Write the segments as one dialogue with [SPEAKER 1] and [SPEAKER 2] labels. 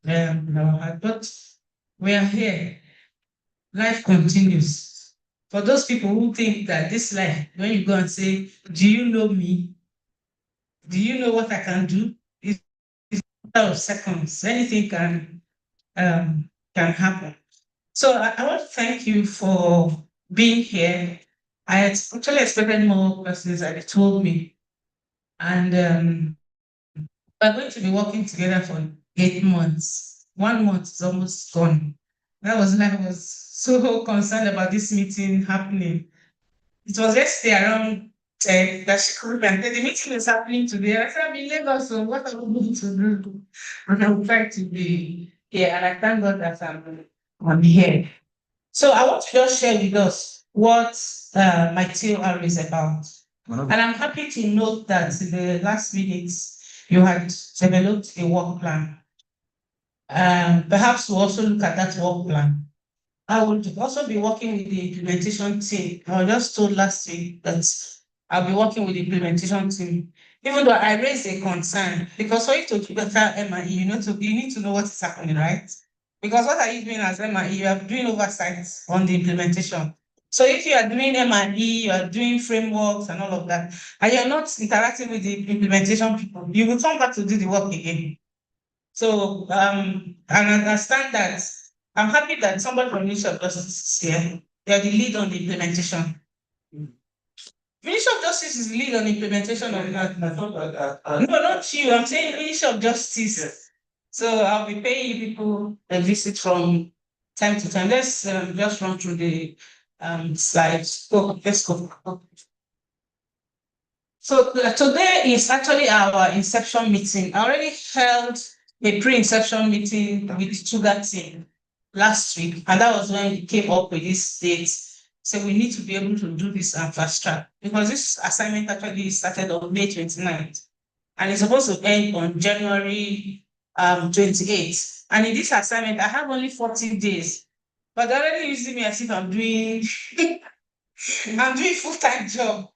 [SPEAKER 1] in our heart. But we are here. Life continues. For those people who think that this life, when you go and say, "Do you know me? Do you know what I can do?" It's a matter of seconds. Anything can happen. So I want to thank you for being here. I had actually expected more persons that they told me. And we're going to be working together for 8 months. 1 month is almost gone. That was when I was so concerned about this meeting happening. It was yesterday around 10 that she called me and said, the meeting is happening today. I said, I'm in Lagos, so what are we going to do? And I will try to be here. And I thank God that I'm here. So I want to just share with us what my TOR is about. And I'm happy to note that in the last minutes, you had developed a work plan. Perhaps we'll also look at that work plan. I will also be working with the implementation team. I was just told last week that I'll be working with the implementation team. Even though I raised a concern, because for you to do better MIE, you need to know what is happening, right? Because what are you doing as MIE? You are doing oversight on the implementation. So if you are doing MIE, you are doing frameworks and all of that, and you're not interacting with the implementation people, you will come back to do the work again. So and I understand that I'm happy that somebody from Ministry of Justice is here. They're the lead on the implementation. Ministry of Justice is the lead on the implementation of that. No, not you. I'm saying Ministry of Justice. Yes. So I'll be paying you people a visit from time to time. Let's just run through the slides. Go, let's go. So today is actually our inception meeting. I already held a pre-inception meeting with the Sugar team last week, and that was when we came up with this date. So we need to be able to do this and fast track because this assignment actually started on May 29th and it's supposed to end on January 28th. And in this assignment, I have only 40 days, but they're already using me as if I'm doing I'm doing full-time job,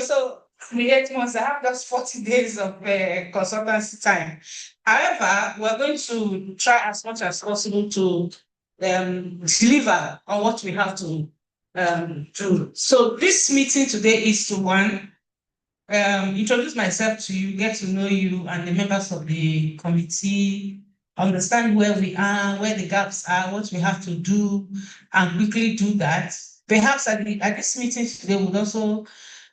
[SPEAKER 1] so the 8 months, I have just 40 days of consultancy time. However, we're going to try as much as possible to deliver on what we have to do. So this meeting today is to one, introduce myself to you, get to know you and the members of the committee, understand where we are, where the gaps are, what we have to do, and quickly do that. Perhaps at this meeting today, we'll also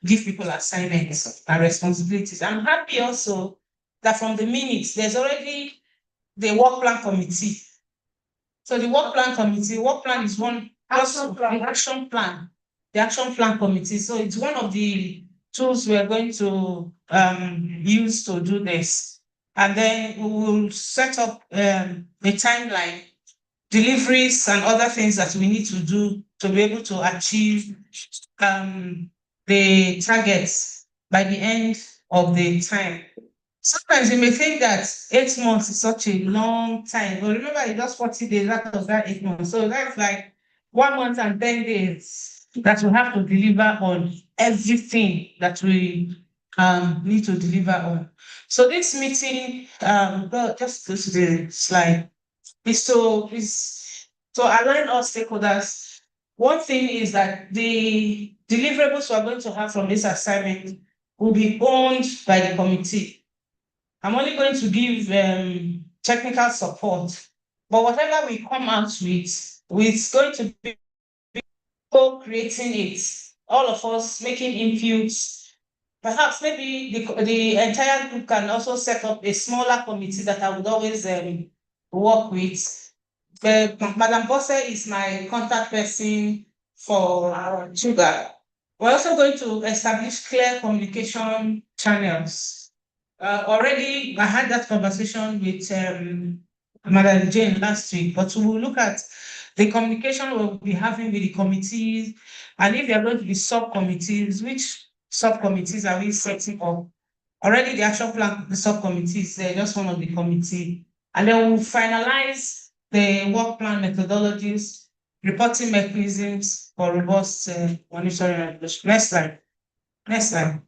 [SPEAKER 1] give people assignments and responsibilities. I'm happy also that from the minutes, there's already the work plan committee. So the work plan is one action plan. The action plan committee. So it's one of the tools we're going to use to do this. And then we will set up a timeline, deliveries and other things that we need to do to be able to achieve the targets by the end of the time. Sometimes you may think that 8 months is such a long time, but remember it's just 40 days out of that 8 months. So that's like 1 month and 10 days that we have to deliver on everything that we need to deliver on. So this meeting, just go to the slide, is to align all stakeholders. One thing is that the deliverables we're going to have from this assignment will be owned by the committee. I'm only going to give technical support, but whatever we come out with, it's going to be co-creating it, all of us making inputs. Perhaps maybe the entire group can also set up a smaller committee that I would always work with. Madam Bosse is my contact person for our sugar. We're also going to establish clear communication channels. Already, I had that conversation with Madam Jane last week, but we will look at the communication we'll be having with the committees, and if there are going to be subcommittees, which subcommittees are we setting up? Already, the action plan, the subcommittees, just one of the committee, and then we'll finalize the work plan methodologies, reporting mechanisms for robust monitoring and evaluation. Next slide. Next slide.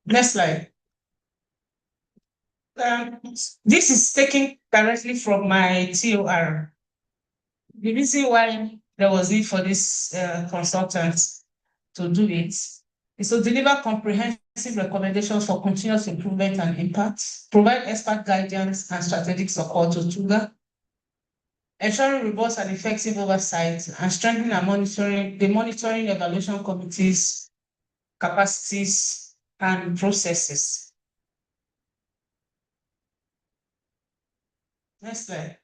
[SPEAKER 1] Next slide. this is taken directly from my TOR. The reason why there was need for this consultant to do it is to deliver comprehensive recommendations for continuous improvement and impact, provide expert guidance and strategic support to TUGA, ensuring robust and effective oversight, and strengthening and monitoring evaluation committees, capacities, and processes. Next slide.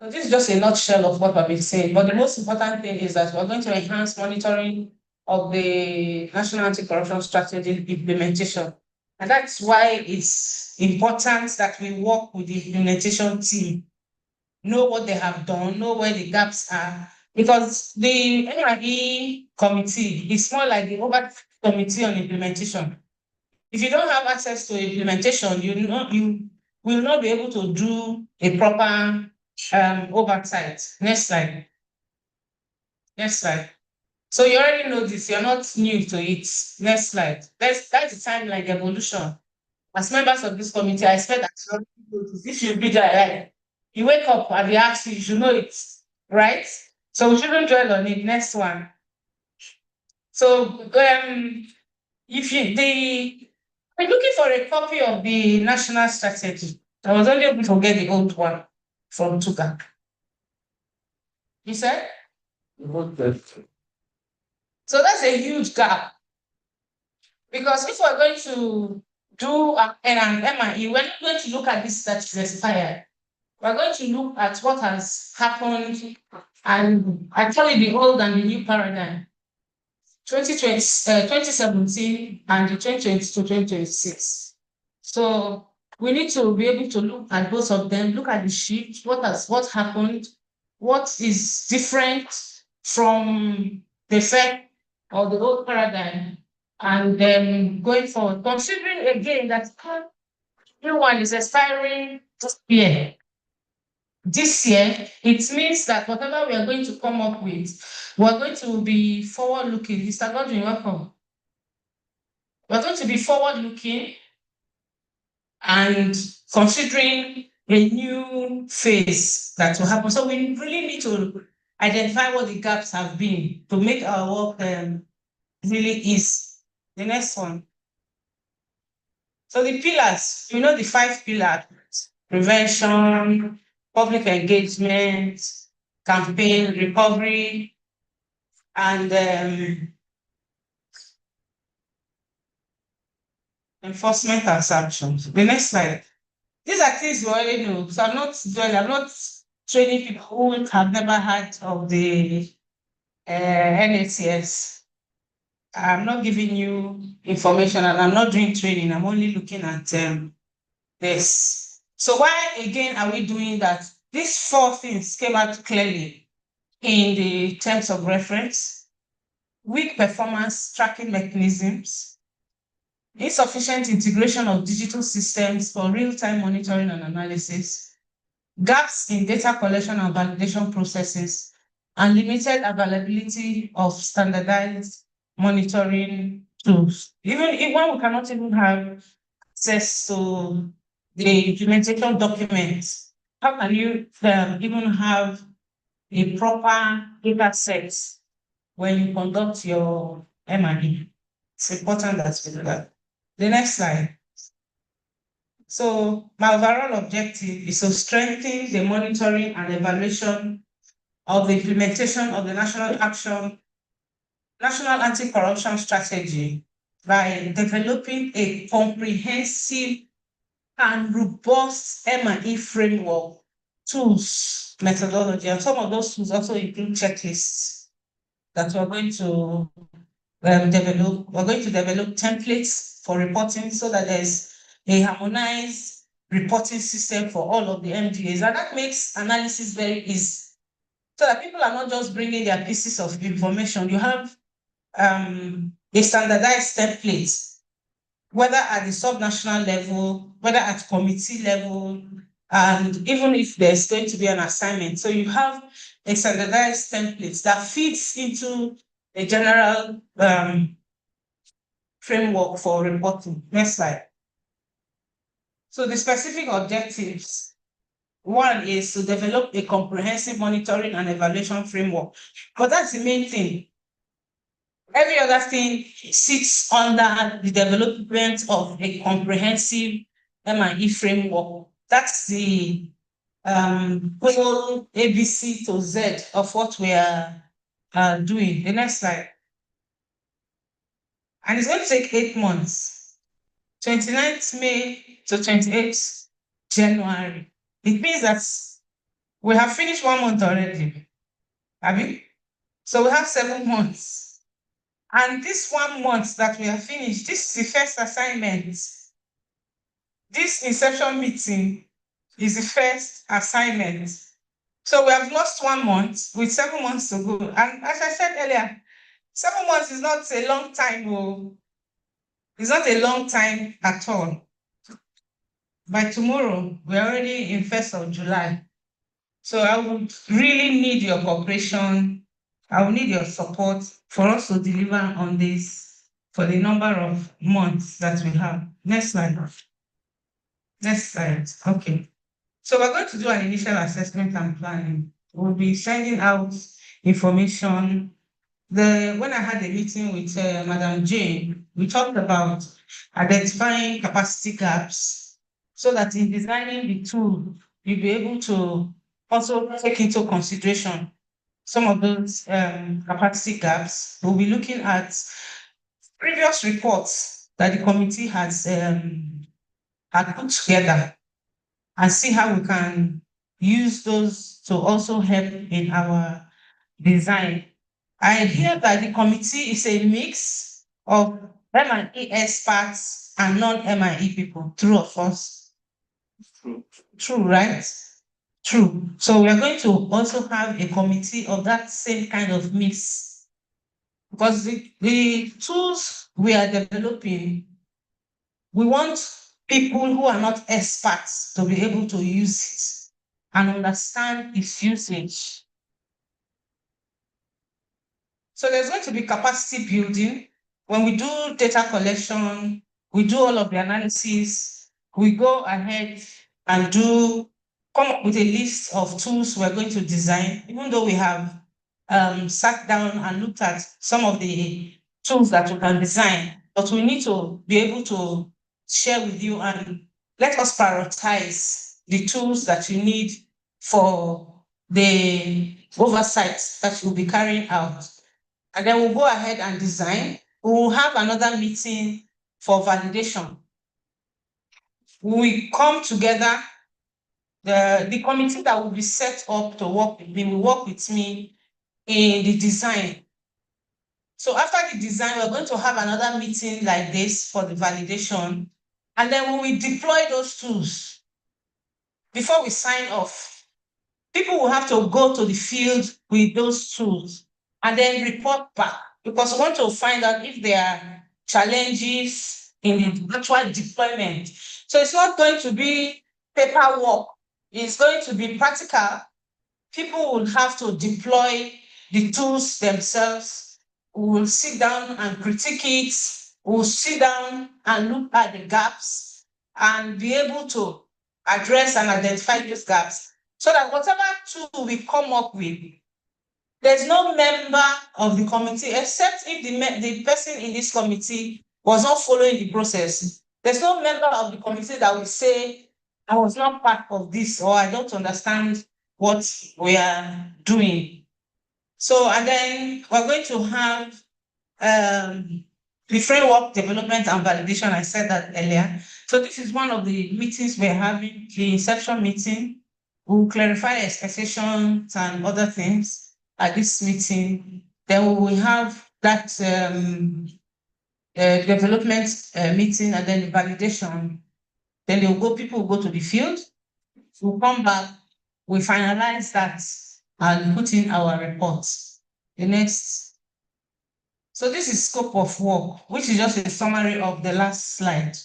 [SPEAKER 1] So this is just a nutshell of what I've been saying, but the most important thing is that we're going to enhance monitoring of the National Anti-Corruption Strategy implementation. And that's why it's important that we work with the implementation team, know what they have done, know where the gaps are, because the NRE committee is more like the oversight committee on implementation. If you don't have access to implementation, you will not be able to do a proper oversight. Next slide. Next slide. So you already know this, you're not new to it. Next slide. That's the timeline, the evolution. As members of this committee, I expect that you already know this. If you be there, right? You wake up and they ask you should know it, right? So we shouldn't dwell on it. Next one. So if I'm looking for a copy of the national strategy. I was only able to get the old one from TUGA. You said? So that's a huge gap. Because if we're going to do an MIE, we're not going to look at this that is expired. We're going to look at what has happened and actually the old and the new paradigm. 2017 and the 2020 to 2026. So we need to be able to look at both of them, look at the shift, what happened, what is different from the first or the old paradigm, and then going forward, considering again that new one is expiring this year. This year, it means that whatever we are going to come up with, we're going to be forward-looking. Mr. Godwin, welcome. We're going to be forward-looking and considering a new phase that will happen. So we really need to identify what the gaps have been to make our work really easy. The next one. So the pillars, you know the 5 pillars: prevention, public engagement, campaign, recovery, and enforcement and sanctions. The next slide. These are things you already know. So I'm not training people who have never heard of the NACS. I'm not giving you information and I'm not doing training. I'm only looking at this. So why again are we doing that? These 4 things came out clearly in the terms of reference: weak performance tracking mechanisms, insufficient integration of digital systems for real-time monitoring and analysis, gaps in data collection and validation processes, and limited availability of standardized monitoring tools. Even when we cannot even have access to the implementation documents, how can you even have a proper data set when you conduct your M&E? It's important that we do that. The next slide. So my overall objective is to strengthen the monitoring and evaluation of the implementation of the National Anti-Corruption Strategy by developing a comprehensive and robust M&E framework, tools, methodology, and some of those tools also include checklists that we're going to develop. We're going to develop templates for reporting so that there's a harmonized reporting system for all of the MDAs, and that makes analysis very easy. So that people are not just bringing their pieces of information. You have a standardized template, whether at the subnational level, whether at committee level, and even if there's going to be an assignment. So you have a standardized template that fits into a general framework for reporting. Next slide. So the specific objectives. One is to develop a comprehensive monitoring and evaluation framework. But that's the main thing. Every other thing sits under the development of a comprehensive M&E framework. That's the whole ABC to Z of what we are doing. The next slide. And it's going to take 8 months, 29th May to 28th January. It means that we have finished 1 month already. Have you? So we have 7 months. And this 1 month that we have finished, this is the first assignment. This inception meeting is the first assignment. So we have lost 1 month with 7 months to go. And as I said earlier, 7 months is not a long time. Oh. It's not a long time at all. By tomorrow, we're already in 1st of July. So I would really need your cooperation. I will need your support for us to deliver on this for the number of months that we have. Next slide. Next slide. Okay. So we're going to do an initial assessment and planning. We'll be sending out information. When I had a meeting with Madam Jane, we talked about identifying capacity gaps so that in designing the tool, you'll be able to also take into consideration some of those capacity gaps. We'll be looking at previous reports that the committee has had put together and see how we can use those to also help in our design. I hear that the committee is a mix of M&E experts and non-M&E people. True of us? True, right? True. So we are going to also have a committee of that same kind of mix. Because the tools we are developing, we want people who are not experts to be able to use it and understand its usage. So there's going to be capacity building. When we do data collection, we do all of the analysis, we go ahead and come up with a list of tools we're going to design, even though we have sat down and looked at some of the tools that we can design, but we need to be able to share with you and let us prioritize the tools that you need for the oversight that you'll be carrying out. And then we'll go ahead and design. We will have another meeting for validation. We come together, the committee that will be set up to work with me will work with me in the design. So after the design, we're going to have another meeting like this for the validation. And then when we deploy those tools, before we sign off, people will have to go to the field with those tools and then report back, because we want to find out if there are challenges in the actual deployment. So it's not going to be paperwork, it's going to be practical. People will have to deploy the tools themselves. We will sit down and critique it. We'll sit down and look at the gaps and be able to address and identify those gaps so that whatever tool we come up with, there's no member of the committee, except if the person in this committee was not following the process. There's no member of the committee that will say, I was not part of this, or I don't understand what we are doing. So, and then we're going to have the framework development and validation. I said that earlier. So this is one of the meetings we're having, the inception meeting. We'll clarify expectations and other things at this meeting. Then we will have that development meeting, and then the validation. Then people will go to the field. We'll come back, we finalize that and put in our reports. The next. So this is scope of work, which is just a summary of the last slide.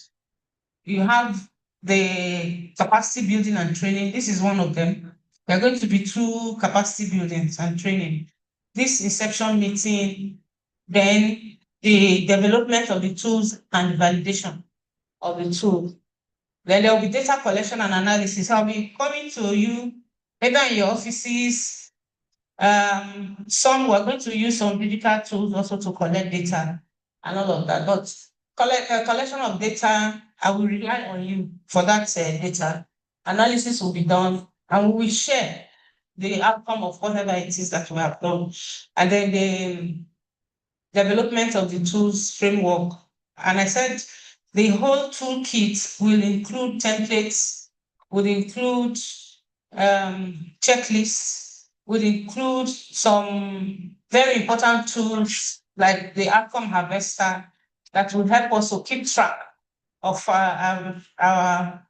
[SPEAKER 1] You have the capacity building and training. This is one of them. There are going to be 2 capacity buildings and training. This inception meeting, then the development of the tools and validation of the tool. Then there will be data collection and analysis. I'll be coming to you either in your offices. Some we're going to use some digital tools also to collect data and all of that. But collection of data, I will rely on you for that data. Analysis will be done, and we will share the outcome of whatever it is that we have done. And then the development of the tools framework. And I said the whole toolkit will include templates, will include checklists, will include some very important tools like the outcome harvester that will help us to keep track of our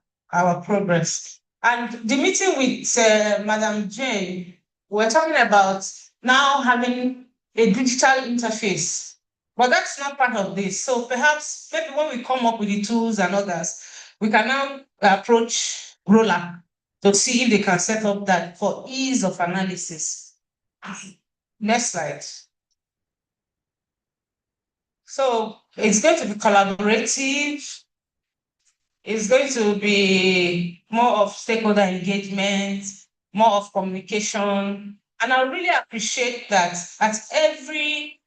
[SPEAKER 1] progress. And the meeting with Madam Jane, we're talking about now having a digital interface. But that's not part of this. So perhaps maybe when we come up with the tools and others, we can now approach Roller to see if they can set up that for ease of analysis. Next slide. So it's going to be collaborative. It's going to be more of stakeholder engagement, more of communication. And I really appreciate that at every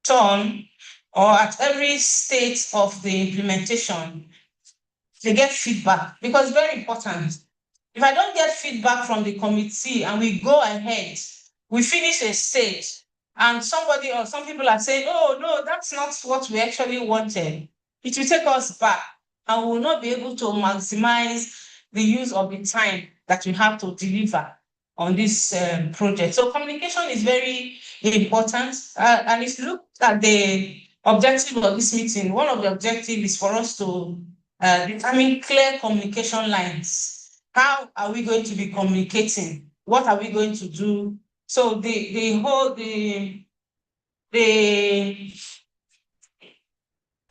[SPEAKER 1] turn or at every stage of the implementation, they get feedback because it's very important. If I don't get feedback from the committee and we go ahead, we finish a stage, and somebody or some people are saying, oh, no, that's not what we actually wanted, it will take us back and we will not be able to maximize the use of the time that we have to deliver on this project. So communication is very important. And if you look at the objective of this meeting, one of the objectives is for us to determine clear communication lines. How are we going to be communicating? What are we going to do? So the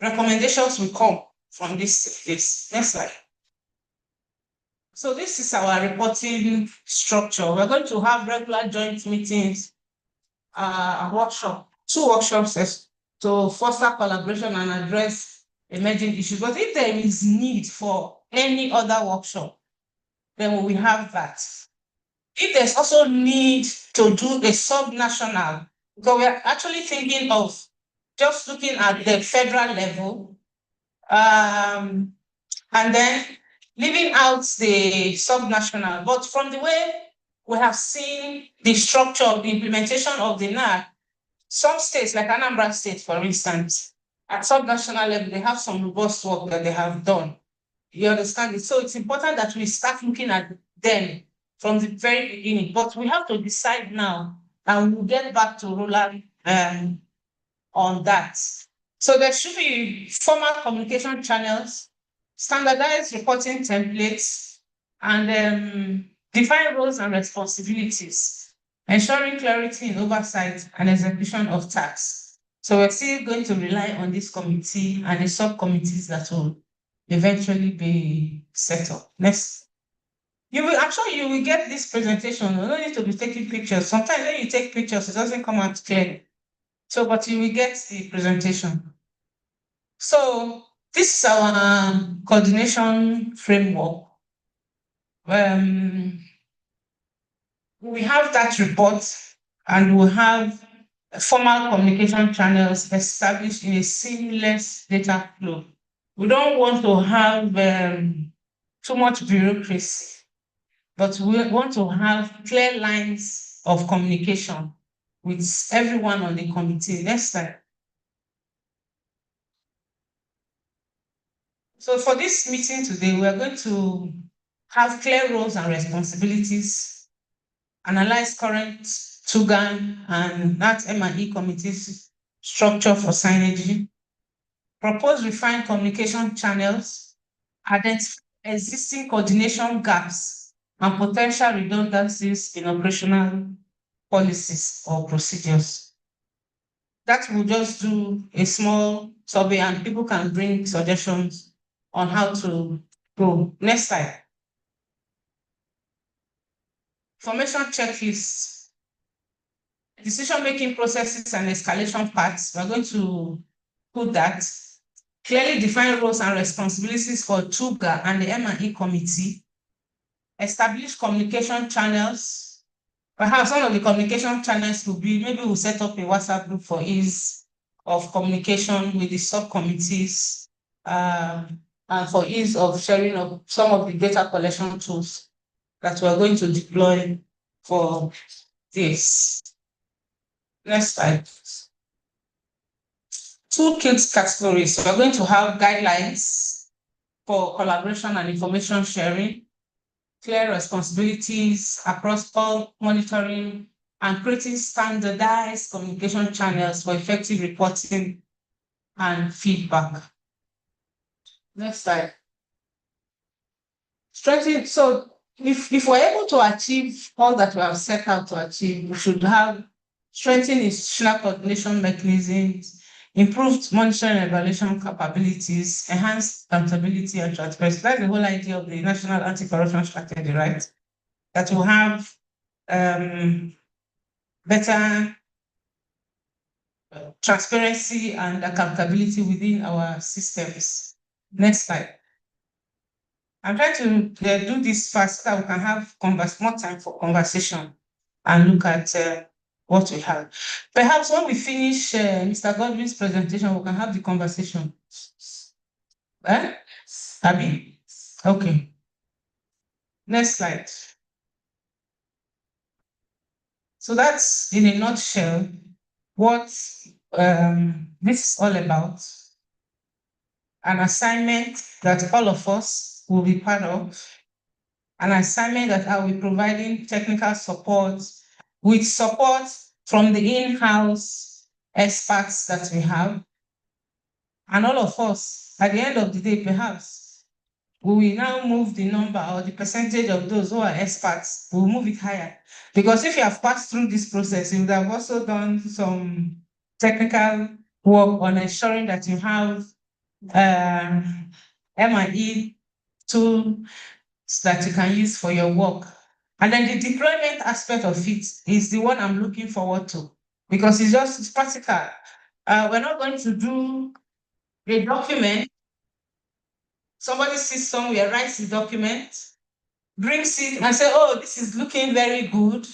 [SPEAKER 1] recommendations will come from this. Next slide. So this is our reporting structure. We're going to have regular joint meetings, two workshops to foster collaboration and address emerging issues. But if there is need for any other workshop, then we have that. If there's also need to do a sub-national, because we're actually thinking of just looking at the federal level, and then leaving out the sub-national. But from the way we have seen the structure of the implementation of the NAC, some states, like Anambra State, for instance, at sub-national level, they have some robust work that they have done. You understand it? So it's important that we start looking at them from the very beginning. But we have to decide now, and we'll get back to Roland on that. So there should be formal communication channels, standardized reporting templates, and define roles and responsibilities, ensuring clarity in oversight and execution of tasks. So we're still going to rely on this committee and the subcommittees that will eventually be set up. Next. You will get this presentation. You don't need to be taking pictures. Sometimes when you take pictures, it doesn't come out clear. So, but you will get the presentation. So this is our coordination framework. We have that report, and we have formal communication channels established in a seamless data flow. We don't want to have too much bureaucracy, but we want to have clear lines of communication with everyone on the committee. Next slide. So for this meeting today, we are going to have clear roles and responsibilities, analyze current 30JUN and Nac'S M&E committees structure for synergy, propose refined communication channels, identify existing coordination gaps and potential redundancies in operational policies or procedures. That will just do a small survey and people can bring suggestions on how to go. Next slide. Formation checklist. decision-making processes and escalation paths. We're going to put that. Clearly define roles and responsibilities for TUGA and the M&E committee. Establish communication channels. Perhaps one of the communication channels could be, maybe we'll set up a WhatsApp group for ease of communication with the subcommittees, and for ease of sharing of some of the data collection tools that we're going to deploy for this. Next slide. Two key categories. We're going to have guidelines for collaboration and information sharing, clear responsibilities across all monitoring, and creating standardized communication channels for effective reporting and feedback. Next slide. Strengthening. So if we're able to achieve all that we have set out to achieve, we should have strengthened institutional coordination mechanisms, improved monitoring and evaluation capabilities, enhanced accountability and transparency. That's the whole idea of the National Anti-Corruption Strategy, right? That will have better transparency and accountability within our systems. Next slide. I'm trying to do this fast so that we can have more time for conversation and look at what we have. Perhaps when we finish Mr. Godwin's presentation, we can have the conversation. Abby? Okay. Next slide. So that's in a nutshell what this is all about. An assignment that all of us will be part of. An assignment that I will be providing technical support with support from the in-house experts that we have. And all of us, at the end of the day, perhaps, we will now move the number or the percentage of those who are experts, we'll move it higher. Because if you have passed through this process, you would have also done some technical work on ensuring that you have M&E tools that you can use for your work. And then the deployment aspect of it is the one I'm looking forward to, because it's practical. We're not going to do a document. Somebody sits somewhere, writes the document, brings it and say, oh, this is looking very good.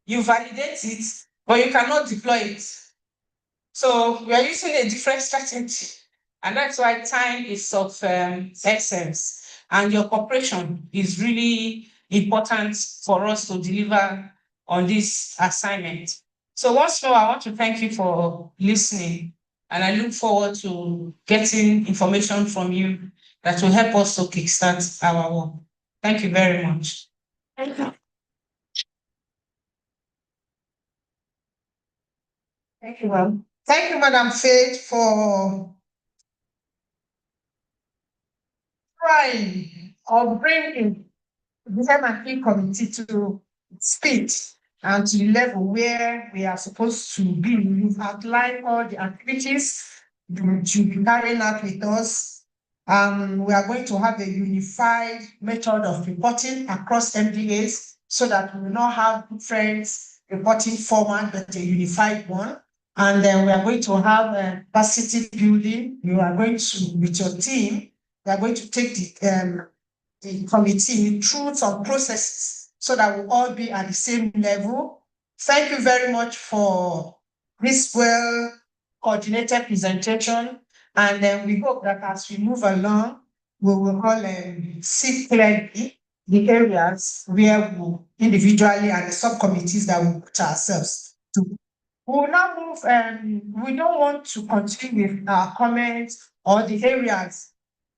[SPEAKER 1] You validate it, but you cannot deploy it. So we are using a different strategy. And that's why time is of essence. And your cooperation is really important for us to deliver on this assignment. So once more, I want to thank you for listening. And I look forward to getting information from you that will help us to kickstart our work. Thank you very much. Thank you. Thank you, ma'am. Thank you, Madam Faith, for trying or bringing the M&E committee to speed and to the level where we are supposed to be. You've outlined all the activities that you'll be carrying out with us. We are going to have a unified method of reporting across MDAs so that we will not have different reporting format, but a unified one. And then we are going to have capacity building. You are going to, with your team, we are going to take the committee through some processes so that we'll all be at the same level. Thank you very much for this well-coordinated presentation. And then we hope that as we move along, we will all see clearly the areas where we individually and the subcommittees that we put ourselves to. We will now move, we don't want to continue with our comments or the areas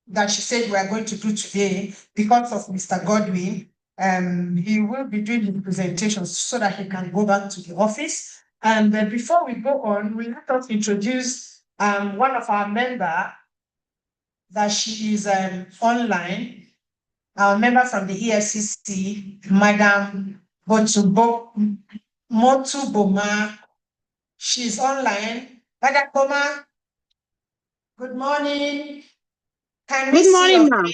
[SPEAKER 1] that she said we are going to do today because of Mr. Godwin. He will be doing his presentations so that he can go back to the office. And before we go on, we let us introduce one of our members that she is online, our member from the EFCC, Madam Motu Boma. She's online. Madam Boma, good morning.
[SPEAKER 2] Good morning, ma'am.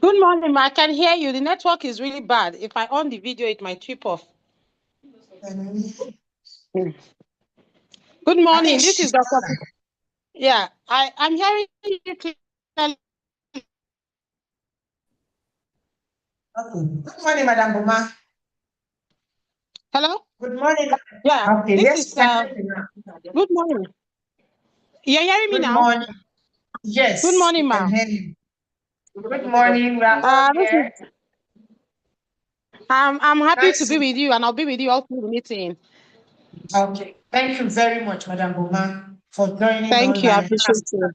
[SPEAKER 2] Good morning, ma. I can hear you. The network is really bad. If I on the video, it might trip off. Good morning. This
[SPEAKER 1] she's
[SPEAKER 2] is Dr. Yeah, I'm hearing you clearly.
[SPEAKER 1] Okay. Good morning, Madam Boma.
[SPEAKER 2] Hello?
[SPEAKER 1] Good morning.
[SPEAKER 2] Yeah,
[SPEAKER 1] Okay,
[SPEAKER 2] this
[SPEAKER 1] yes,
[SPEAKER 2] is
[SPEAKER 1] good
[SPEAKER 2] good morning. You're hearing me now?
[SPEAKER 1] morning. Yes,
[SPEAKER 2] Good morning,
[SPEAKER 1] we can
[SPEAKER 2] ma'am.
[SPEAKER 1] hear you. Good morning. We are all
[SPEAKER 2] This
[SPEAKER 1] here.
[SPEAKER 2] is I'm happy to
[SPEAKER 1] Nice.
[SPEAKER 2] be with you, and I'll be with you all through the meeting.
[SPEAKER 1] Okay. Thank you very much, Madam Boma, for joining
[SPEAKER 2] Thank you. I
[SPEAKER 1] online.
[SPEAKER 2] appreciate you.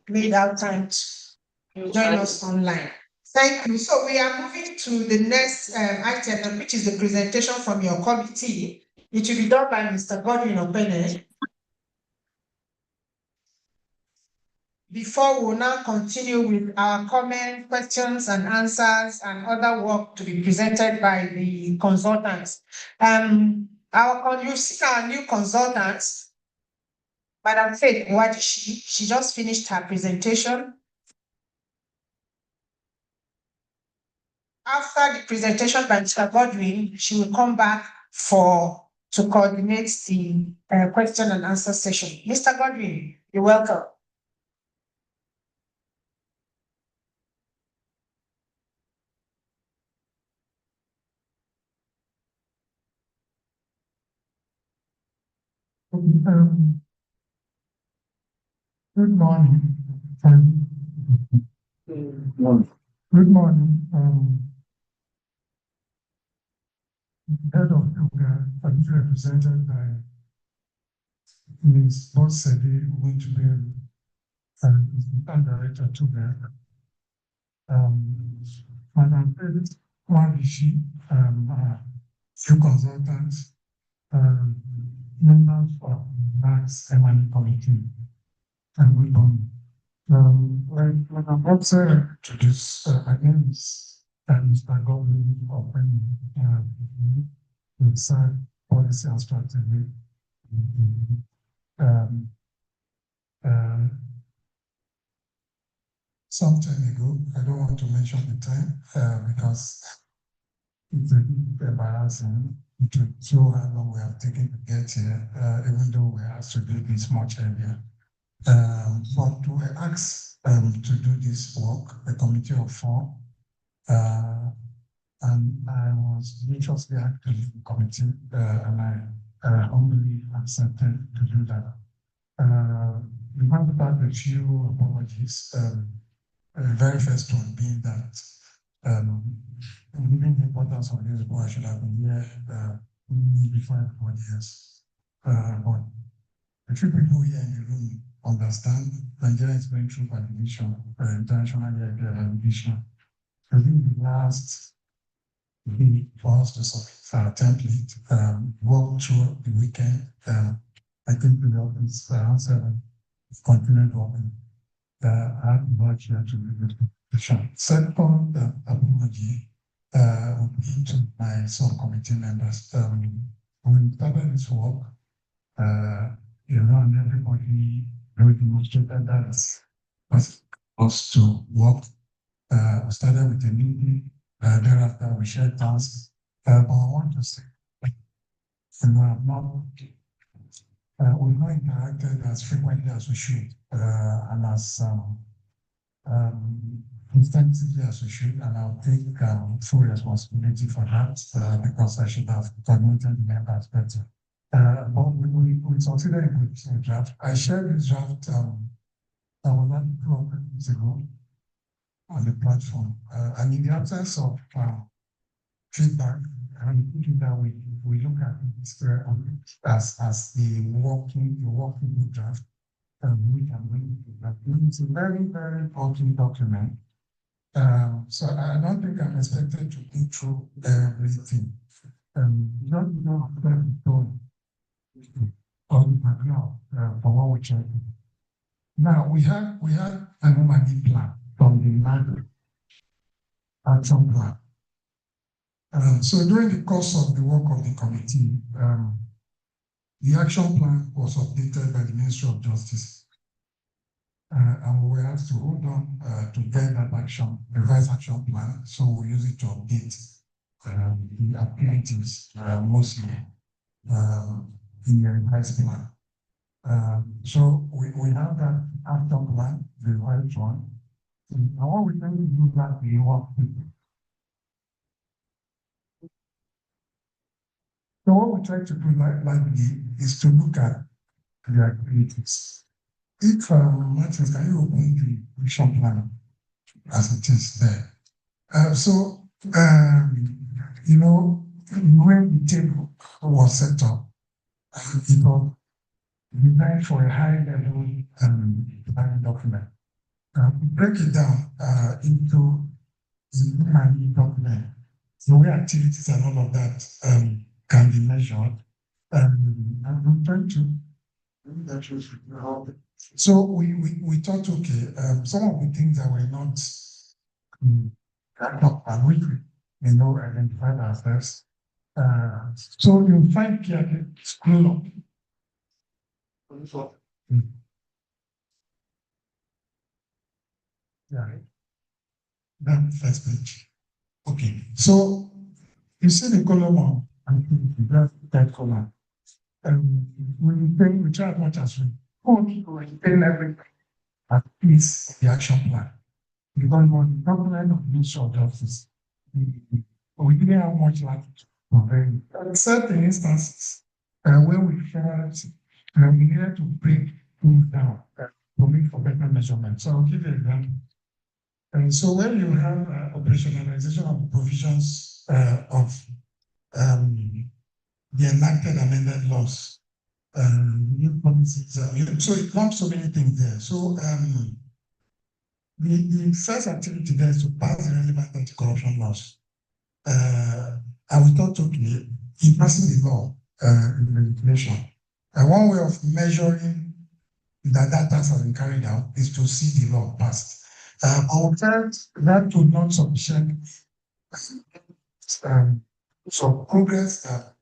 [SPEAKER 1] Made out time to join us online. Thank you. So we are moving to the next item, which is the presentation from your committee. It will be done by Mr. Godwin Opene. Before we will now continue with our comments, questions, and answers, and other work to be presented by the consultants. You see our new consultants, Madam Faith Nwadishi. She just finished her presentation. After the presentation by Mr. Godwin, she will come back to coordinate the question and answer session. Mr. Godwin, you're welcome.
[SPEAKER 3] Good morning. Good morning. Head of Yoga, represented by Ms. Bosedi Winchbell, and Director Tuga. Madam Edith Wadishi, few consultants, members of Nac'S M&E Committee, and good morning. Like Madam Bosedi introduced, again, Mr. Godwin Openi, inside policy and strategy. Some time ago, I don't want to mention the time because it's a bit embarrassing to show how long we have taken to get here, even though we have to do this much earlier. But we were asked to do this work, a committee of 4, and I was graciously asked to lead the committee, and I humbly accepted to do that. We want to start a few apologies. The very first one being that, given the importance of this book, I should have been here before everybody else. But a few people here in the room understand Nigeria is going through validation, international EIP validation. I think the last week for us to submit our template, work through the weekend. I think the office around 7 continued working. I have much here to do with the second apology would be to my subcommittee members. When we started this work, and everybody very demonstrated that was us to work. We started with a meeting, thereafter we shared tasks. But I want to say, we've not interacted as frequently as we should, and as extensively as we should, and I'll take full responsibility for that because I should have coordinated the members better. But we succeeded in producing a draft. I shared this draft I was not 2 weeks ago on the platform, and in the absence of feedback, and put it that we look at it as the working draft. We can bring it back. It's a very, very important document. So I don't think I'm expected to go through everything. Not after the tone or the background for what we're checking. Now we had an M&E plan from the NAC'S action plan. So during the course of the work of the committee, the action plan was updated by the Ministry of Justice. And we have to hold on to get that revised action plan, so we use it to update the activities mostly in the revised plan. So we have that action plan, the right one. And what we can do that we want people. So what we try to do likely is to look at the activities. If Martin, can you open the action plan as it is there? So you know, when the table was set up, it was designed for a high level planning document. Break it down into the document. The way activities and all of that can be measured. I'm trying to so we thought, okay, some of the things that were not and we identified ourselves. So you find here, scroll up. Yeah, that first page. Okay, so you see the column on activity, that's that column. We try as much as we could to maintain everything at least the action plan. Because on the document of Ministry of Justice, we didn't have much latitude. In certain instances, when we felt we needed to break things down to make for better measurement. So I'll give you an example. And so when you have operationalization of the provisions of the enacted amended laws, new policies, so it lumps so many things there. So the first activity there is to pass the relevant anti-corruption laws. And we thought, okay, in passing the law in legislation, one way of measuring that task has been carried out is to see the law passed. But that would not sufficient some progress that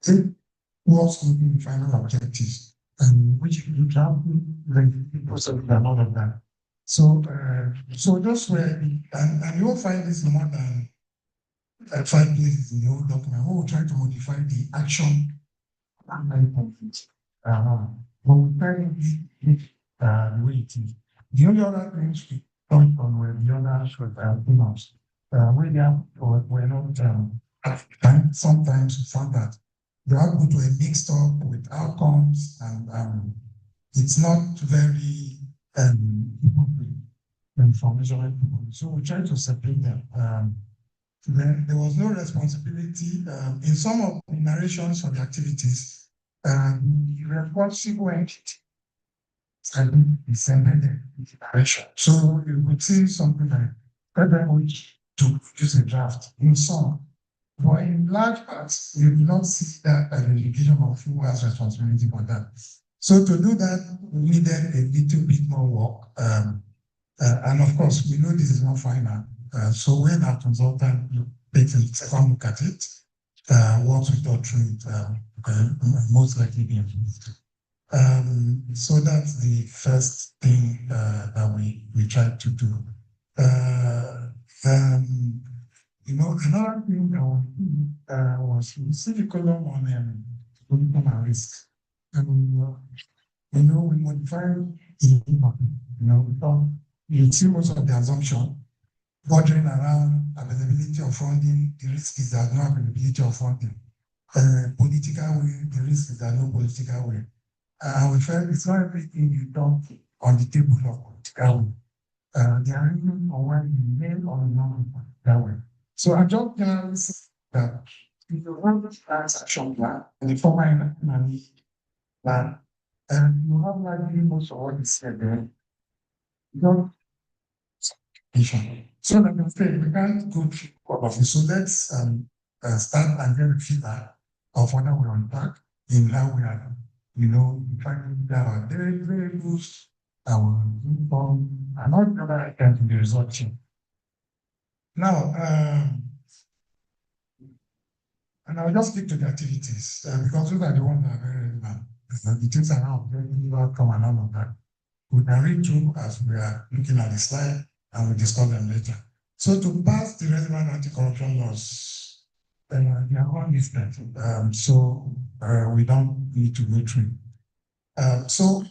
[SPEAKER 3] towards meeting the final objectives, and which you drafting the process and all of that. So, so those were, and you will find this in more than 5 places in the whole document. We will try to modify the action but we try to make the way it is. The only other things we touched on were the other short emails. Where they have were not time. Sometimes we found that the output were mixed up with outcomes, and it's not very information. So we try to separate them. Then there was no responsibility in some of the narrations for the activities. The responsible entity and descended the narration. So you could see something like that which to produce a draft in some. But in large parts, you do not see that identification of who has responsibility for that. So to do that, we needed a little bit more work. And of course, we know this is not final. So when our consultant takes a second look at it, once we thought through it, most likely be improved. So that's the first thing that we tried to do. Another thing that was we see the column on income and risk. And we modified it, we thought you see most of the assumption bordering around availability of funding. The risk is that no availability of funding. Political will, the risk is that no political will. We felt it's not everything you don't on the table of political will. There are even on when you mail or non-political will. So I just generally say that if you run the transaction plan and the former money plan, and you have likely most of what is said there, you don't. So like I said, we can't go through all of it. So let's start and get a feedback of whether we're on track in how we are, finding our variables, our inform, and all the other items in the result chain. Now, and I'll just stick to the activities because those are the ones that are very relevant. The things around the outcome and all of that. We can read through as we are looking at the slide and we'll discuss them later. So to pass the relevant anti-corruption laws, they are all listed. So we don't need to go through. So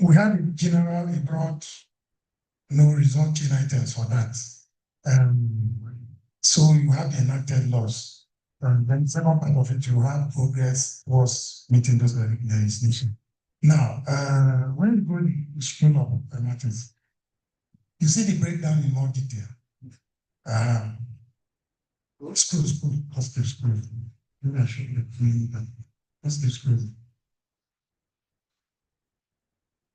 [SPEAKER 3] we had a general, a broad, no resulting items for that. So you have the enacted laws. And then the second part of it, you have progress was meeting those legislation. Now, when you go to the screen of matters, you see the breakdown in more detail. Screw. Maybe I should let's do screw.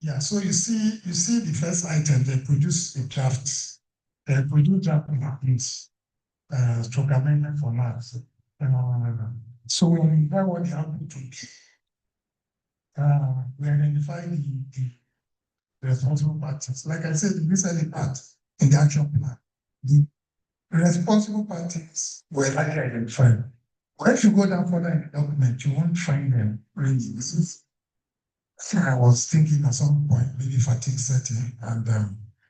[SPEAKER 3] Yeah, so you see the first item, they produce a draft. They produce draft amendments, stroke amendment for Nac'S. So we identify what the output will be. We identify the responsible parties. Like I said, this early part in the action plan, the responsible parties were likely identified. But if you go down further in the document, you won't find them really. This is, I was thinking at some point, maybe fatigue setting, and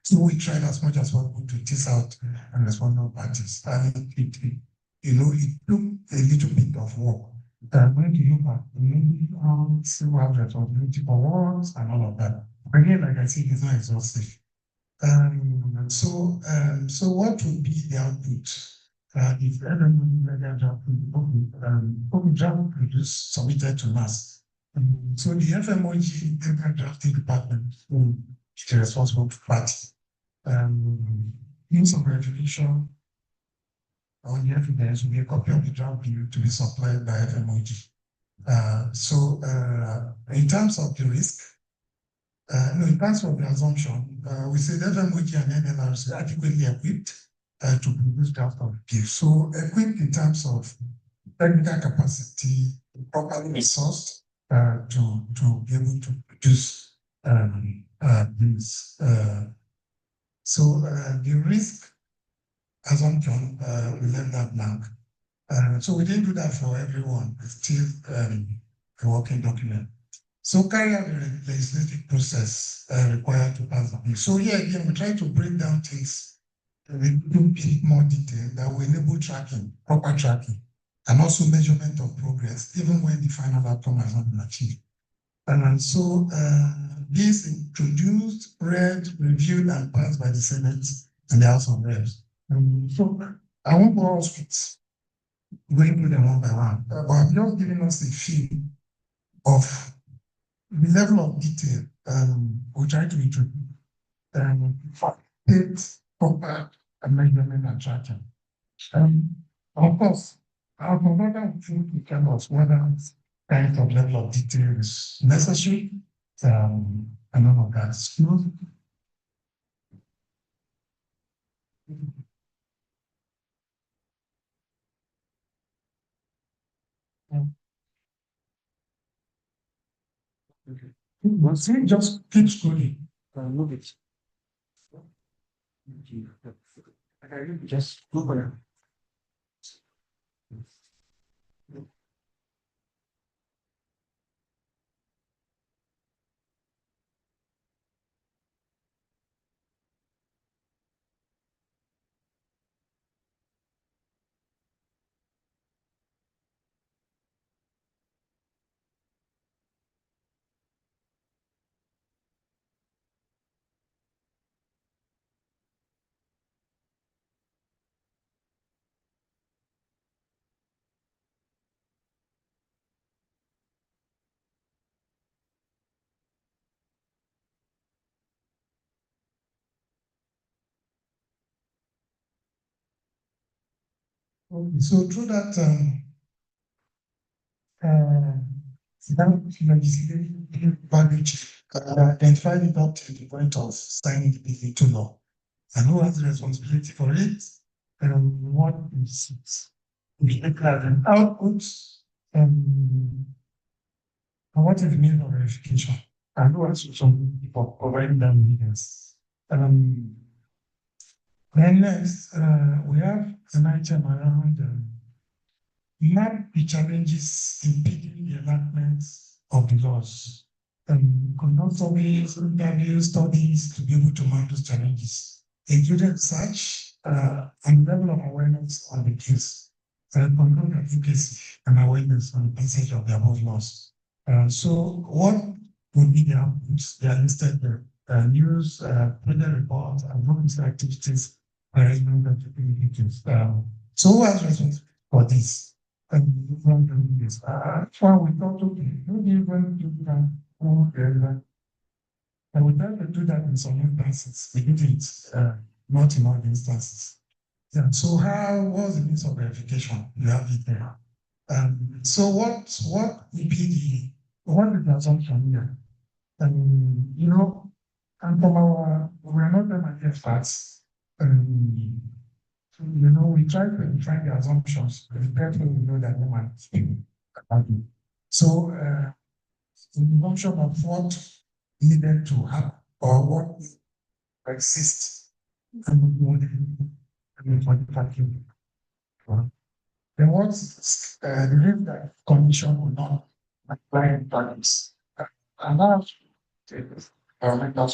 [SPEAKER 3] so we tried as much as possible to tease out responsible parties. And it took a little bit of work. When you look at see who have responsibility for what and all of that. Again, like I said, it's not exhaustive. So what would be the output? If everyone draft produced submitted to Nac'S. So the FMOG drafting department is the responsible party. Means of verification on the evidence will be a copy of the draft bill to be supplied by FMOG. In terms of the risk, in terms of the assumption, we say that FMOG and NLRs are adequately equipped to produce draft of the bill. So equipped in terms of technical capacity, properly resourced to be able to produce this. The risk assumption, we left that blank. So we didn't do that for everyone. It's still a working document. So carry out the legislative process required to pass the bill. So here again, we try to break down things a little bit more detail that will enable tracking, proper tracking, and also measurement of progress, even when the final outcome has not been achieved. And so this introduced, read, reviewed, and passed by the Senate and the House of Reps. So I won't go on with going through them one by one, but I'm just giving us a feel of the level of detail we try to introduce for state proper measurement and tracking. Of course, our provider will tell us whether kind of level of detail is necessary and all of that. Okay. Once you just keep scrolling, move it. Just go for it. So through that legislative value identified it up to the point of signing the bill into law. And who has the responsibility for it? What is it? An output and what is the meaning of verification? And who has responsibility for providing them evidence? Then next, we have an item around map the challenges impeding the enactment of the laws. Conduct surveys, interviews, studies to be able to map those challenges, including research and level of awareness on the case. control advocacy and awareness on the passage of the above laws. So what would be the outputs? They are listed there. News, project reports, advocacy activities, arrangement of the communities. So who has responsibility for this? And from doing this. Well, we thought, okay, maybe even do that more relevant. And we try to do that in some instances. We did it not in all instances. Yeah. So what's the means of verification? You have it there. So what would be what is the assumption here? You know, and from we're not them experts. You know, we try to define the assumptions, but the people we know that they might speak about it. So the assumption of what needed to happen or what exists and what manufacturing. Then what's the reason that condition will not apply in practice? And that's environmental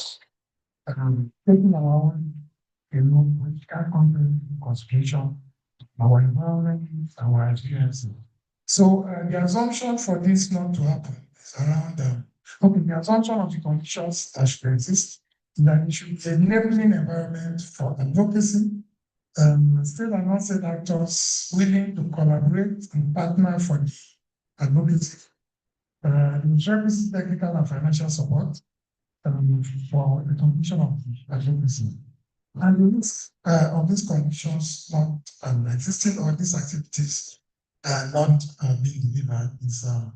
[SPEAKER 3] taking our own, political content, constitution, our environment, our experiences. So the assumption for this not to happen is around okay, the assumption of the conditions that should exist is that it should be a enabling environment for advocacy, state and non-state actors willing to collaborate and partner for the advocacy. The requisite technical and financial support for the completion of the advocacy. And the risk of these conditions not existing or these activities not being delivered is a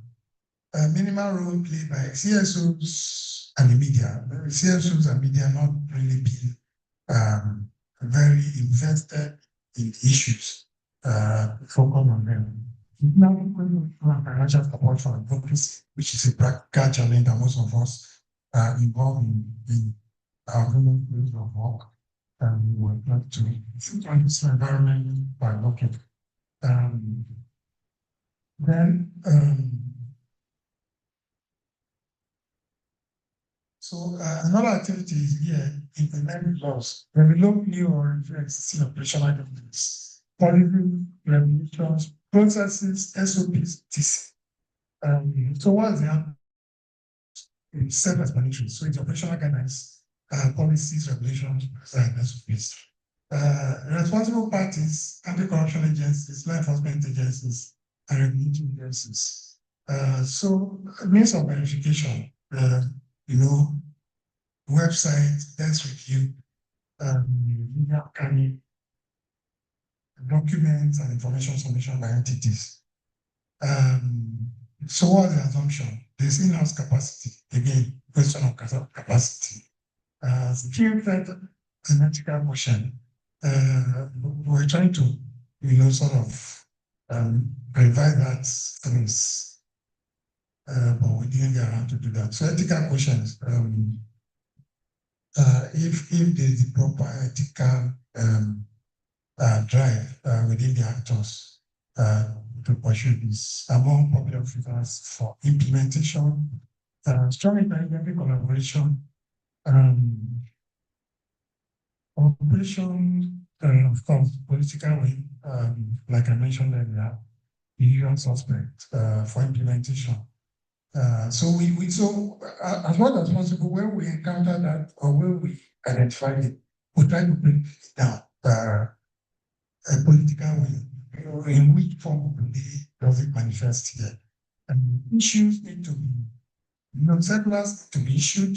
[SPEAKER 3] minimal role played by CSOs and the media. CSOs and media not really being very invested in issues, focus on them. Now, financial support for advocacy, which is a practical challenge that most of us are involved in our own fields of work. We would like to find this environment by looking. Then, so another activity is here, implement laws, develop new or existing operational documents, policies, regulations, processes, SOPs, etc. So what's the outcome? It's self-explanatory. So it's operational guidelines, policies, regulations, and SOPs. Responsible parties, anti-corruption agencies, law enforcement agencies, and regulatory agencies. So means of verification, website, desk review, media archive, documents and information submission by entities. So what's the assumption? There's in-house capacity. Again, question of capacity. Skill set and ethical question. We're trying to, sort of revise that space, but we didn't get around to do that. So ethical questions. If there's the proper ethical drive within the actors to pursue this among public officers for implementation, strong inter-agency collaboration, operation, of course, political wing, like I mentioned earlier, the usual suspect for implementation. So as much as possible, when we encounter that or when we identify it, we try to break it down. A political will, in which form does it manifest here? And issues need to be, circulars to be issued,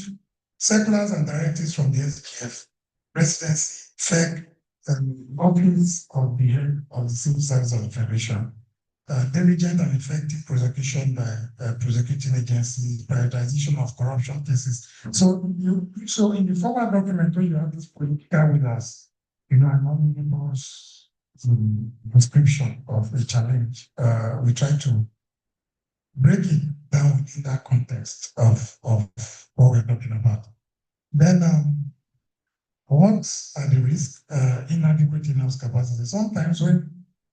[SPEAKER 3] circulars and directives from the SPF, presidency, FEC, office of the head of the civil service of the Federation. Diligent and effective prosecution by prosecuting agencies, prioritization of corruption cases. So in the formal document where you have this political with us, an omnibus description of the challenge, we try to break it down within that context of what we're talking about. Then what are the risks? Inadequate in-house capacity. Sometimes when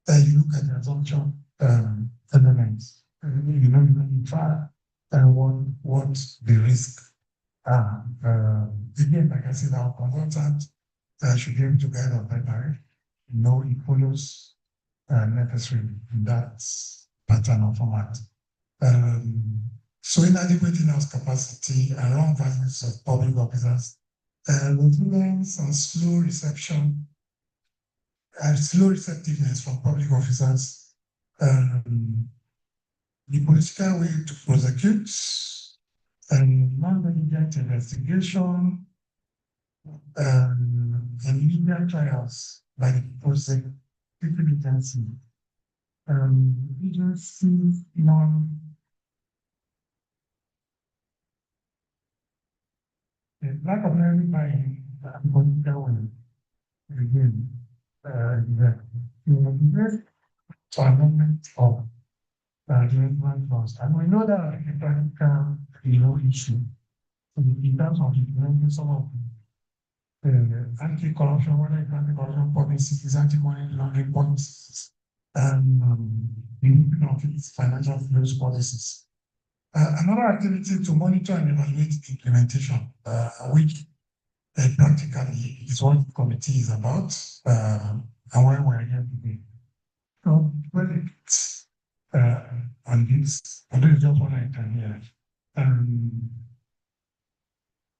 [SPEAKER 3] you look at the assumption elements, you try what the risk are. Again, like I said, our consultant should be able to guide our primary. He follows necessary in that pattern or format. So inadequate in-house capacity and wrong values of public officers, resilience and slow reception and slow receptiveness from public officers, the political will to prosecute, and non-diligent investigation, and media trials by the prosecuting agency, agencies non the lack of learning by political will again the amendment of the relevant laws. And we know that a practical issue in terms of implementing some of anti-corruption, whether it's anti-corruption policies, anti-money laundering policies, and the implementation of its financial flows policies. Another activity to monitor and evaluate the implementation, which practically is what the committee is about, and why we're here today. So, on this, although it's just one item here.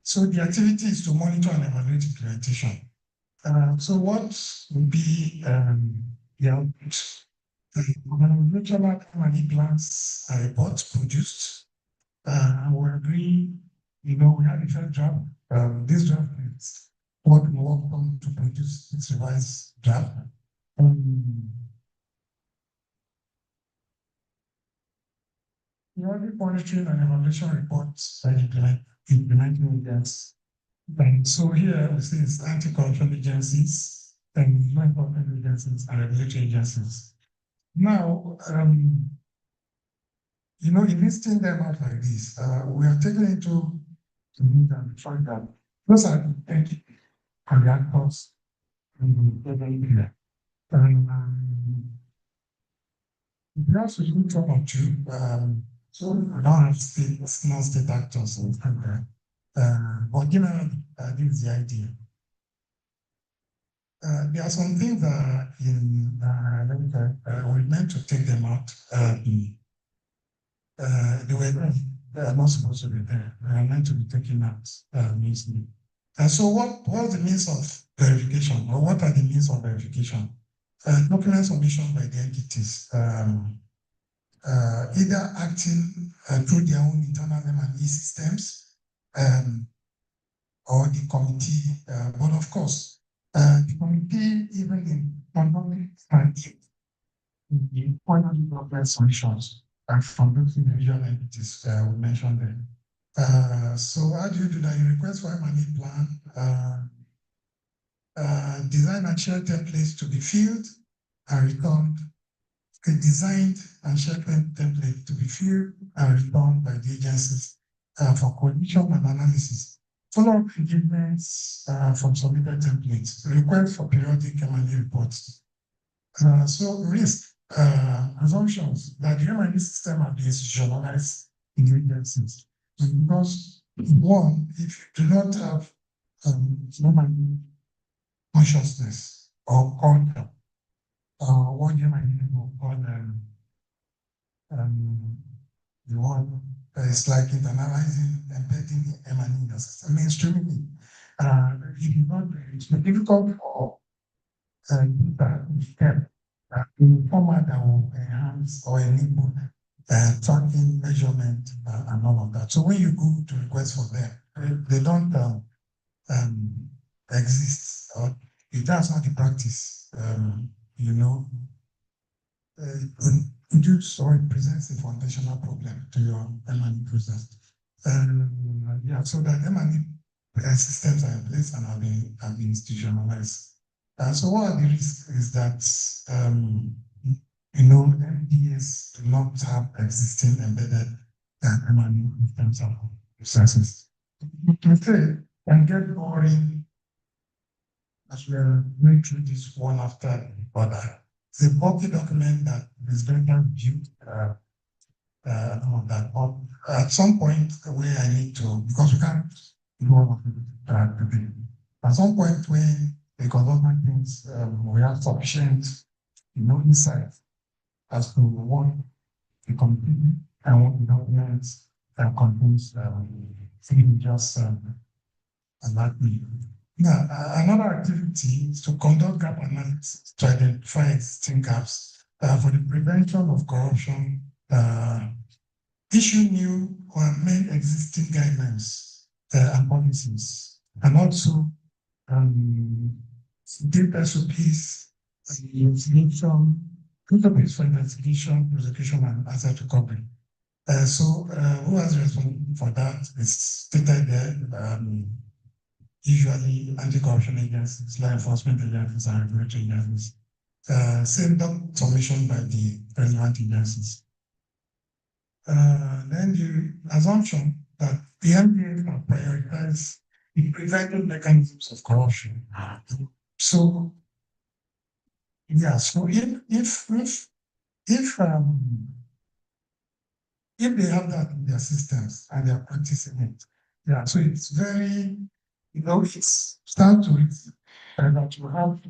[SPEAKER 3] So the activity is to monitor and evaluate implementation. So what will be the output? Organizational money plans reports produced. We agree, we have a first draft. This draft is what we worked on to produce this revised draft. The audit monitoring and evaluation reports are implementing against. And so here we see it's anti-corruption agencies and non-profit agencies and regulatory agencies. Now, in listing them out like this, we are taking into the fact that those are the entities and the actors in the area. We also use one or two. So we don't have non-state actors and but generally, this is the idea. There are some things that we meant to take them out. They are not supposed to be there. They are meant to be taken out easily. And so what's the means of verification, or what are the means of verification? Document submission by the entities, either acting through their own internal M&E systems, or the committee, but of course, the committee, even in pandemic and the final document solutions from those individual entities we mentioned there. So how do you do that? You request for M&E plan, design and share templates to be filled and returned. A designed and shared template to be filled and returned by the agencies for coordination and analysis. Follow-up engagements from submitted templates. Request for periodic M&E reports. So risk assumptions that the M&E system are institutionalized in the agencies. Because one, if you do not have M&E consciousness or culture, what you might call the one is like internalizing, embedding M&E in the system, mainstreaming. It's difficult for step in format that will enhance or enable tracking, measurement, and all of that. So when you go to request for them, they don't exist, or that's not the practice. It produce or it presents a foundational problem to your M&E process. So that M&E systems are in place and have been institutionalized. So what are the risks is that MDS do not have existing embedded M&E in terms of processes. You can say and get boring as we are going through this one after the other. It's a bulky document that is very viewed all of that. But at some point where I need to, because we can't do all of it today. At some point when the consultant thinks we have sufficient insight as to what the community and what the government contains just alert me. Now, another activity is to conduct gap analysis to identify existing gaps for the prevention of corruption, issue new or amend existing guidelines and policies, and also deep SOPs, investigation, database for investigation, prosecution, and asset recovery. Who has responsibility for that is stated there. Usually anti-corruption agencies, law enforcement agencies, and regulatory agencies. Same submission by the relevant agencies. Then the assumption that the MDA can prioritize the preventive mechanisms of corruption. So, yeah, so if they have that in their systems and they are practicing it, yeah, so it's very, it's start to that you have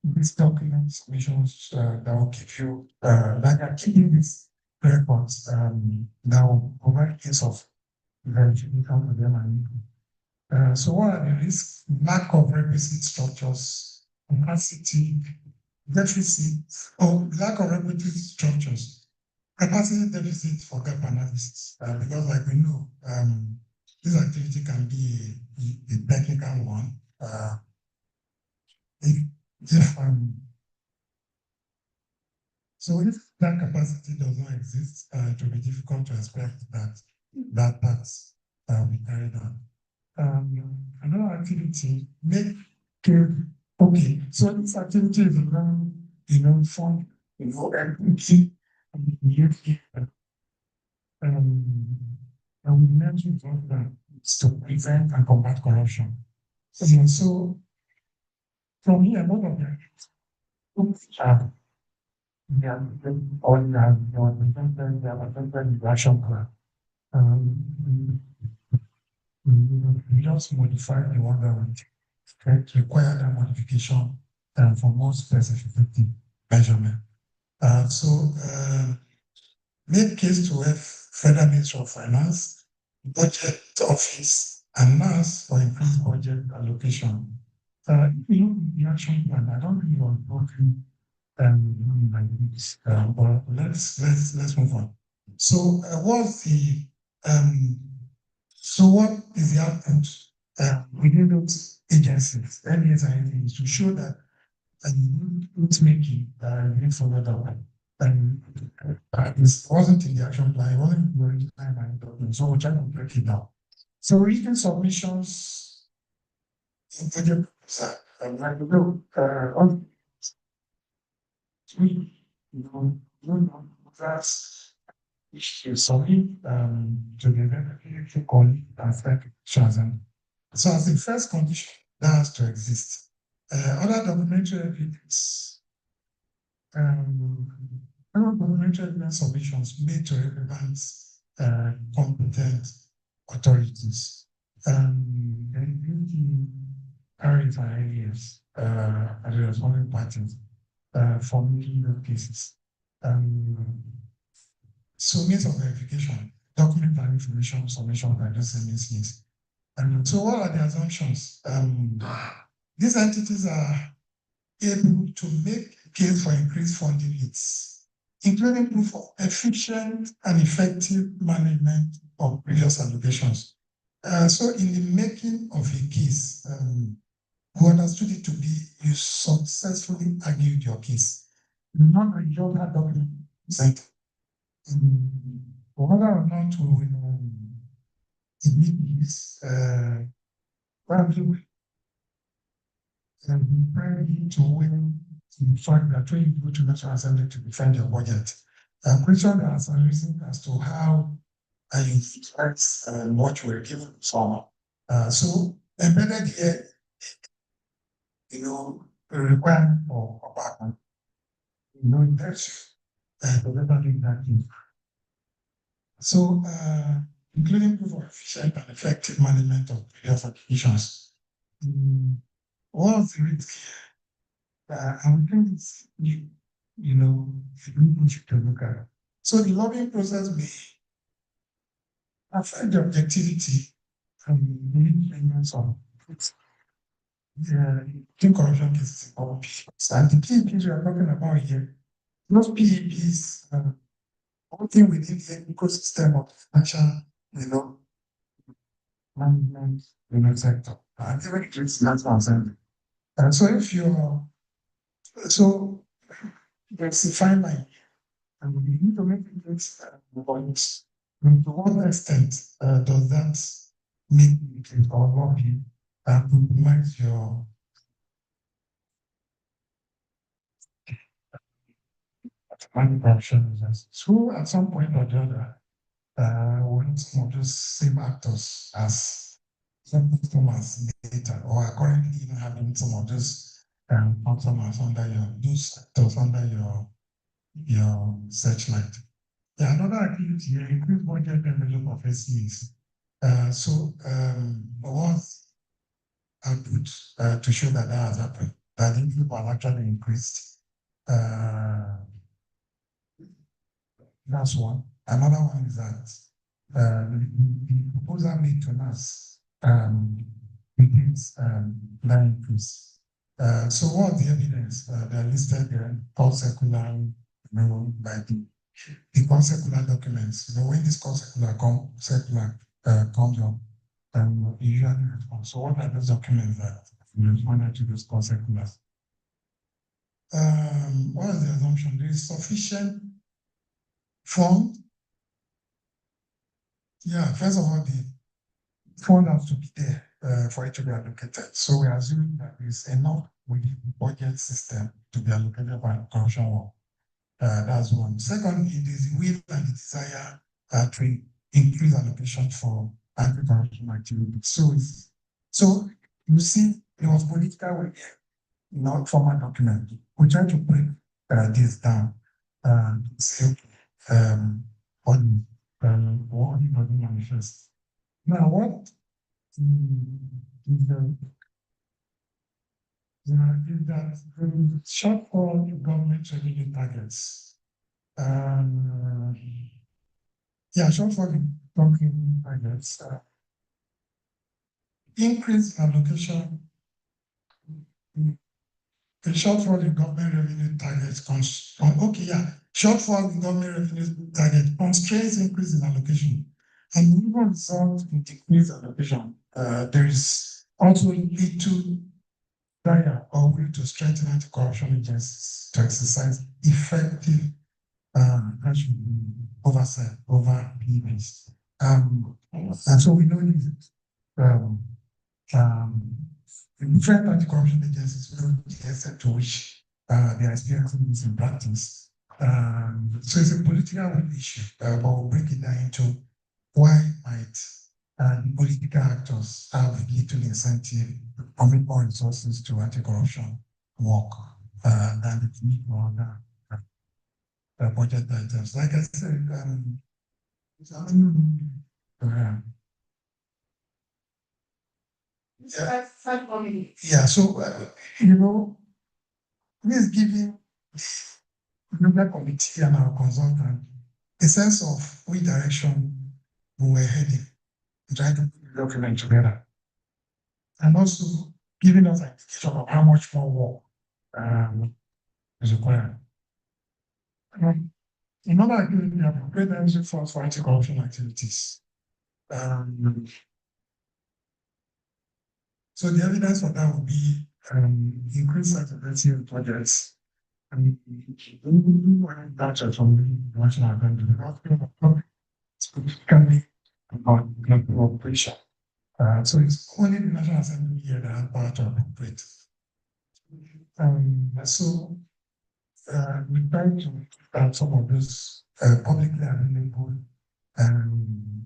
[SPEAKER 3] these documents, missions that will give you, like are keeping these records that will provide case of verification for them and so what are the risks? Lack of requisite structures, capacity, deficit, or lack of requisite structures, capacity deficit for gap analysis. Because like we know, this activity can be a technical one. If so if that capacity does not exist, it will be difficult to expect that task will be carried on. Another activity, okay, so this activity is around, fund, equity, and we mentioned that it's to prevent and combat corruption. So from here, what of them? The action plan. We just modify the one that we require that modification for more specific measurement. Make case to have Federal Ministry of Finance, Budget Office, and NAC'S for increased budget allocation. The action plan, I don't really want to go through like this, but let's move on. So, what is the output within those agencies, NDS and NDS, to show that it's making being followed up. And it wasn't in the action plan, it wasn't in the original document, so we're trying to break it down. So, written submissions in budget, that's issue submit to the regulatory colleague and chosen. So as the first condition, that has to exist. Other documentary evidence, other documentary evidence submissions made to relevant competent authorities. Then the areas and areas as a responding parties for making those cases. So means of verification, document and information submission by those MSCs. So what are the assumptions? These entities are able to make case for increased funding needs, including proof of efficient and effective management of previous allocations. So in the making of a case, we understood it to be you successfully argued your case. Not that you don't have document presented. Whether or not we meet this, probably ready to win the fact that when you go to National Assembly to defend your budget. Question has arisen as to how you utilize what you were given for. So embedded here, a requirement for apartment, that's to better do that thing. So, including proof of efficient and effective management of previous applications. What was the risk here? I think you to look at. So the lobbying process may affect the objectivity and the independence of think corruption cases or PEPs. And the PEPs we are talking about here, those PEPs working within the ecosystem of financial, management, sector. And even it's not concerned. And so if you're so there's a fine line, and we need to make this points. To what extent does that make it or lobby compromise your corruption results? So at some point or the other, when some of those same actors as some customers later, or are currently even having some of those customers under those actors under your searchlight. Yeah, another activity here, increase budget envelope of SEs. So was output to show that has happened, that the people have actually increased. That's one. Another one is that the proposal made to us begins that increase. So what's the evidence? They're listed there, all circular, by the consecular documents. When this consecular comes up, you usually respond. So what are those documents that responded to those conseculars? What is the assumption? There is sufficient fund. Yeah, first of all, the fund has to be there for it to be allocated. So we're assuming that there is enough within the budget system to be allocated for corruption work. That's one. Second, it is the will and the desire to increase allocation for anti-corruption activities. So you see, there was political will, not formal document. We try to break this down and say, on what anybody manifests. Now, what is that shortfall in government revenue targets? Shortfall in government targets. Increase allocation. The shortfall in government revenue targets shortfall in government revenue target constrains increase in allocation and even result in decreased allocation. There is also little desire or will to strengthen anti-corruption agencies to exercise effective oversight over PBs. And so we know the different anti-corruption agencies know the extent to which they are experiencing this in practice. So it's a political issue, but we'll break it down into why might the political actors have little incentive to commit more resources to anti-corruption work than the need for other budget items. Like I said, so please giving the committee and our consultant a sense of which direction we were heading, trying to put the document together, and also giving us an indication of how much more work is required. Another activity, we have prepared energy funds for anti-corruption activities. So the evidence for that would be increased accessibility of projects. That's from the national agenda, specifically about cooperation. So it's only the National Assembly here that has power to appropriate. So we try to have some of those publicly available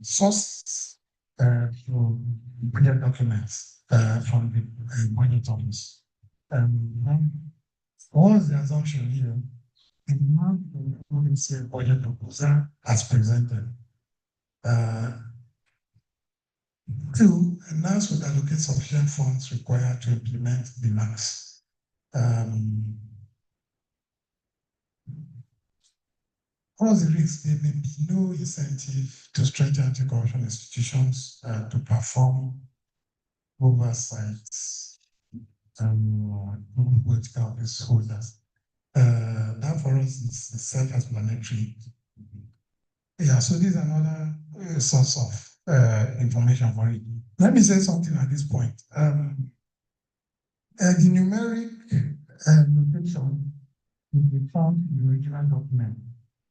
[SPEAKER 3] sources for budget documents from the budget office. What was the assumption here? The amount of budget proposal as presented. Two, NAC'S would allocate sufficient funds required to implement the Nac'S. What's the risk? There may be no incentive to strengthen anti-corruption institutions to perform oversight political office holders. That for us is self-explanatory. Yeah, so this is another source of information for it. Let me say something at this point. The numeric notation will be found in the original document.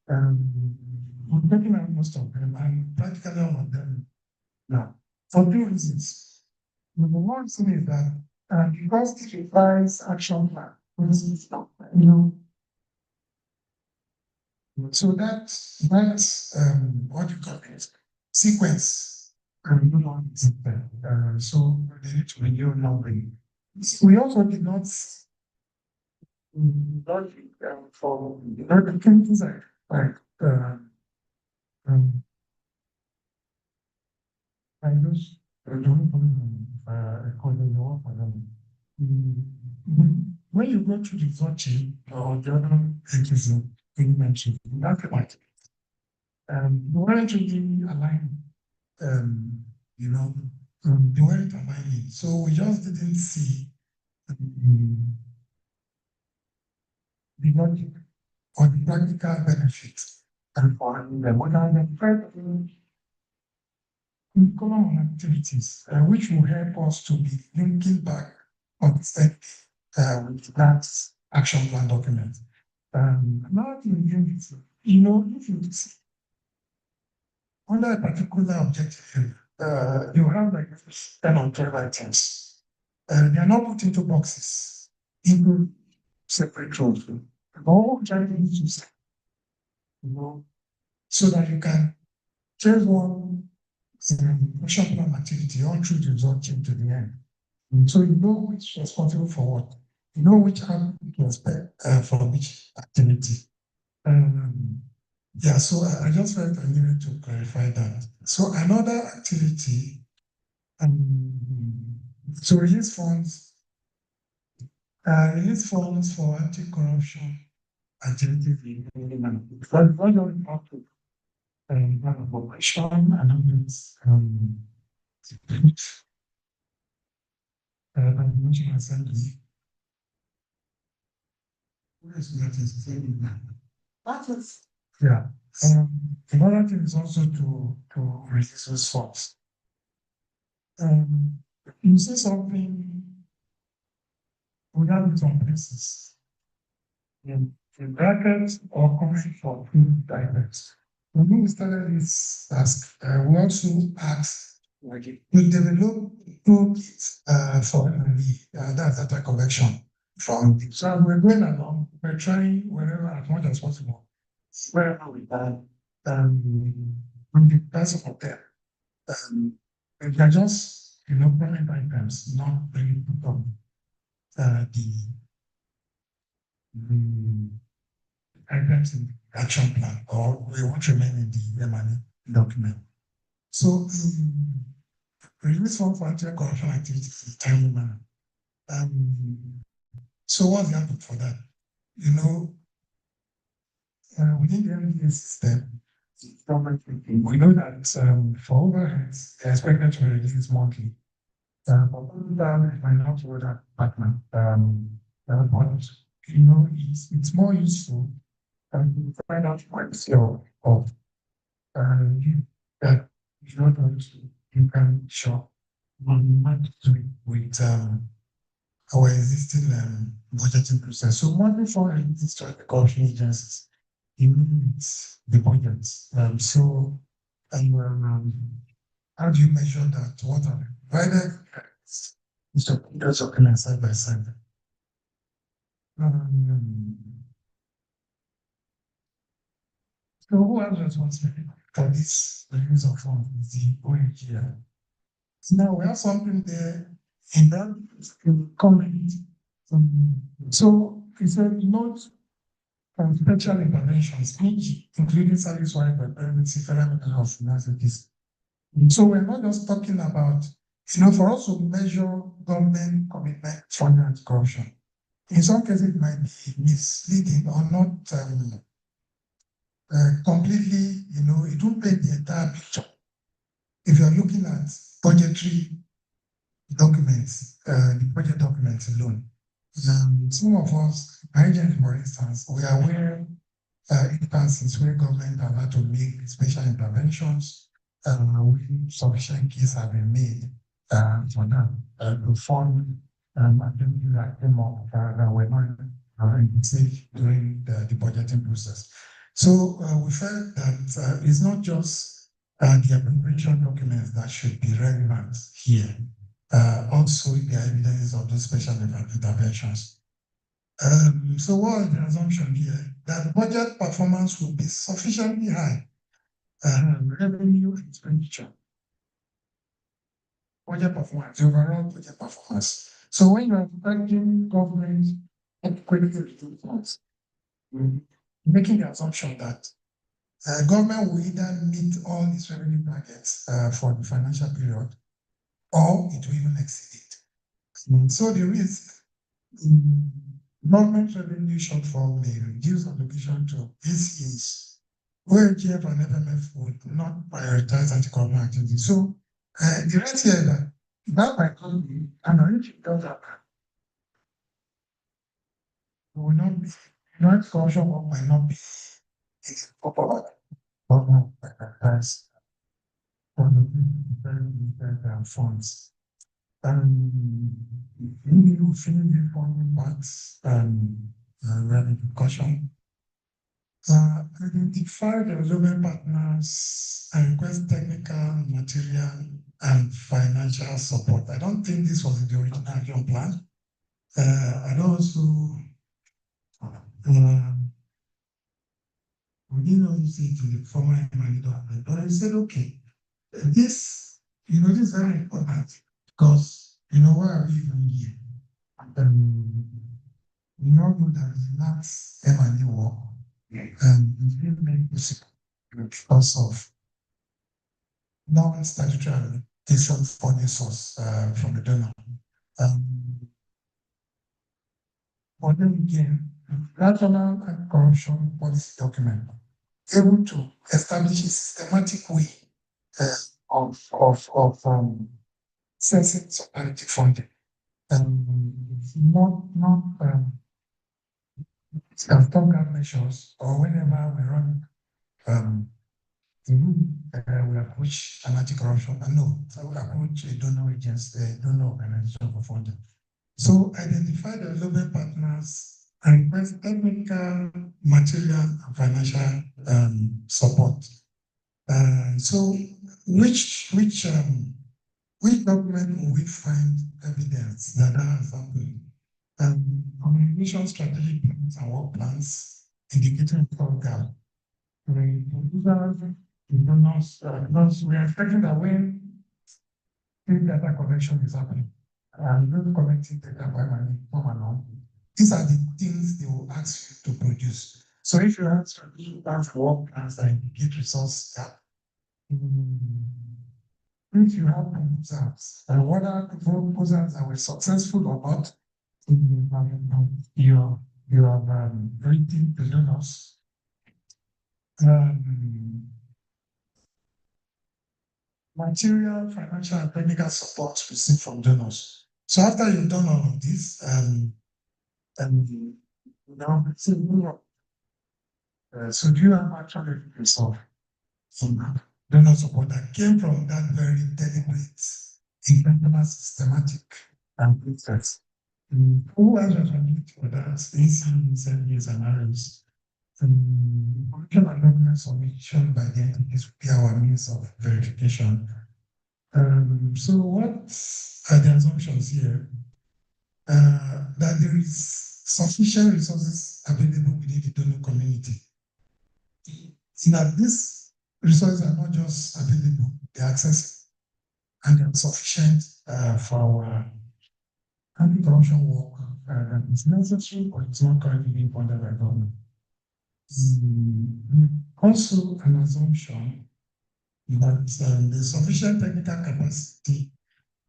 [SPEAKER 3] We're taking out most of them and practically all of them now, for two reasons. Number one thing is that because it requires action plan, for instance, you know, so that what you call it, sequence no longer is there. So they need to renew numbering. We also did not logic for the things like um, I just don't according to for them. When you go to the voting or the other citizen in mentioned, that's point. They weren't really aligned, you know, they weren't aligning. So we just didn't see the logic or the practical benefits and for them. What are the common activities which will help us to be linking back consistently with that action plan document. Now, you know, if you under a particular objective, you have like 10 or 12 items. They are not put into boxes, into separate rows. All trying to say, you know, so that you can choose one action plan activity all through the result team to the end. So you know which is responsible for what. You know which hand to expect from each activity. Yeah, so I just felt I needed to clarify that. So another activity, so release funds for anti-corruption activities in the manner. Because it's not only up to operation and national assembly. Where is that is that is yeah. Another thing is also to release those funds. You say something without it on places in brackets or coming for two directs. When we started this task, we also asked to develop toolkits for that data collection from. So we're going along, we're trying wherever as much as possible, wherever we can, with the person of them. They're just, you know, permanent items, not really put on the items in the action plan, or we want to remain in the M&E document. So, release fund for anti-corruption activities in a timely manner. So what's the output for that? You know, within the MDA system, we know that for overheads, they're expected to release monthly. But that might not hold that partner. But you know, it's more useful to find out what skill of you that you know that you can show with our existing budgeting process. So money for these corruption agencies, even with the budget. So how do you measure that? What are provided is to put those documents side by side. So who has responsibility for this release of funds is the ONGL. So now we have something there in that comment. So he said note special interventions, each including service-wide priority federal of finances. So we're not just talking about, you know, for us to measure government commitment funding anti-corruption. In some cases, it might be misleading or not completely, it won't paint the entire picture. If you're looking at budgetary documents, the budget documents alone, some of us, Nigerians, for instance, we are aware instances where government have had to make special interventions when sufficient cases have been made for that to fund activities that came up that were not safe during the budgeting process. So we felt that it's not just the appropriation documents that should be relevant here. Also, the evidence of those special interventions. So what is the assumption here? That budget performance will be sufficiently high. Revenue and expenditure. Budget performance, the overall budget performance. So when you are expecting government adequately to funds, making the assumption that government will either meet all its revenue targets for the financial period, or it will even exceed it. So the risk government revenue shortfall may reduce allocation to ACAs, where GF and FMF would not prioritize anti-corruption activities. So the rate here is that might not be, and if it does happen, it will not be, corruption work might not be in the proper government prioritized for the very limited funds. Maybe you finish the forming parts ready discussion. Identify the relevant partners and request technical, material, and financial support. I don't think this was the original action plan. And also, we didn't also say to the former MLA, but I said, okay, this, this is very important because, why are we even here? We all know that Nac'S M&A work it's been made possible because of non-statutory allocation funding source from the donor. But then again, national anti-corruption policy document able to establish a systematic way of assessing solidarity funding. Not stopgap measures or whenever we run we approach anti-corruption. No, so we approach a donor agency, a donor organization for funding. So identify the relevant partners and request technical, material, and financial support. So which document will we find evidence that has happened? Communication strategic plans and work plans indicating stopgap. Because we are expecting that when big data collection is happening, and those collecting data by money come along, these are the things they will ask you to produce. So if you have strategic plans for work plans that indicate resource gap, if you have proposals, and whether the proposals that were successful or not, you have written the donors. Material, financial, and technical support received from donors. So after you've done all of this, so do you have actually yourself some donor support that came from that very deliberate, intentional, systematic process? Who has responsibility for that? ACs, MBAs, and RMs. Information and document submission by the entities will be our means of verification. So what are the assumptions here? That there is sufficient resources available within the donor community. That these resources are not just available, they're accessible and they're sufficient for our anti-corruption work that is necessary, but it's not currently being funded by government. Also an assumption that the sufficient technical capacity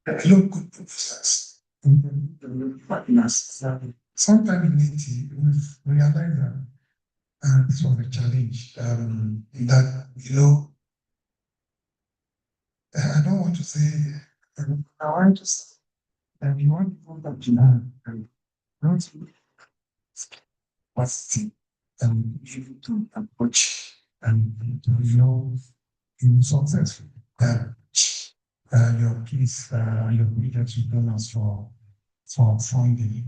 [SPEAKER 3] to develop good proposals partners. Sometime in 80, we've realized that this was a challenge. That, I don't want to say, I want to say, you want people that you have, don't capacity, you to approach and to in successful, your peace, your leaders will donors for funding.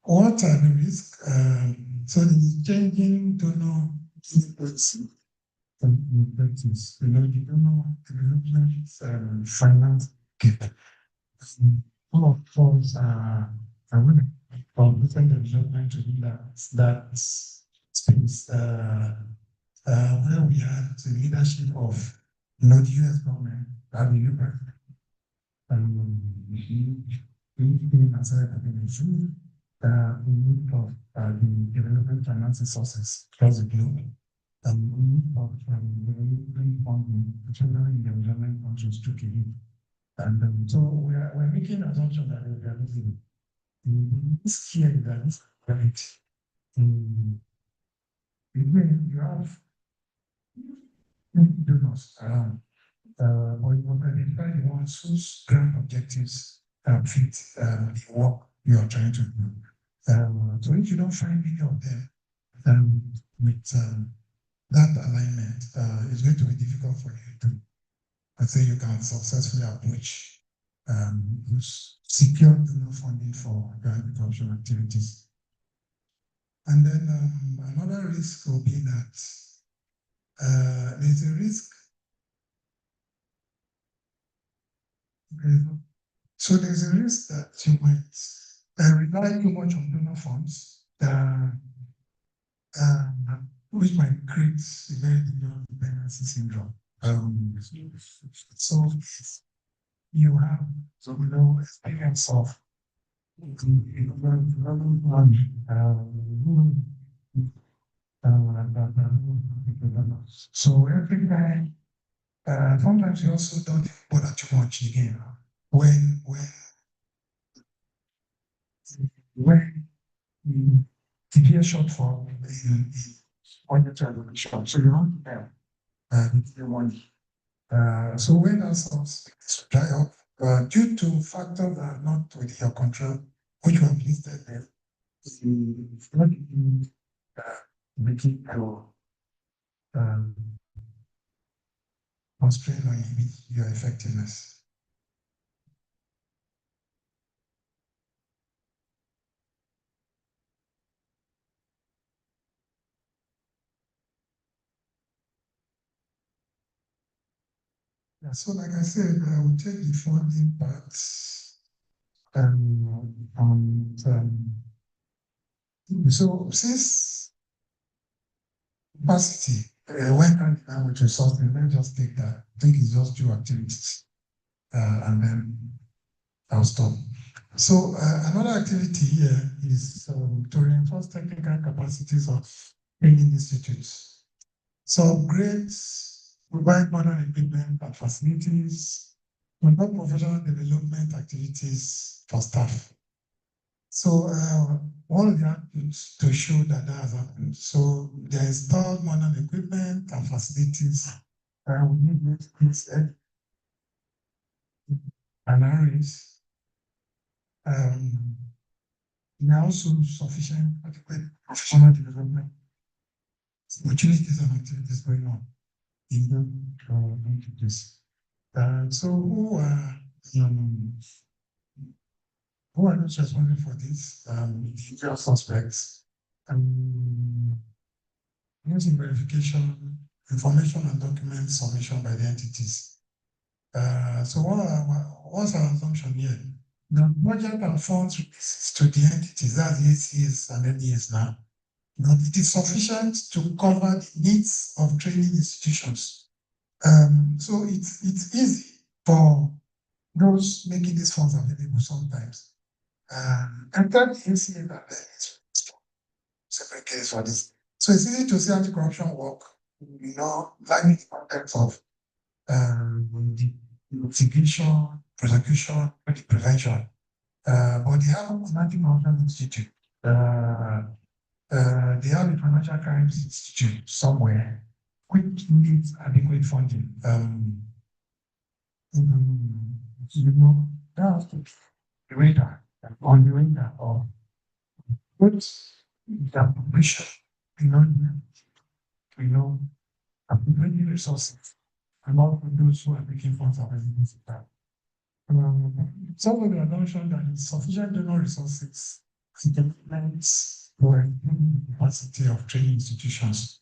[SPEAKER 3] What are the risks? So the changing donor policy practice. The donor development finance gap. All of us are willing from different development to do that space where we had the leadership of the US government, that the US being aside of the issue, we need of the development finance sources across the globe. We need of development funding, particularly in the development countries to keep it. And so we're making an assumption that we are losing. This here is that this right. Again, you have donors around, or you identify the ones whose grand objectives fit the work you are trying to do. So if you don't find any of them with that alignment, it's going to be difficult for you to, let's say, you can successfully approach secure donor funding for grant adoption activities. And then another risk will be that there's a risk. So there's a risk that you might rely too much on donor funds, which might create a very difficult dependency syndrome. So you have experience of so every time, sometimes you also don't bother too much again. When the gear shortfall in budgetary allocation, so you don't have the money. So when that source dry up, due to factors that are not within your control, which we have listed there, it's not making your constraint or limit your effectiveness. Yeah, so like I said, I will take the funding part so since capacity went hand in hand with resources, let's just take that. I think it's just two activities and then I'll stop. So another activity here is to reinforce technical capacities of training institutes. So upgrades, provide modern equipment and facilities, conduct professional development activities for staff. So all of the actions to show that has happened. So they installed modern equipment and facilities. We need these and arrays. There are also sufficient adequate professional development opportunities and activities going on in the entities. So who are those responsible for this? The usual suspects. Using verification, information and document submission by the entities. So what's our assumption here? The budget and funds to the entities, that's the ACs and NES now. It is sufficient to cover the needs of training institutions. So it's easy for those making these funds available sometimes. And that is that it's separate case for this. So it's easy to see anti-corruption work, like in the context of the investigation, prosecution, and the prevention. But they have an anti-corruption institute They have a financial crimes institute somewhere which needs adequate funding. You know, that has to be the radar, on the radar of what's the population, you know, you know, appropriate resources, and all of those who are making funds are residents of that. Some of the assumption that insufficient donor resources and developments or improving the capacity of training institutions.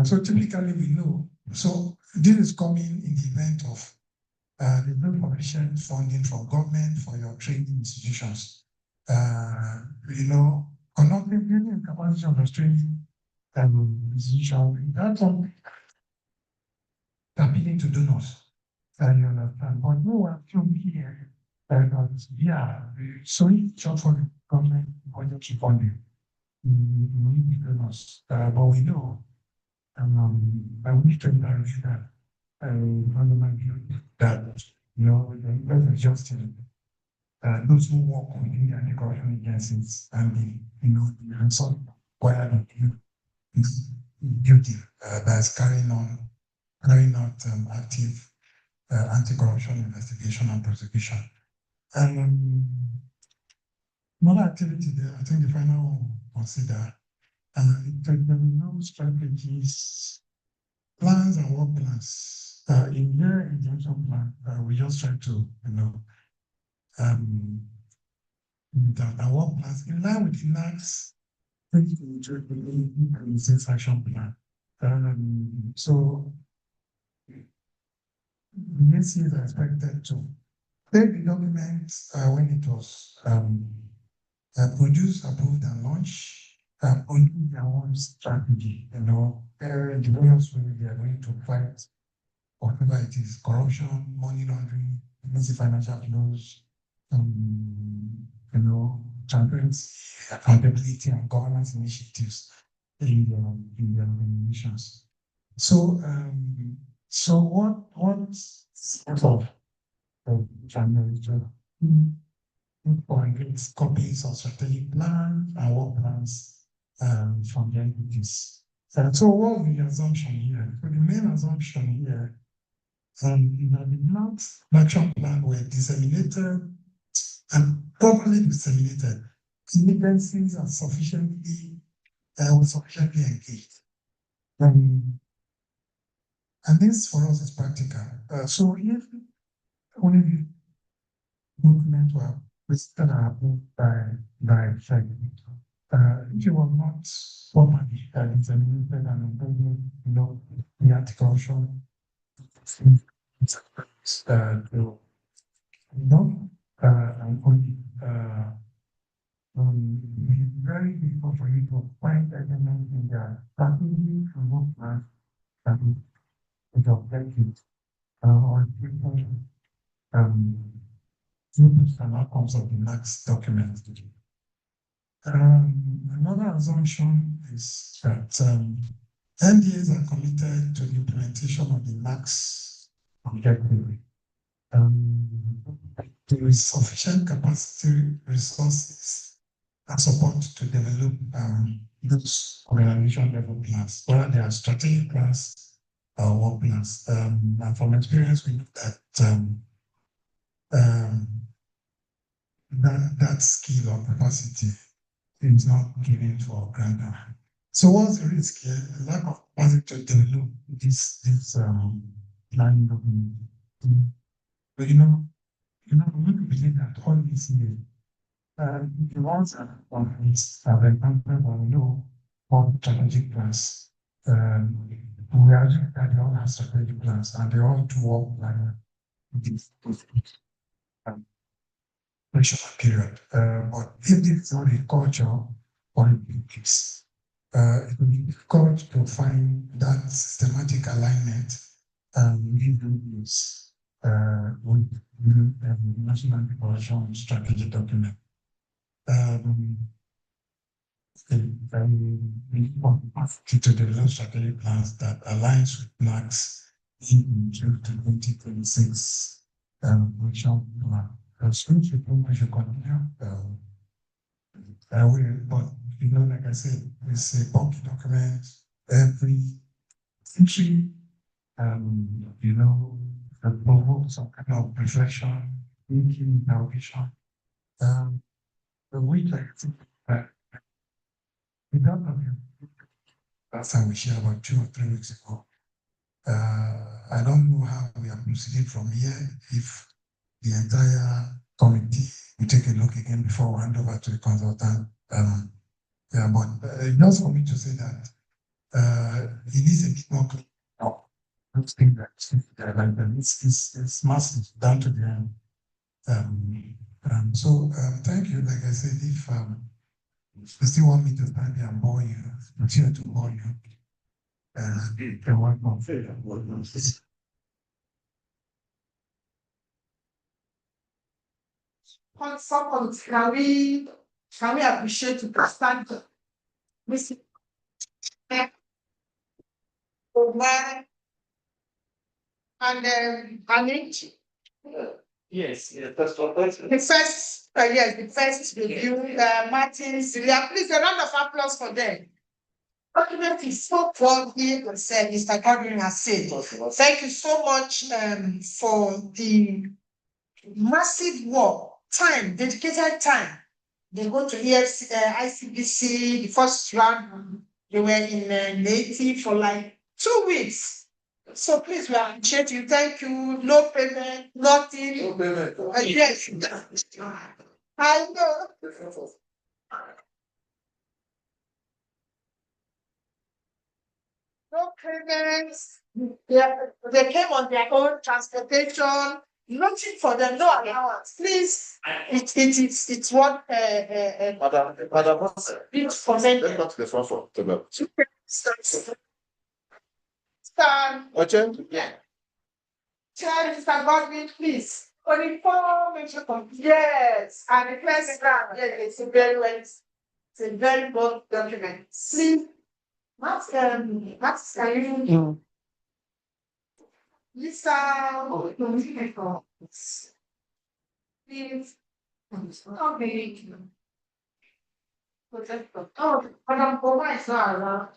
[SPEAKER 3] So typically we know, so this is coming in the event of the no sufficient funding from government for your training institutions. You know, conducting building capacity of the training institution, that's something appealing to donors. You understand? But no one from here, yeah, so it's just for the government budgetary funding. We need donors, but we know, I wish to encourage that, under my view, that, you know, the investment just those who work within the anti-corruption agencies and the, you know, the result where the duty that's carrying out active anti-corruption investigation and prosecution. And another activity there, I think the final one consider no strategies, plans and work plans. In their injunction plan, we just try to, you know, the work plans in line with the Nac'S 2026 action plan. So the agencies are expected to take the document when it was produced, approved, and launched on their own strategy. You know, the various ways they are going to fight whatever it is, corruption, money laundering, emergency financial flows, you know, transparency, accountability, and governance initiatives in their organizations. So, what sort of channels for against copies of strategic plan and work plans from the entities. So what is the assumption here? So the main assumption here that the plans, action plan were disseminated and properly disseminated. Agencies are sufficiently engaged. And this for us is practical. So if only the movement were visited and approved by check, if it was not formally disseminated and included, you know, the anti-corruption to know and only it's very difficult for you to find elements in their strategy and work plan that is objective or people inputs and outcomes of the Nac'S document. Another assumption is that NDAs are committed to the implementation of the Nac'S objective. There is sufficient capacity, resources, and support to develop those organization level plans, whether they are strategic plans or work plans. And from experience, we know that skill or capacity is not given to our grantor. So what's the risk here? A lack of capacity to develop this planning document. But we need to believe that all these years, the ones that have encountered or know all strategic plans, we are that they all have strategic plans and they all do work like this period. But if this is not a culture or a beliefs, it will be difficult to find that systematic alignment within this with the National Anti-Corruption Strategy document. To develop strategic plans that aligns with Nac'S in 2026 action plan. Since we should continue But you know, like I said, it's a bulky document every entry, you know, that provokes some kind of reflection, thinking, interrogation. The week I think that without having last time we shared about 2 or 3 weeks ago. I don't know how we are proceeding from here. If the entire committee will take a look again before we hand over to the consultant. Yeah, but just for me to say that it needs a bit more clean up. Those things that like that it's massive down to the end. So thank you. Like I said, if you still want me to stand here and bore you, continue to bore you. And one more favor.
[SPEAKER 1] Someone, can we appreciate to stand Mr. Oman and Anit?
[SPEAKER 4] Yes, that's what that's.
[SPEAKER 1] The first, yes, the first review, Martin, Celia, please a round of applause for them. Document is so proudly said, Mr. Godwin has said. Thank you so much for the massive work, time, dedicated time. They go to EFC, ICBC, the first round, they were in Native for like 2 weeks. So please, we appreciate you. Thank you. No payment, nothing.
[SPEAKER 4] No payment.
[SPEAKER 1] Yes. I know. No payments. Yeah, they came on their own transportation. Nothing for them, no allowance. Please, it's what
[SPEAKER 4] Madam,
[SPEAKER 1] it's for
[SPEAKER 4] let's
[SPEAKER 1] them.
[SPEAKER 4] go to the front for table.
[SPEAKER 1] Stand.
[SPEAKER 4] Urgent?
[SPEAKER 1] Yeah. Chair, Mr. Godwin, please. Only 4 mention yes, and the first round, yeah, it's a very well, it's a very good document. Please, Max, can you? Lisa, please. Okay. Oh, Madam Poma is not around.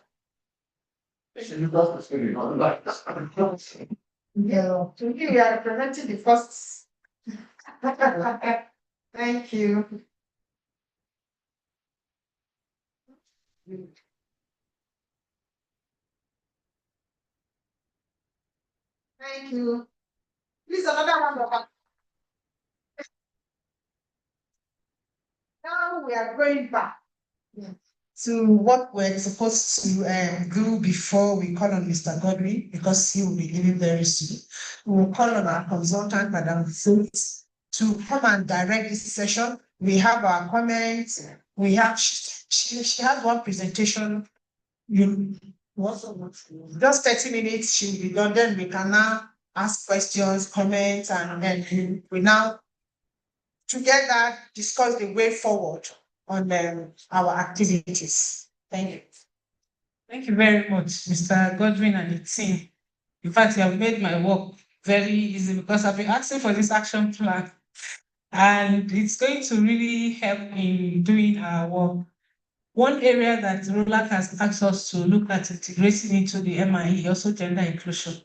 [SPEAKER 4] You got the screen on like that.
[SPEAKER 1] Yeah, to you, we are representing the first. Thank you. Thank you. Please, another round of applause. Now we are going back to what we're supposed to do before we call on Mr. Godwin, because he will be leaving very soon. We will call on our consultant, Madam Phillips, to come and direct this session. We have our comments. We have she has one presentation. Just 30 minutes, she'll be done. Then we can now ask questions, comments, and then we now together discuss the way forward on our activities. Thank you. Thank you very much, Mr. Godwin and the team. In fact, you have made my work very easy because I've been asking for this action plan, and it's going to really help in doing our work. One area that ROLAC has asked us to look at integrating into the MIE, also gender inclusion.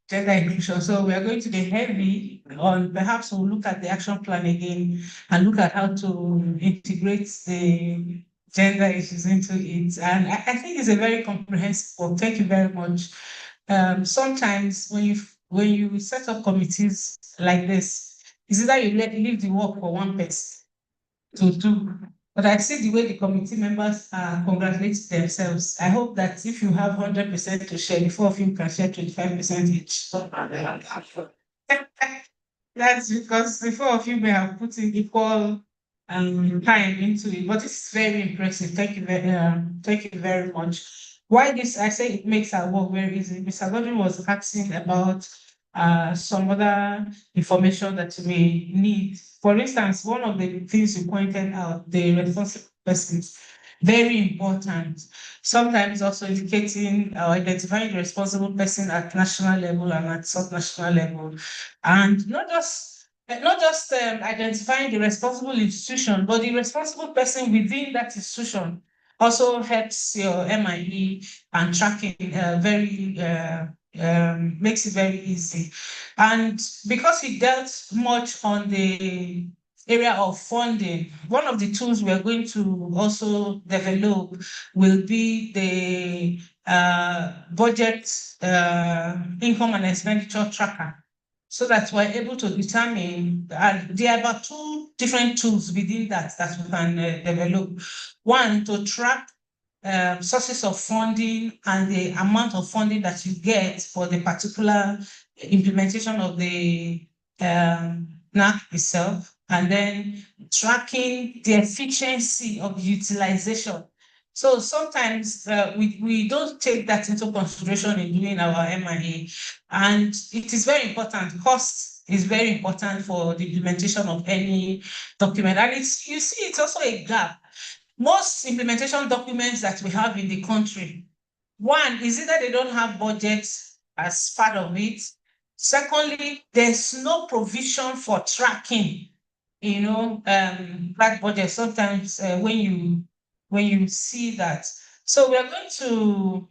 [SPEAKER 1] Gender inclusion. So we are going to be heavy on, perhaps we'll look at the action plan again and look at how to integrate the gender issues into it. And I think it's a very comprehensive work. Thank you very much. Sometimes when you set up committees like this, it's either you leave the work for one person to do. But I see the way the committee members congratulate themselves. I hope that if you have 100% to share, the 4 of you can share 25% each. That's because the 4 of you may have put in equal time into it, but it's very impressive. Thank you very much. Why this? I say it makes our work very easy. Mr. Godwin was asking about some other information that we need. For instance, one of the things you pointed out, the responsible persons, very important. Sometimes also indicating or identifying the responsible person at national level and at sub-national level. And not just Not just identifying the responsible institution, but the responsible person within that institution also helps your MIE and tracking makes it very easy. And because we dealt much on the area of funding, one of the tools we are going to also develop will be the budget income and expenditure tracker, so that we're able to determine, there are about two different tools within that we can develop. One, to track sources of funding and the amount of funding that you get for the particular implementation of the NAC itself, and then tracking the efficiency of utilization. So sometimes we don't take that into consideration in doing our MIA, and it is very important. Cost is very important for the implementation of any document, and it's, you see, it's also a gap. Most implementation documents that we have in the country, one is either they don't have budget as part of it. Secondly, there's no provision for tracking, that budget. Sometimes when you see that. So we are going to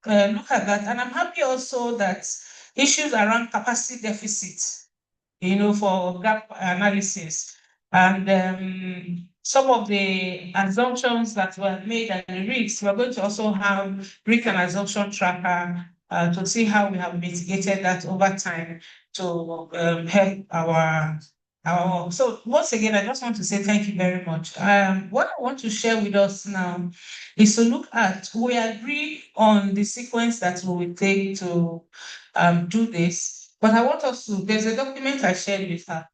[SPEAKER 1] look at that. And I'm happy also that issues around capacity deficit, for gap analysis, and some of the assumptions that were made and the risks, we're going to also have risk and assumption tracker to see how we have mitigated that over time to help our. So once again, I just want to say thank you very much. What I want to share with us now is to look at, we agree on the sequence that we will take to do this, but I want us to, there's a document I shared with her.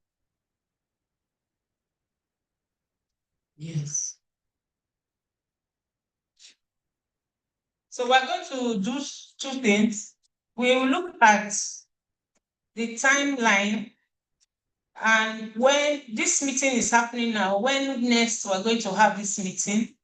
[SPEAKER 1] Yes. So we're going to do two things. We will look at the timeline, and when this meeting is happening now, when next we're going to have this meeting,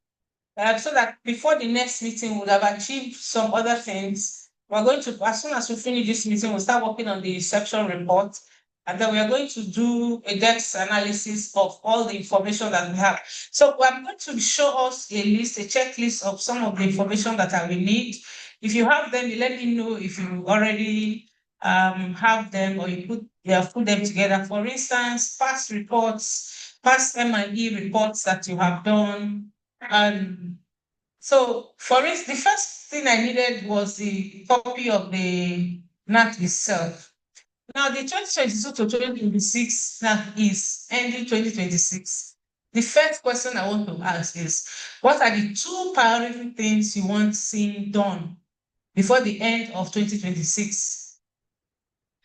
[SPEAKER 1] so that before the next meeting we'll have achieved some other things. We're going to, as soon as we finish this meeting, we'll start working on the reception report, and then we are going to do a depth analysis of all the information that we have. So I'm going to show us a list, a checklist of some of the information that I will need. If you have them, you let me know if you already have them, or you put them together. For instance, past reports, past MIE reports that you have done. So for it, the first thing I needed was the copy of the NAC itself. Now, the 2022 to 2026 NAC is ending 2026. The first question I want to ask is, what are the two priority things you want seen done before the end of 2026?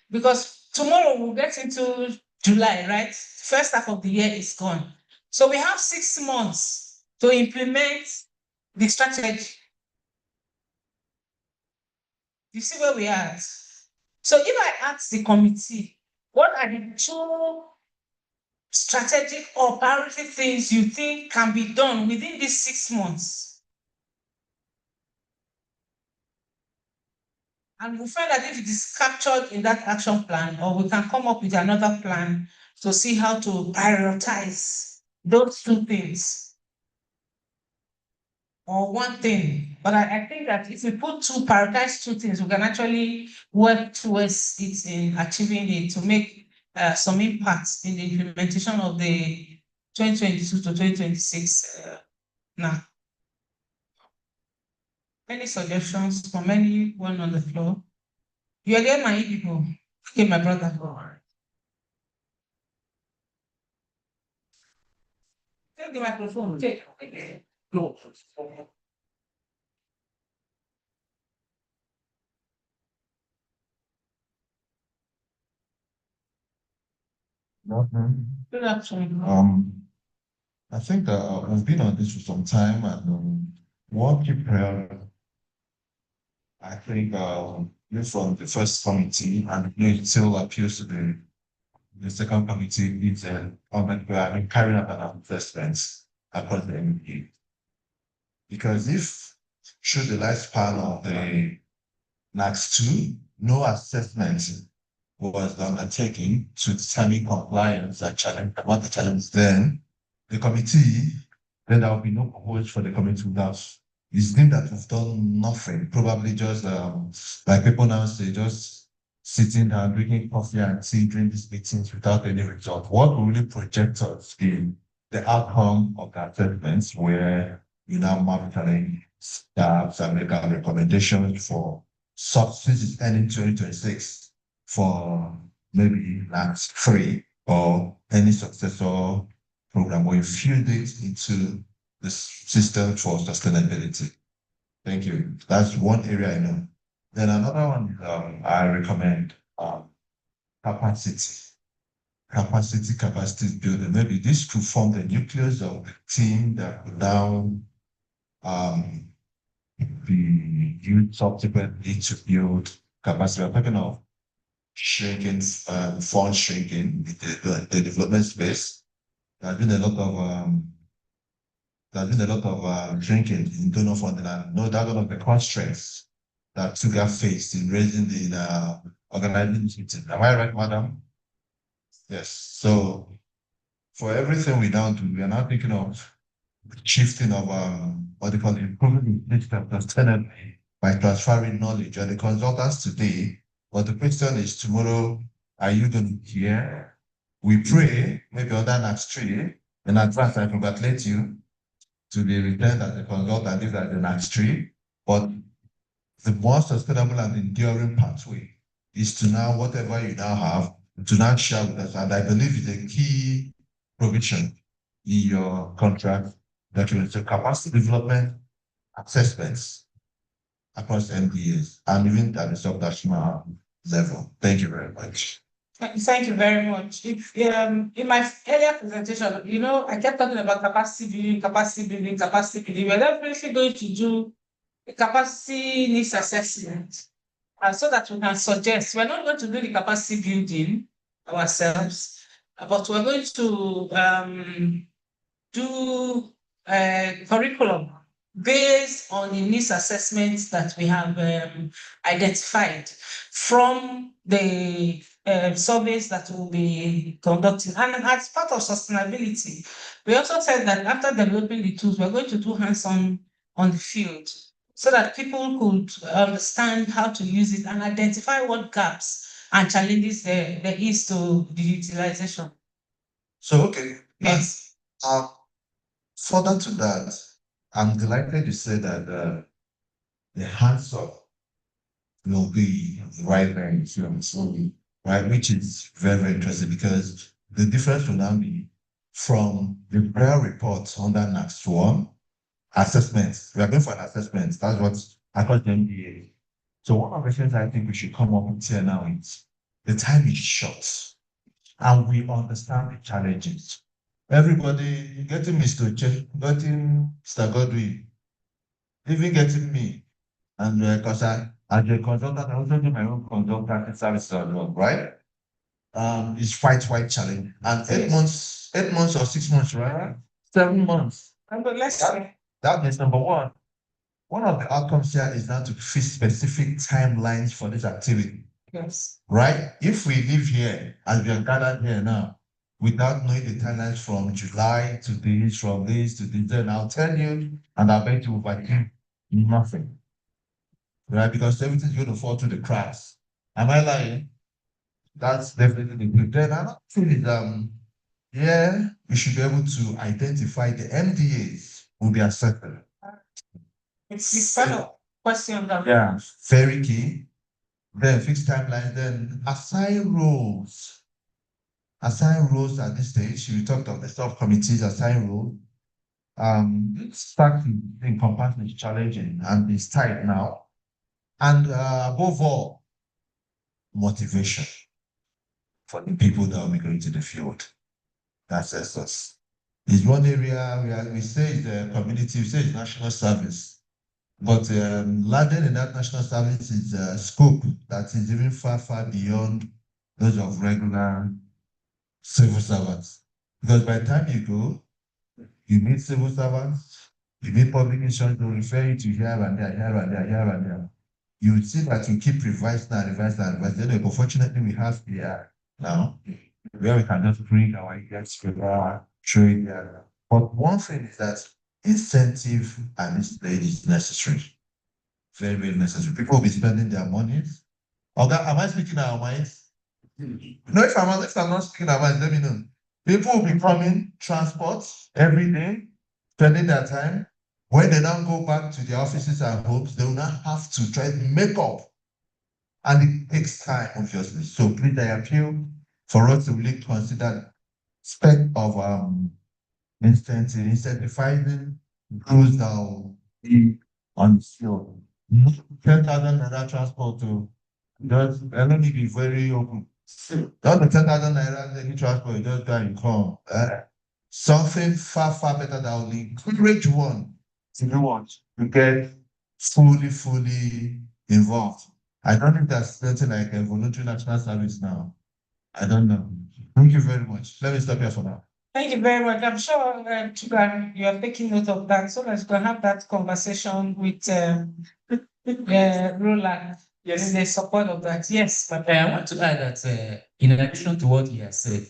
[SPEAKER 1] Because tomorrow we'll get into July, right? First half of the year is gone. So we have 6 months to implement the strategy. You see where we are. So if I ask the committee, what are the two strategic or priority things you think can be done within these 6 months? And we'll find out if it is captured in that action plan, or we can come up with another plan to see how to prioritize those two things or one thing. But I think that if we prioritize two things, we can actually work towards it in achieving it to make some impacts in the implementation of the 2022 to 2026 now. Any suggestions from anyone on the floor? You are there, my people. Okay, my brother. Take the microphone. Take. No. Good afternoon.
[SPEAKER 4] I think we've been on this for some time, and one key priority, I think, from the first committee, and it still appeals to the second committee, is carrying out an assessment across the MEP. Because if, through the lifespan of the Nac'S 2, no assessment was undertaken to determine compliance and challenge what the challenge then. The committee, then there will be no purpose for the committee without. It's deemed that we've done nothing, probably just like people now say, just sitting down, drinking coffee and tea during these meetings without any result. What will really project us in the outcome of the assessments where you now monitoring staffs and make our recommendations for subsidies ending 2026 for maybe Nac'S 3 or any successor program or infuse it into the system for sustainability. Thank you. That's one area I know. Then another one I recommend capacity. Capacity building. Maybe this could form the nucleus of the team that could now be used subsequently to build capacity. We're talking of shrinking, fund shrinking, the development space. There's been a lot of drinking in donor funding, and no doubt one of the constraints that Tuga faced in raising the organizing meeting. Am I right, madam? Yes. So for everything we now do, we are now thinking of shifting of what they call improving the system sustainably by transferring knowledge. And the consultants today, but the question is tomorrow, are you going to hear? We pray, maybe under Nac'S 3, in advance, I congratulate you to be returned as a consultant, this as the Nac'S 3, but the more sustainable and enduring pathway is to now, whatever you now have, to now share with us. And I believe it's a key provision in your contract document. So capacity development assessments across MDAs and even at the subnational level. Thank you very much.
[SPEAKER 1] Thank you very much. If in my earlier presentation, I kept talking about capacity building, capacity building, capacity building. We're definitely going to do a capacity needs assessment, so that we can suggest. We're not going to do the capacity building ourselves, but we're going to do a curriculum based on the needs assessments that we have identified from the surveys that we'll be conducting. And as part of sustainability, we also said that after developing the tools, we're going to do hands-on on the field so that people could understand how to use it and identify what gaps and challenges there is to the utilization.
[SPEAKER 4] So, okay.
[SPEAKER 1] Yes.
[SPEAKER 4] Further to that, I'm delighted to say that the hands-on will be right there in films, right? Which is very, very interesting because the difference will now be from the prior reports under Nac'S 1 assessments. We are going for an assessment. That's what I call the MDA. So one of the things I think we should come up with here now is the time is short and we understand the challenges. Everybody getting Mr. Che, getting Mr. Godwin, even getting me. And because as a consultant, I also do my own consultant services as well, right? It's quite challenging. And 8 months or 6 months, right? 7 months. That means number one. One of the outcomes here is now to fix specific timelines for this activity.
[SPEAKER 1] Yes.
[SPEAKER 4] Right? If we live here, as we are gathered here now, without knowing the timelines from July to this, from this to this, then I'll tell you, and I'll bet you overcome nothing. Right? Because everything's going to fall through the cracks. Am I lying? That's definitely the good. Then another thing is, yeah, we should be able to identify the MDAs will be accepted.
[SPEAKER 1] It's the final question that
[SPEAKER 4] Yeah, very key. Then fixed timelines, then assign roles. Assign roles at this stage. We talked of the subcommittees, assign roles. Start to encompass is challenging and it's tight now. And above all, motivation for the people that will be going to the field. That's us. It's one area we say is the community, we say it's national service. But landing in that national service is a scope that is even far beyond those of regular civil servants. Because by the time you go, you meet civil servants, you meet public insurance, to refer you to here and there, here and there, here and there. you see that you keep revising and revising and revising. Then, unfortunately, we have AI now where we can just bring our ideas together, show it there. But one thing is that incentive and display is necessary. Very, very necessary. People will be spending their money. Okay, am I speaking our minds? No, if I'm not speaking our minds, let me know. People will be coming transport every day, spending their time. When they now go back to their offices and homes, they will not have to try to make up. And it takes time, obviously. So please, I appeal for us to really consider spec of incentivizing those that will be on the field. 10,000 naira transport to just let me be very open. Not the 10,000 naira daily transport, you just go and come. Something far, far better that will encourage one to do what? To get fully involved. I don't think that's something like a voluntary national service now. I don't know. Thank you very much. Let me stop here for now.
[SPEAKER 1] Thank you very much. I'm sure, Chuka, you are taking note of that, so that you can have that conversation with Roland. Yes, in the support of that. Yes,
[SPEAKER 5] But I want to add that in addition to what he has said,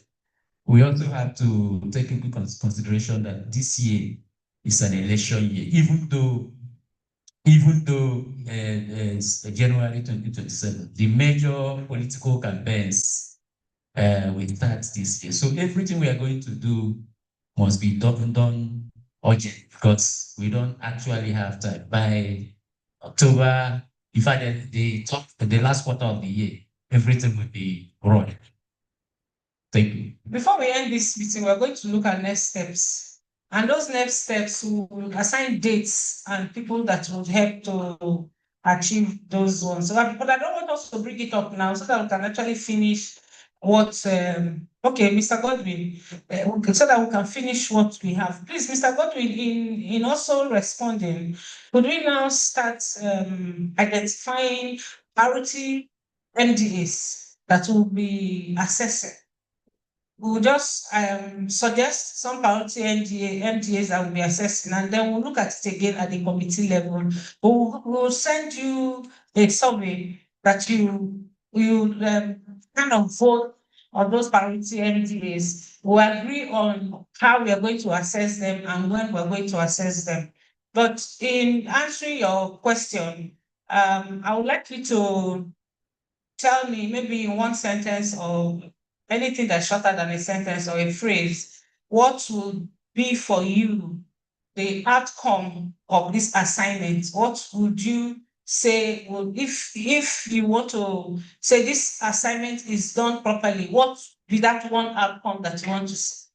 [SPEAKER 5] we also have to take into consideration that this year is an election year, even though it's January 2027, the major political campaigns will start this year. So everything we are going to do must be done urgent because we don't actually have time. By October, in fact, the last quarter of the year, everything will be run. Thank you.
[SPEAKER 1] before we end this meeting, we're going to look at next steps. And those next steps will assign dates and people that will help to achieve those ones. So, but I don't want us to bring it up now so that we can actually finish what, okay, Mr. Godwin, okay, so that we can finish what we have. Please, Mr. Godwin, in also responding, could we now start identifying priority MDAs that will be assessing? We'll just suggest some priority MDAs that will be assessing, and then we'll look at it again at the committee level. We'll send you a survey that you kind of vote on those priority MDAs. We'll agree on how we are going to assess them and when we're going to assess them. But in answering your question, I would like you to tell me maybe in one sentence or anything that's shorter than a sentence or a phrase, what would be for you the outcome of this assignment? What would you say would, if you want to say this assignment is done properly, what be that one outcome that you want to see?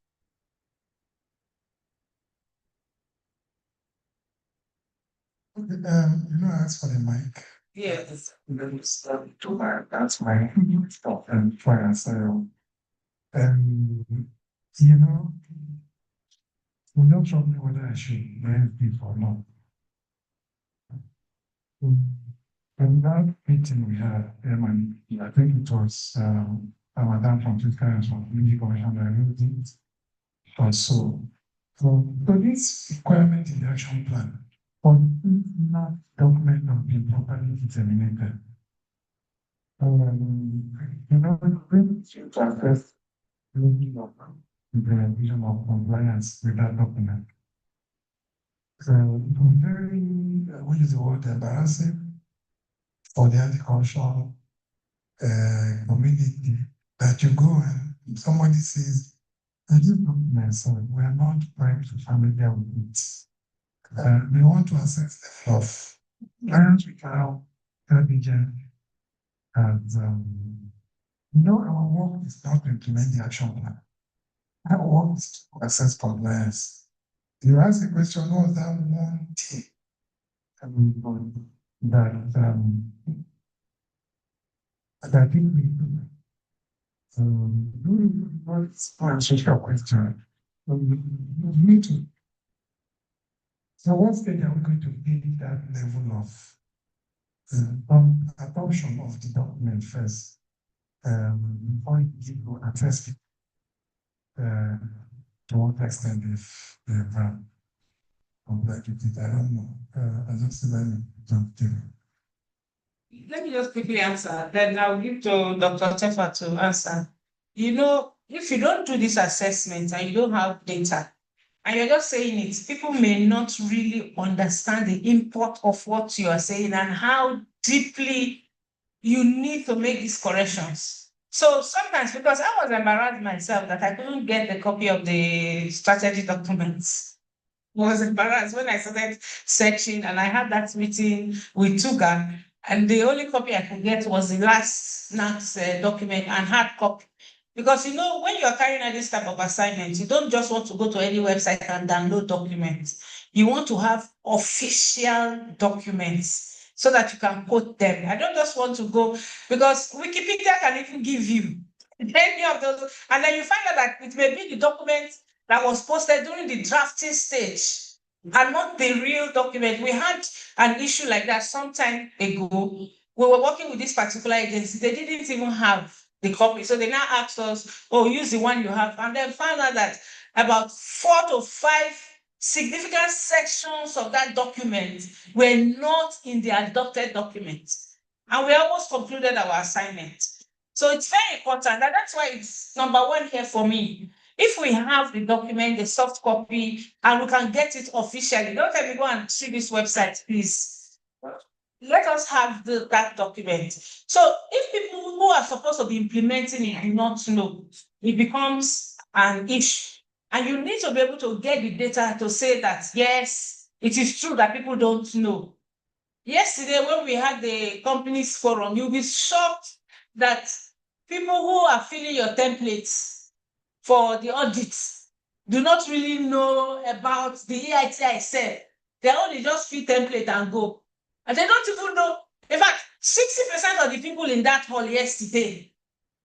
[SPEAKER 3] I asked for the mic.
[SPEAKER 1] Yes.
[SPEAKER 3] That's my stuff and try and say, and you know, we don't tell me whether I should bring people or not. And that meeting we had, and I think it was Madam from Fiscal Responsibility Commission, I wrote it also. So this requirement in the action plan, but it's not document not been properly determined. When you assess the implementation of compliance with that document, very, what is the word, embarrassing for the agricultural community that you go and somebody says, these documents, we are not quite familiar with it. They want to assess the of clients without intelligence. And our work is not to implement the action plan. Our work is to assess compliance. You ask the question, what was that one thing that didn't we do? What's your question? You need to. So what stage are we going to build that level of adoption of the document first? Before you go attest it, to what extent if they've completed it, I don't know. I just let me jump to.
[SPEAKER 1] Let me just quickly answer, then I'll give to Dr. Tefa to answer. You know, if you don't do this assessment and you don't have data, and you're just saying it, people may not really understand the import of what you are saying and how deeply you need to make these corrections. So sometimes, because I was embarrassed myself that I couldn't get the copy of the strategy documents, was embarrassed when I started searching and I had that meeting with Tuga, and the only copy I could get was the last Nac'S document and hard copy. Because you know, when you're carrying out this type of assignment, you don't just want to go to any website and download documents. You want to have official documents so that you can quote them. I don't just want to go, because Wikipedia can even give you any of those, and then you find out that it may be the document that was posted during the drafting stage and not the real document. We had an issue like that some time ago. We were working with this particular agency. They didn't even have the copy. So they now asked us, oh, use the one you have. And then found out that about 4 to 5 significant sections of that document were not in the adopted document. And we almost concluded our assignment. So it's very important. And that's why it's number one here for me. If we have the document, the soft copy, and we can get it officially, don't let me go and see this website, please. Let us have that document. So if people who are supposed to be implementing it do not know, it becomes an issue. And you need to be able to get the data to say that, yes, it is true that people don't know. Yesterday, when we had the companies forum, you'll be shocked that people who are filling your templates for the audits do not really know about the EIT itself. They only just fill template and go. And they don't even know. In fact, 60% of the people in that hall yesterday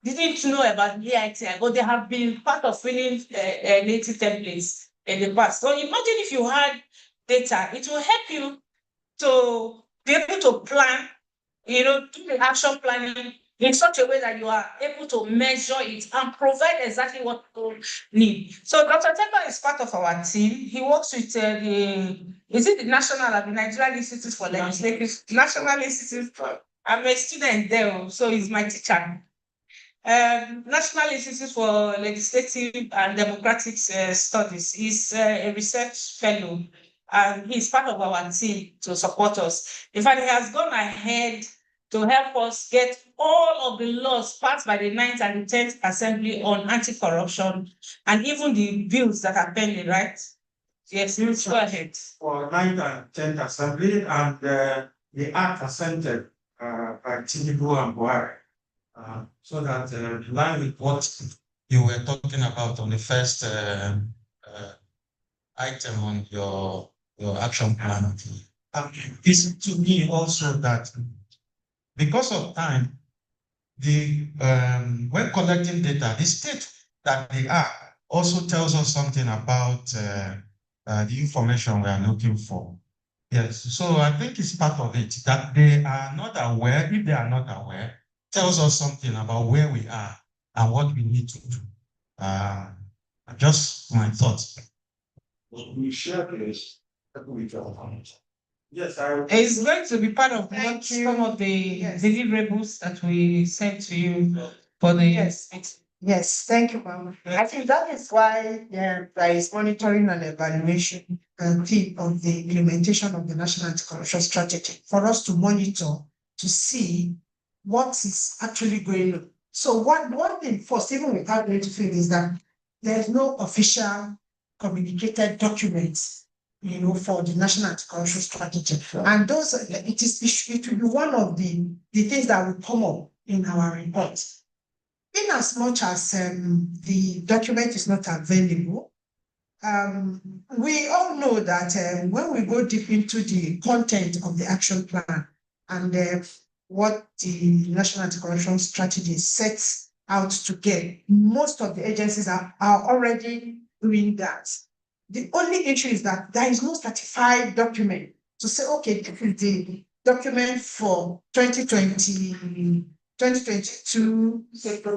[SPEAKER 1] didn't know about the EIT, but they have been part of filling native templates in the past. So imagine if you had data, it will help you to be able to plan, do the action planning in such a way that you are able to measure it and provide exactly what people need. So Dr. Temba is part of our team. He works with the National, the Nigerian Institute for Legislative, National Institute for, I'm a student there, so he's my teacher. National Institute for Legislative and Democratic Studies. He's a research fellow, and he's part of our team to support us. In fact, he has gone ahead to help us get all of the laws passed by the 9th and the 10th Assembly on anti-corruption, and even the bills that are pending, right? Yes, go ahead.
[SPEAKER 6] For 9th and 10th Assembly, and the act assented by Tinubu and Buhari. So that in line with what you were talking about on the first item on your action plan, it's to me also that because of time, the when collecting data, the state that they are also tells us something about the information we are looking for. Yes, so I think it's part of it that they are not aware. If they are not aware, tells us something about where we are and what we need to do. Just my thoughts. We share this. Yes,
[SPEAKER 1] it's going to be part of what some of the deliverables that we sent to you for the
[SPEAKER 7] Yes, thank you, Mama. I think that is why there is monitoring and evaluation and team of the implementation of the National Anti-Corruption Strategy for us to monitor to see what is actually going on. So one thing first, even without going to field, is that there is no official communicated documents, for the National Anti-Corruption Strategy. Sure. And those, it will be one of the things that will come up in our report. In as much as the document is not available, we all know that when we go deep into the content of the action plan and what the National Anti-Corruption Strategy sets out to get, most of the agencies are already doing that. The only issue is that there is no certified document to say, okay, this is the document for 2022 to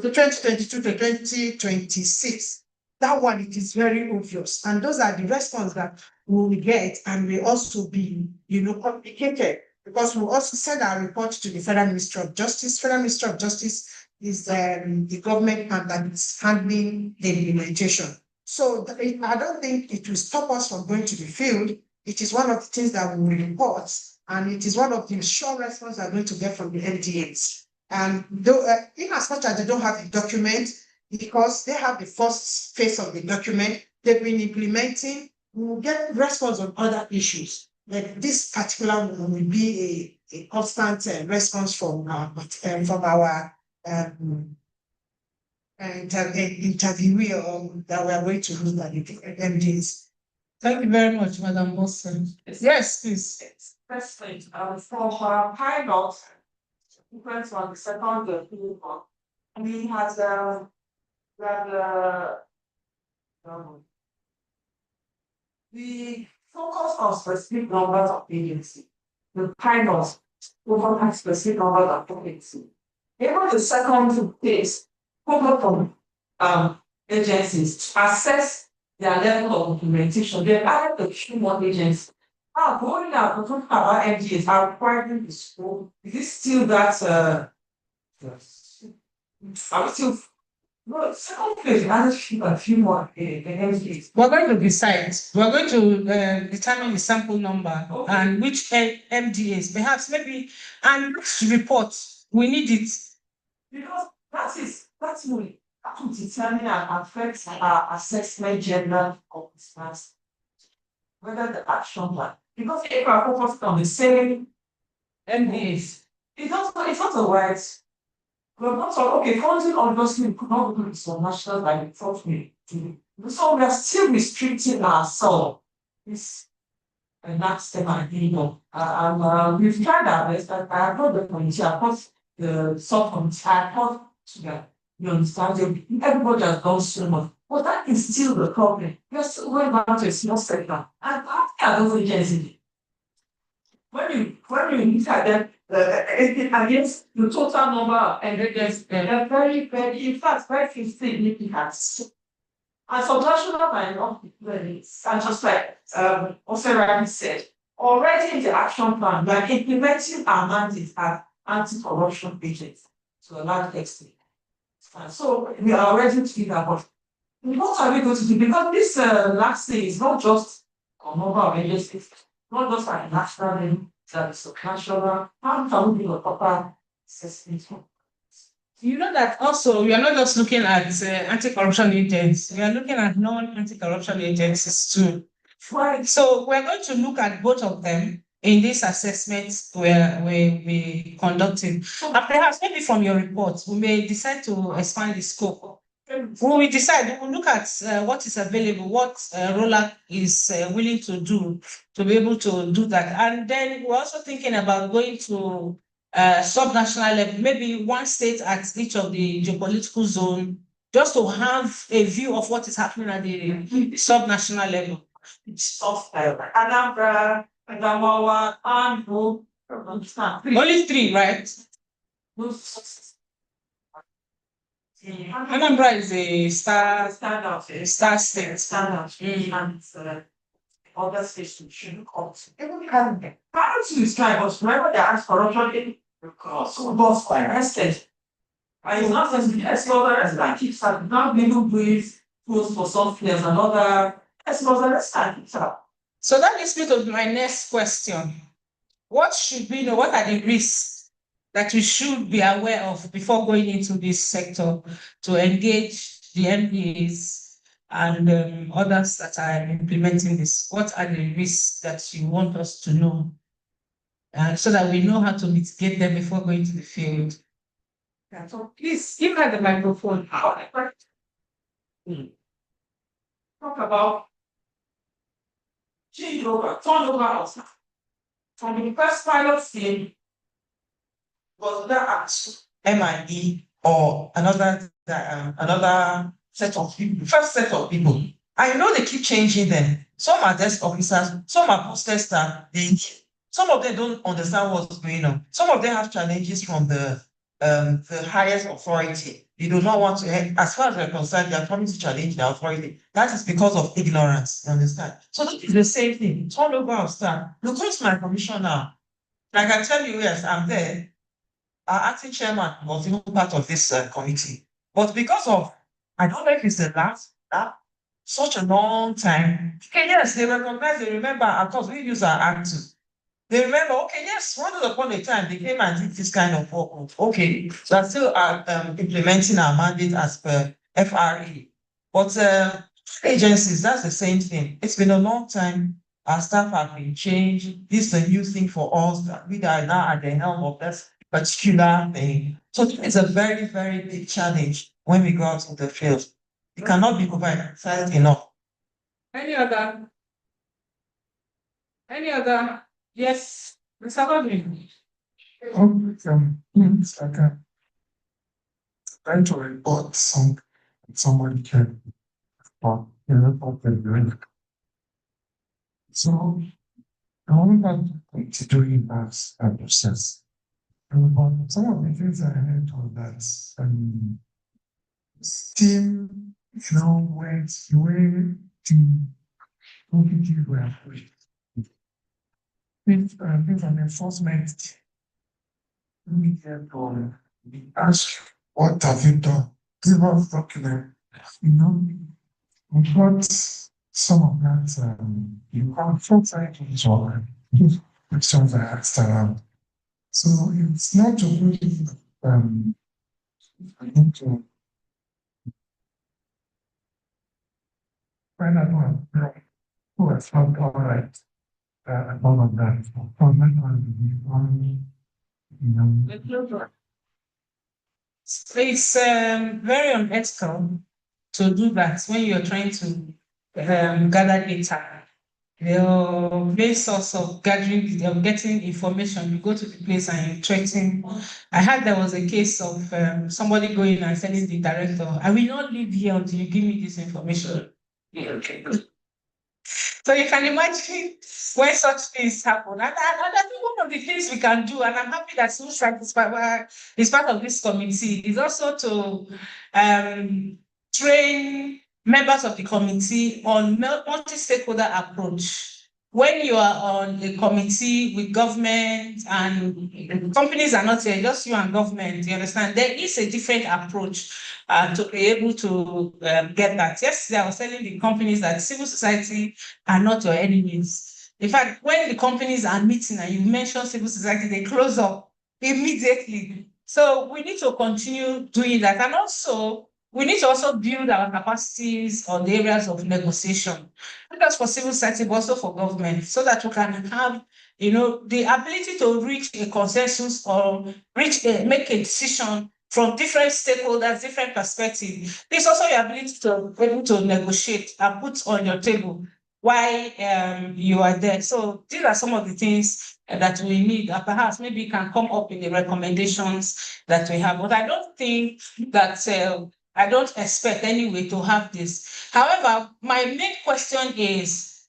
[SPEAKER 7] 2026. That one, it is very obvious. And those are the response that we will get and will also be, complicated because we also send our report to the Federal Ministry of Justice. Federal Ministry of Justice is the government hand that is handling the implementation. So I don't think it will stop us from going to the field. It is one of the things that we will report, and it is one of the sure response we are going to get from the NDAs. And though, in as much as they don't have the document, because they have the first phase of the document, they've been implementing, we will get response on other issues. Like this particular one will be a constant response from our interviewee that we are going to look at the MDs.
[SPEAKER 1] Thank you very much, Madam Wilson. Yes, please.
[SPEAKER 8] President, for our pilot, depends on the second people. We has we focus on specific numbers of agency. The pilots focus on specific numbers of agency. Even the second phase focus on agencies to assess their level of implementation. They added the few more agencies. Now, going out, we're talking about MDAs, are requiring the school. Is this still that? Are we still? No, second phase, added a few more MDAs.
[SPEAKER 1] We're going to decide. We're going to determine the sample number and which MDAs, perhaps, maybe, and report. We need it.
[SPEAKER 8] Because that's really to determine and affect our assessment general of this class. Whether the action plan. Because if we are focused on the same MDAs, it's not a right. We're not talking, okay, funding obviously could not do this for national like the thought we do. So we are still restricting ourselves. This and that's the idea. And we've tried our best. I have not the committee, I thought the subcommittee, I thought together. You understand? Everybody has done so much. But that is still the problem. You're still going back to a small sector. And after those agencies, when you look at them against the total number of agencies, they're very, very, in fact, very significant. And subnational minority learnings, and just like Osirani said, already in the action plan, we are implementing our mandate as anti-corruption agents to a large extent. So we are already to do that, but what are we going to do? Because this last thing is not just a number of agencies, not just at a national level, that is subnational. How can we do a proper assessment?
[SPEAKER 1] You know that also we are not just looking at anti-corruption agents, we are looking at non-anti-corruption agencies too.
[SPEAKER 8] Right.
[SPEAKER 1] So we're going to look at both of them in this assessment where we conducting. And perhaps maybe from your report, we may decide to expand the scope. We will decide, we will look at what is available, what ROLAC is willing to do to be able to do that. And then we're also thinking about going to subnational level, maybe one state at each of the geopolitical zone, just to have a view of what is happening at the subnational level.
[SPEAKER 8] Soft Anambra, Adamawa, Anbu,
[SPEAKER 1] Only three, right? Anambra is a star
[SPEAKER 8] standout,
[SPEAKER 1] state.
[SPEAKER 8] standout, and other states shouldn't come to. Even prior to this time, but remember they asked corruption because was arrested. And it's not just yes, other arrested keeps not legal briefs, close for some players, another.
[SPEAKER 1] So that leads me to my next question. What should we know? What are the risks that we should be aware of before going into this sector to engage the MPAs and others that are implementing this? What are the risks that you want us to know? So that we know how to mitigate them before going to the field.
[SPEAKER 8] Yeah, so please give her the microphone. Talk about turnover of staff. From the first pilot scene, was there MIE or another set of people, first set of people? I know they keep changing them. Some are desk officers, some are posted staff. Some of them don't understand what's going on. Some of them have challenges from the highest authority. They do not want to, as far as they're concerned, they are coming to challenge the authority. That is because of ignorance, you understand? So that is the same thing. Turnover of staff. Look, who's my commissioner?
[SPEAKER 6] I can tell you, yes, I'm there. Our acting chairman was even part of this committee. But because of, I don't know if it's the last, such a long time. Okay, yes, they recognize, they remember, of course, we use our act too. They remember, okay, yes, once upon a time they came and did this kind of work. Okay, so I'm still implementing our mandate as per FRE. But agencies, that's the same thing. It's been a long time. Our staff have been changed. This is a new thing for us. We are now at the helm of this particular thing. So it's a very, very big challenge when we go out in the field. It cannot be provided enough.
[SPEAKER 8] Any other? Yes, Mr. Godwin.
[SPEAKER 3] I can try to report somebody can, but report the doing. So, I want to doing that process. But some of the things I heard was that team, went way to completely were free. With an enforcement, we get to ask, what have you done? Give us document. We got some of that, you can't try to resolve questions I asked around. So it's not to really, I need to find out who has found all right, all of that. For that one,
[SPEAKER 1] It's very unethical to do that when you're trying to gather data. Your main source of gathering, of getting information, you go to the place and you threaten. I heard there was a case of somebody going and telling the director, I will not leave here until you give me this information. Yeah, okay, good. So you can imagine when such things happen. And I think one of the things we can do, and I'm happy that Civil Society is part of this committee, is also to train members of the committee on multi-stakeholder approach. When you are on a committee with government and companies are not here, just you and government, you understand, there is a different approach to be able to get that. Yesterday, I was telling the companies that civil society are not your enemies. In fact, when the companies are meeting and you mention civil society, they close up immediately. So we need to continue doing that. And also, we need to also build our capacities on the areas of negotiation, not just for civil society, but also for government, so that we can have, the ability to reach a consensus or make a decision from different stakeholders, different perspectives. There's also your ability to be able to negotiate and put on your table why you are there. So these are some of the things that we need, and perhaps maybe it can come up in the recommendations that we have. But I don't think that I don't expect anyway to have this. However, my main question is,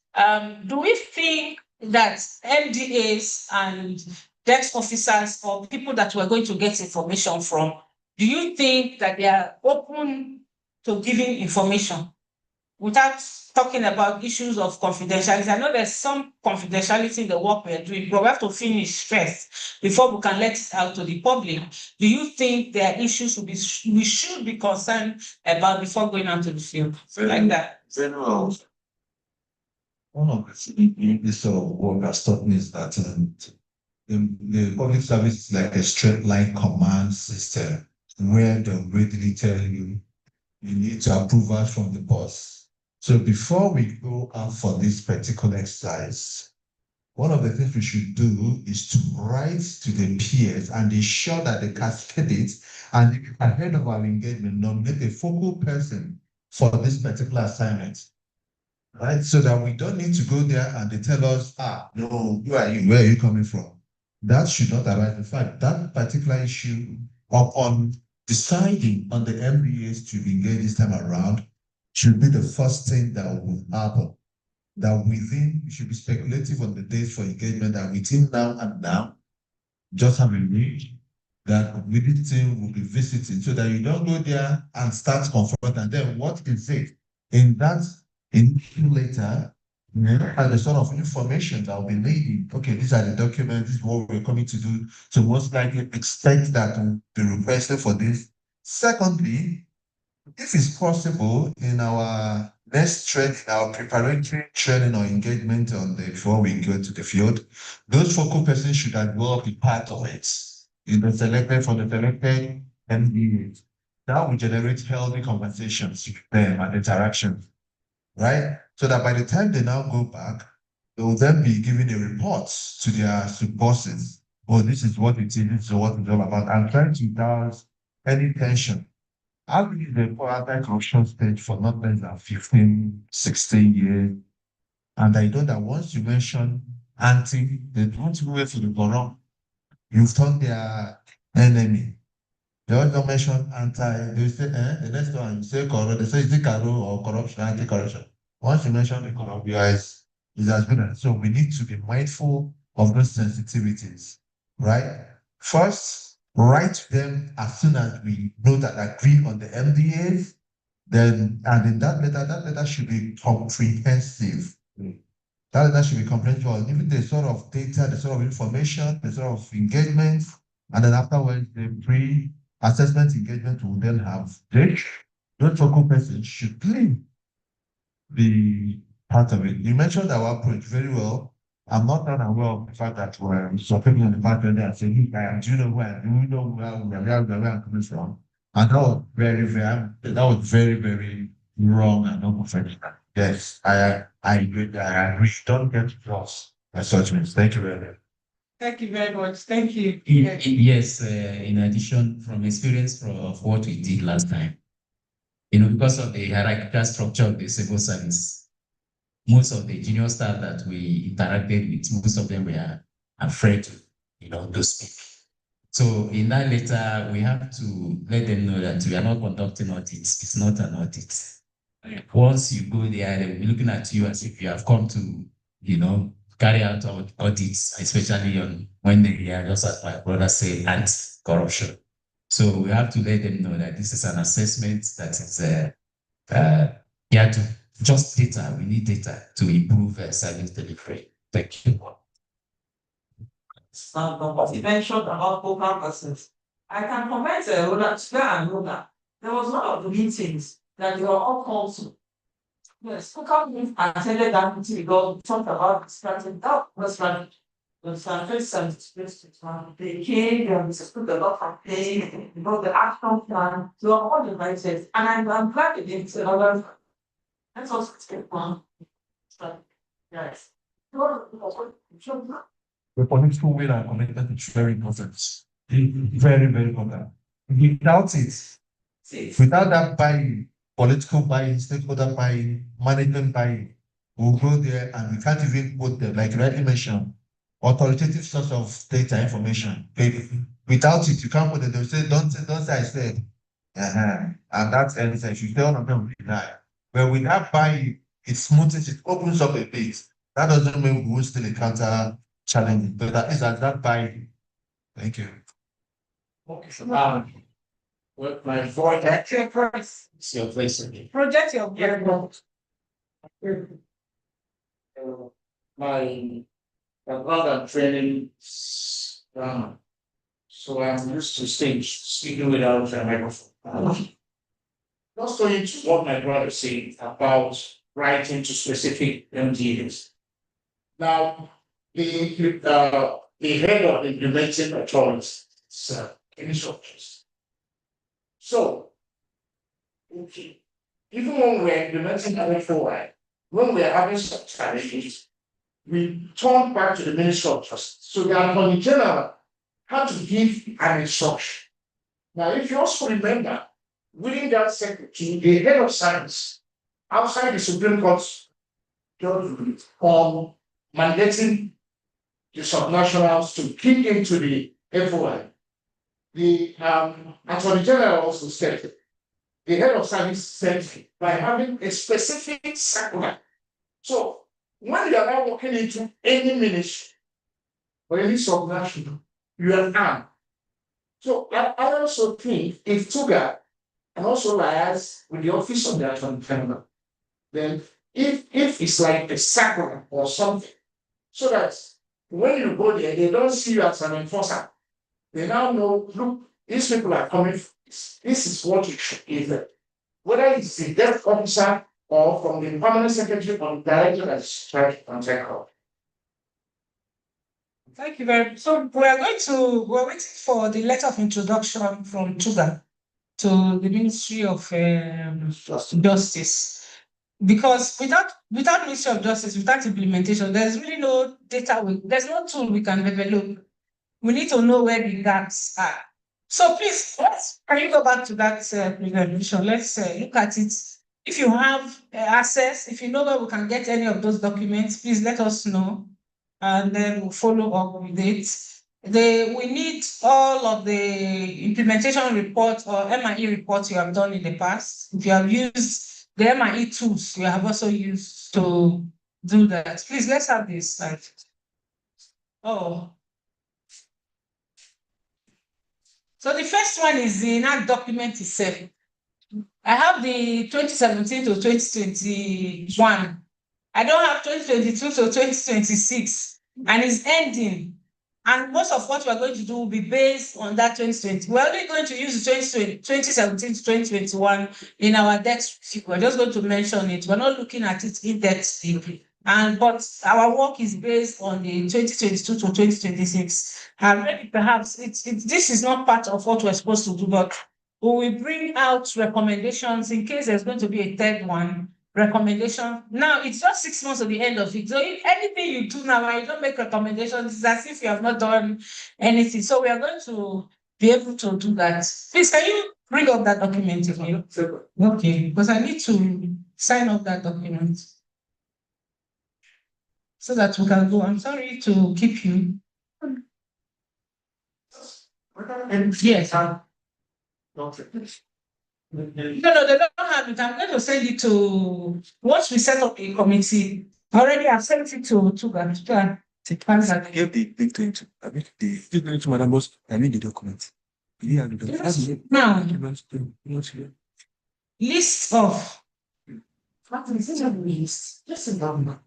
[SPEAKER 1] do we think that MDAs and desk officers or people that we're going to get information from, do you think that they are open to giving information without talking about issues of confidentiality? I know there's some confidentiality in the work we're doing, but we have to finish first before we can let it out to the public. Do you think there are issues we should be concerned about before going out to the field? Like that.
[SPEAKER 4] Very well. One of the things this sort of work has taught me is that the public service is like a straight line command system where they'll readily tell you need to approve us from the boss. So before we go out for this particular exercise, one of the things we should do is to write to the peers and ensure that they cascade it, and ahead of our engagement, nominate a focal person for this particular assignment. Right? So that we don't need to go there and they tell us, no, who are you? Where are you coming from? That should not arise. In fact, that particular issue on deciding on the MBAs to engage this time around should be the first thing that will happen. That within, we should be speculative on the dates for engagement, that within now and now, just have a read that within team will be visiting, so that you don't go there and start confronting, and then what is it in that in later And the sort of information that will be needed. Okay, these are the documents, this is what we're coming to do. So most likely expect that to be requested for this. Secondly, if it's possible in our next training, our preparatory training or engagement before we go to the field, those focal persons should as well be part of it. In the selected for the selected MDAs. That will generate healthy conversations with them and interactions, right? So that by the time they now go back, they will then be giving a report to their bosses. Oh, this is what it is, this is what it's all about. I'm trying to douse any tension. I've been in the anti-corruption stage for not less than 15, 16 years. And I know that once you mention anti, they don't wait for the corrupt. You've turned their enemy. They also mention anti, they say, the next one, you say corrupt, they say, is it or corruption, anti-corruption? Once you mention the corrupt, is as good as. So we need to be mindful of those sensitivities, right? First, write them as soon as we know that agree on the MDAs, then, and in that letter should be comprehensive. That letter should be comprehensive, on even the sort of data, the sort of information, the sort of engagement, and then afterwards, the pre-assessment engagement will then have. Those focal persons should please be part of it. You mentioned our approach very well. I'm not unaware of the fact that we're stopping on the back end and saying, look, do you know where? Do you know where I'm coming from? And that was very, very wrong and unprofessional. Yes, I agree that I agree. Don't get lost by such means. Thank you very much.
[SPEAKER 1] Thank you very much. Thank you.
[SPEAKER 5] Yes, in addition, from experience of what we did last time, because of the hierarchical structure of the civil service, most of the junior staff that we interacted with, most of them were afraid to speak. So in that letter, we have to let them know that we are not conducting audits. It's not an audit. Once you go there, they will be looking at you as if you have come to, carry out audits, especially on when they are, just as my brother said, anti-corruption. So we have to let them know that this is an assessment that is to just data. We need data to improve service delivery. Thank you.
[SPEAKER 8] What you mentioned about focal persons. I can comment today and Roda. There was one of the meetings that they were all called to. Yes, focal persons attended that meeting because we talked about the strategy. That was strategy. The strategy they came, they spoke about campaign, about the action plan. They were all invited. And I'm glad they did another. Let's also take one. Yes.
[SPEAKER 4] The political will and commitment is very important. Very, very important. Without it, without that buy-in, political buy-in, stakeholder buy-in, management buy-in, we'll go there and we can't even put them, like rightly mentioned, authoritative source of data information. Without it, you can't put it. They'll say, don't say I said. And that's anything. You tell them will deny. But with that buy-in, it smooths it opens up a bit. That doesn't mean we will still encounter challenges, but at least at that buy-in. Thank you.
[SPEAKER 6] Okay, so well, my voice.
[SPEAKER 1] Project your voice.
[SPEAKER 6] It's your place again.
[SPEAKER 1] Project your voice.
[SPEAKER 6] My background and training, so I'm used to speaking without a microphone. Just going to what my brother said about writing to specific MDAs. Now, the head of implementing authorities, instructions. So, okay, even when we're implementing RFOI, when we're having some challenges, we turn back to the Ministry of Justice. So the Attorney General had to give an instruction. Now, if you also remember, within that secretary, the head of service outside the Supreme Court's judgment on mandating the subnationals to kick into the FOI, the Attorney General also said the head of service said by having a specific circular. So when you are now walking into any ministry or any subnational, you are armed. So I also think if TUGA and also liaise with the office of the Attorney General, then if it's like a circle or something, so that when you go there, they don't see you as an enforcer. They now know, look, these people are coming for this. This is what you should give them. Whether it's the desk officer or from the permanent secretary or the director that's trying to contact her.
[SPEAKER 1] Thank you very much. So we're waiting for the letter of introduction from Tuga to the Ministry of Justice. Because without Ministry of Justice, without implementation, there's really no there's no tool we can develop. We need to know where the gaps are. So please, can you go back to that presentation? Let's look at it. If you have access, if you know where we can get any of those documents, please let us know, and then we'll follow up with it. We need all of the implementation reports or MIE reports you have done in the past. If you have used the MIE tools you have also used to do that, please let's have this slide. Oh. So the first one is the NAC document itself. I have the 2017 to 2021. I don't have 2022 to 2026, and it's ending. And most of what we're going to do will be based on that 2020. We're only going to use the 2017 to 2021 in our debt review. We're just going to mention it. We're not looking at it in depth deeply. But our work is based on the 2022 to 2026. And maybe perhaps this is not part of what we're supposed to do, but we will bring out recommendations in case there's going to be a third one. Recommendation. Now it's just 6 months of the end of it. So if anything you do now and you don't make recommendations, it's as if you have not done anything. So we are going to be able to do that. Please, can you bring up that document again? Okay, because I need to sign up that document so that we can go. I'm sorry to keep you. And yes. No, they don't have it. I'm going to send it to, once we set up a committee, already I've sent it to Tuga.
[SPEAKER 9] Give the link to it. I mean, the link to Madam Boss. I mean, the document. Yeah, the document.
[SPEAKER 1] Now, list of.
[SPEAKER 8] What is it? List. Just a number.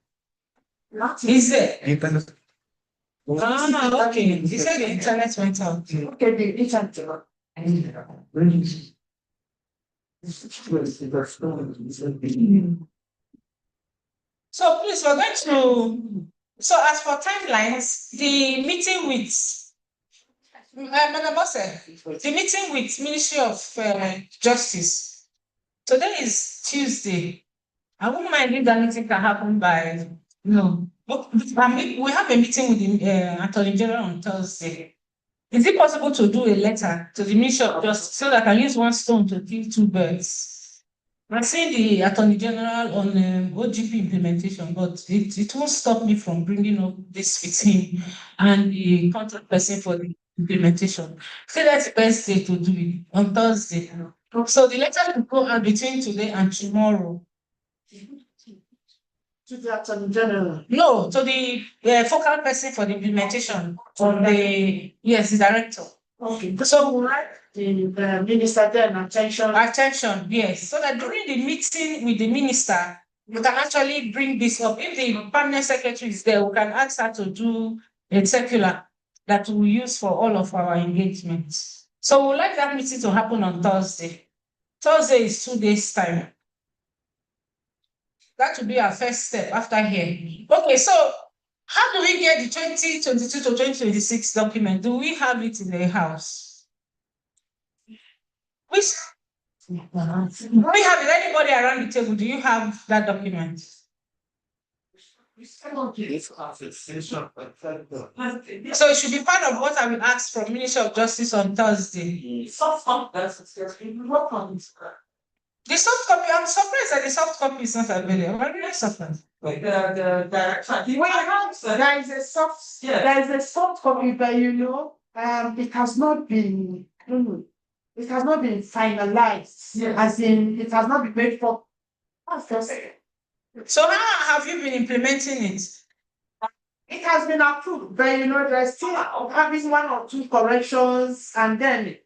[SPEAKER 1] Is it?
[SPEAKER 9] Internet.
[SPEAKER 1] Okay. He said the internet went out.
[SPEAKER 8] Okay, the internet. I need it.
[SPEAKER 1] So please, we're going to. So as for timelines, the meeting with Madam Bosse, the meeting with Ministry of Justice. Today is Tuesday. I wouldn't mind if that meeting can happen by we have a meeting with the Attorney General on Thursday. Is it possible to do a letter to the Ministry of Justice so that I can use one stone to kill two birds? I've seen the Attorney General on OGP implementation, but it won't stop me from bringing up this with him and the contact person for the implementation. So that's the best day to do it, on Thursday. So the letter will go out between today and tomorrow.
[SPEAKER 8] To the Attorney General.
[SPEAKER 1] No, to the focal person for the implementation of the director.
[SPEAKER 8] Okay. So we'll write the minister then attention.
[SPEAKER 1] Attention, yes. So that during the meeting with the minister, we can actually bring this up. If the permanent secretary is there, we can ask her to do a circular that we use for all of our engagements. So we'd like that meeting to happen on Thursday. Thursday is 2 days' time. That will be our first step after here. Okay, so how do we get the 2022 to 2026 document? Do we have it in the house? Do we have it? Anybody around the table, do you have that document? So it should be part of what I will ask from Ministry of Justice on Thursday. The soft copy, I'm surprised that the soft copy is not available. I'm really surprised.
[SPEAKER 8] There is a soft copy, but it has not been, it has not been finalized. Yes. As in, it has not been made for.
[SPEAKER 1] So how have you been implementing it?
[SPEAKER 8] It has been approved, but there's still having one or two corrections, and then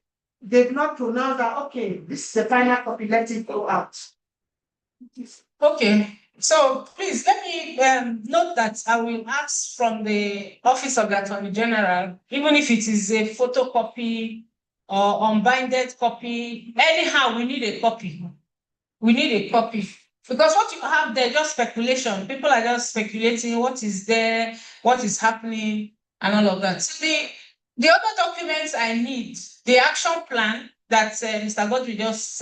[SPEAKER 8] they've not pronounced that, okay, this is the final copy, let it go out.
[SPEAKER 1] Okay. So please let me note that I will ask from the Office of the Attorney General, even if it is a photocopy or unbinded copy. Anyhow, we need a copy. We need a copy. Because what you have there, just speculation. People are just speculating what is there, what is happening, and all of that. So the other documents I need, the action plan that Mr. Godwin just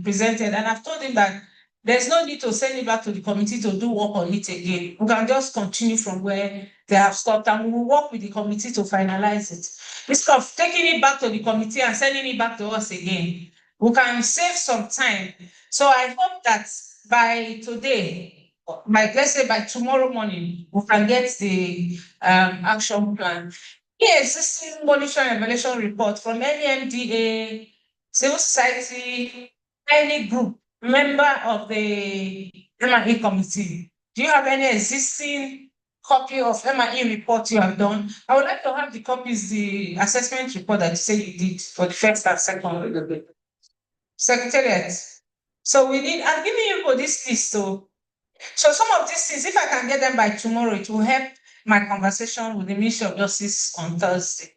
[SPEAKER 1] presented, and I've told him that there's no need to send it back to the committee to do work on it again. We can just continue from where they have stopped, and we will work with the committee to finalize it. Instead of taking it back to the committee and sending it back to us again, we can save some time. So I hope that by today, let's say by tomorrow morning, we can get the action plan. Here, existing monitoring and evaluation report from any MDA, civil society, any group, member of the M&E committee. Do you have any existing copy of M&E report you have done? I would like to have the copies, the assessment report that you say you did for the first and second secretariat. So we need, I'm giving you for this list. So some of these things, if I can get them by tomorrow, it will help my conversation with the Ministry of Justice on Thursday.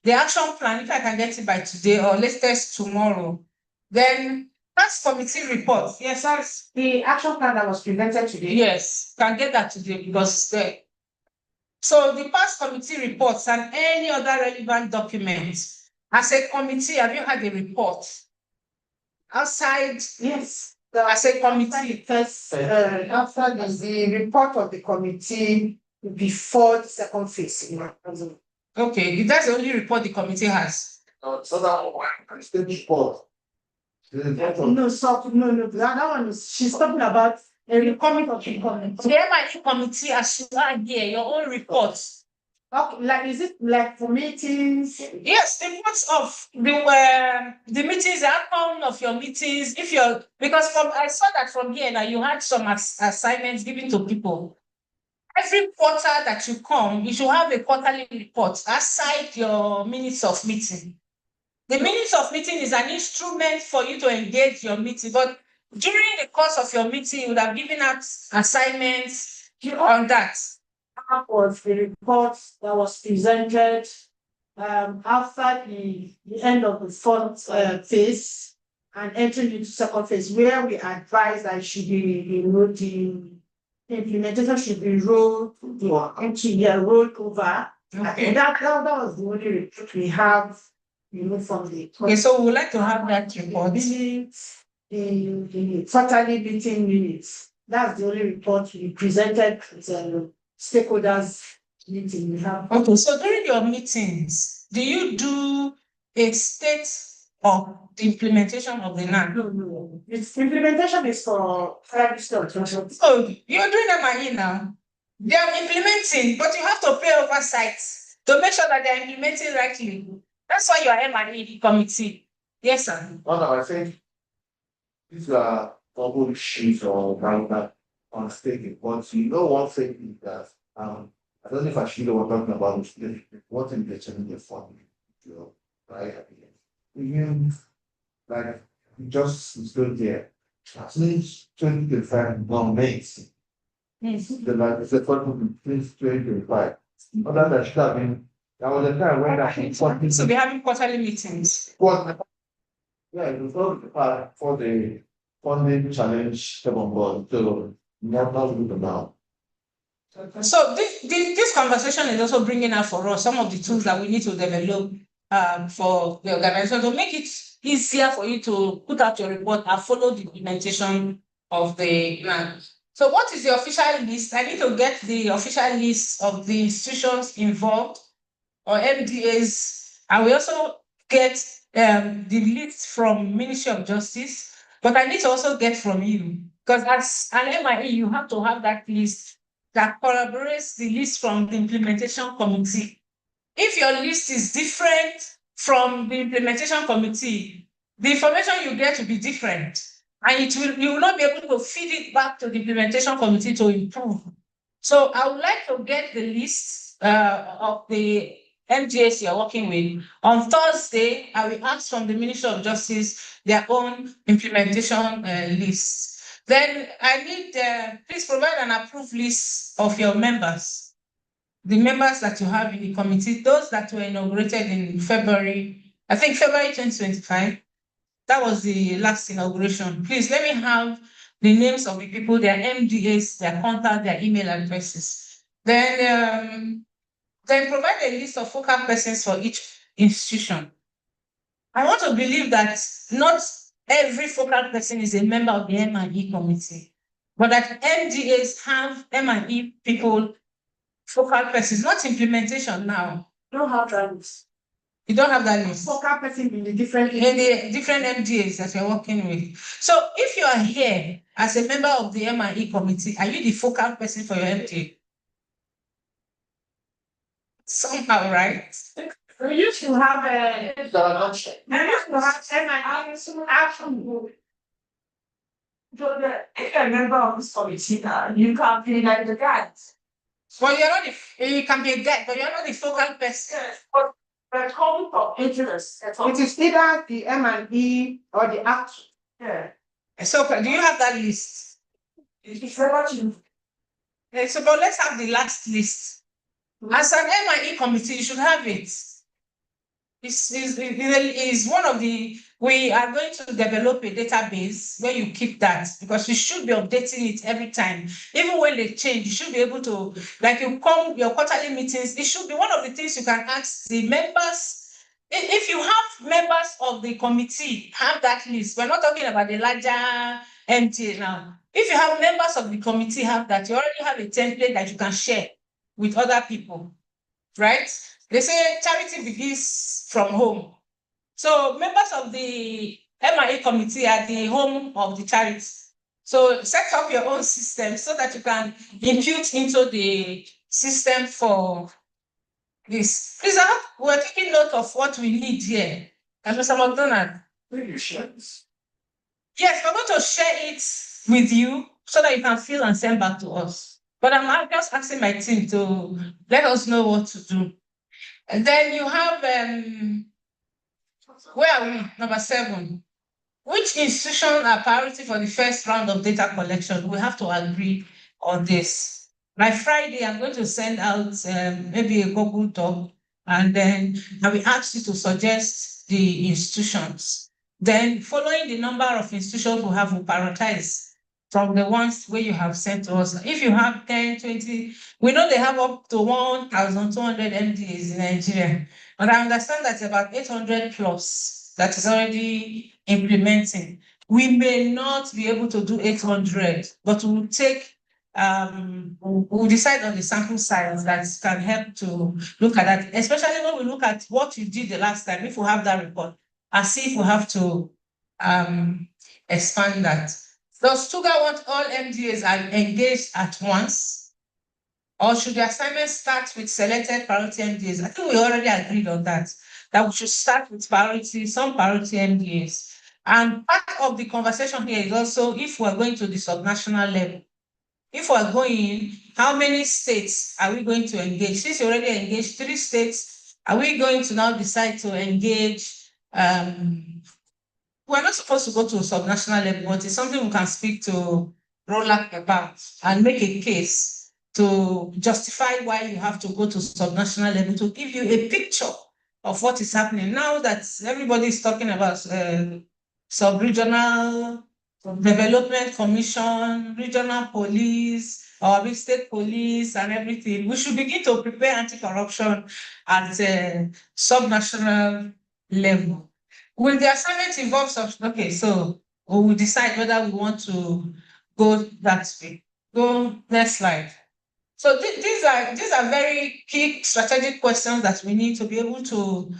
[SPEAKER 1] The action plan, if I can get it by today or latest tomorrow, then that's committee report. Yes, that's the action plan that was presented today. Yes, can get that today because it's there. So the past committee reports and any other relevant documents. As a committee, have you had a report? Outside, yes, as a committee.
[SPEAKER 7] First, after the report of the committee before the second phase.
[SPEAKER 1] Okay, that's the only report the committee has.
[SPEAKER 6] So that one, state report.
[SPEAKER 7] No, that one is, she's talking about a report of the committee.
[SPEAKER 1] The MIT committee, as you are here, your own reports.
[SPEAKER 7] Okay, like, is it like for meetings?
[SPEAKER 1] Yes, the reports of the meetings, the outcome of your meetings. If you're, because I saw that from here now, you had some assignments given to people. Every quarter that you come, you should have a quarterly report aside your minutes of meeting. The minutes of meeting is an instrument for you to engage your meeting, but during the course of your meeting, you would have given out assignments on that.
[SPEAKER 7] That was the report that was presented after the end of the fourth phase and entering into second phase, where we advised that should be the implementation should be rolled over.
[SPEAKER 1] Okay.
[SPEAKER 7] That was the only report we have, from the.
[SPEAKER 1] Okay, so we would like to have that report.
[SPEAKER 7] The quarterly meeting minutes. That's the only report we presented to stakeholders meeting we have.
[SPEAKER 1] Okay, so during your meetings, do you do a state of the implementation of the NAC?
[SPEAKER 7] No. Its implementation is for private stores.
[SPEAKER 1] Oh, you're doing MIE now. They are implementing, but you have to pay oversight to make sure that they're implementing rightly. That's why you are MIE committee. Yes, sir.
[SPEAKER 6] No, I think these are double issues or that on staking. But one thing is that I don't know if I should know what I'm talking about is what in the challenge for right? Even like just stood there. Since 2025 makes the first one since 2025. Other than that, I mean, that was the time when that
[SPEAKER 1] So we're having quarterly meetings.
[SPEAKER 6] Yeah, it was all for the funding challenge come on board. So not good now.
[SPEAKER 1] So this conversation is also bringing out for us some of the tools that we need to develop for the organization to make it easier for you to put out your report and follow the implementation of the plan. So what is the official list? I need to get the official list of the institutions involved or MDAs, and we also get the list from Ministry of Justice, but I need to also get from you, because as an MIE, you have to have that list that corroborates the list from the implementation committee. If your list is different from the implementation committee, the information you get will be different, and you will not be able to feed it back to the implementation committee to improve. So I would like to get the list of the MGAs you're working with. On Thursday, I will ask from the Ministry of Justice their own implementation list. Then I need, please provide an approved list of your members, the members that you have in the committee, those that were inaugurated in February, I think February 2025. That was the last inauguration. Please let me have the names of the people, their MDAs, their contact, their email addresses. Then provide a list of focal persons for each institution. I want to believe that not every focal person is a member of the M&E committee, but that MDAs have M&E people, focal persons, not implementation now.
[SPEAKER 8] Don't have that list.
[SPEAKER 1] You don't have that list.
[SPEAKER 8] Focal person in the different
[SPEAKER 1] MDAs that you're working with. So if you are here as a member of the M&E committee, are you the focal person for your MDA? Somehow, right?
[SPEAKER 8] We used to have a action group. So if you're a member of this committee now, you can be like the guys.
[SPEAKER 1] Well, you can be a guide, but you're not the focal person.
[SPEAKER 8] Yes, but the conflict of interest.
[SPEAKER 7] It is either the M&E or the action.
[SPEAKER 8] Yeah.
[SPEAKER 1] So do you have that list?
[SPEAKER 8] It's very much in.
[SPEAKER 1] So, but let's have the last list. As an M&E committee, you should have it. It's one of the, we are going to develop a database where you keep that, because you should be updating it every time. Even when they change, you should be able to, like you come, your quarterly meetings, it should be one of the things you can ask the members. If you have members of the committee, have that list. We're not talking about the larger MTA now. If you have members of the committee, have that. You already have a template that you can share with other people, right? They say charity begins from home. So members of the M&A committee are the home of the charity. So set up your own system so that you can impute into the system for this. Please, we're taking note of what we need here. And Mr. McDonald.
[SPEAKER 6] Will you share this?
[SPEAKER 1] Yes, we're going to share it with you so that you can fill and send back to us. But I'm just asking my team to let us know what to do. And then you have, where are we? Number 7. Which institutions are priority for the first round of data collection? We have to agree on this. By Friday, I'm going to send out maybe a Google Doc, and then I will ask you to suggest the institutions. Then, following the number of institutions we have, we'll prioritize from the ones where you have sent to us. If you have 10, 20, we know they have up to 1,200 MDAs in Nigeria, but I understand that's about 800 plus that is already implementing. We may not be able to do 800, but we'll take, we'll decide on the sample size that can help to look at that, especially when we look at what you did the last time, if we have that report, and see if we have to expand that. Does Tuga want all MDAs are engaged at once? Or should the assignment start with selected priority MDAs? I think we already agreed on that we should start with some priority MDAs. And part of the conversation here is also if we're going to the subnational level. If we're going, how many states are we going to engage? Since you already engaged 3 states, are we going to now decide to engage? We're not supposed to go to a subnational level, but it's something we can speak to ROLAC about and make a case to justify why you have to go to subnational level, to give you a picture of what is happening. Now that everybody is talking about sub-regional development commission, regional police, or big state police and everything, we should begin to prepare anti-corruption at subnational level. Will the assignment involve okay, so we will decide whether we want to go that way. Go next slide. So these are very key strategic questions that we need to be able to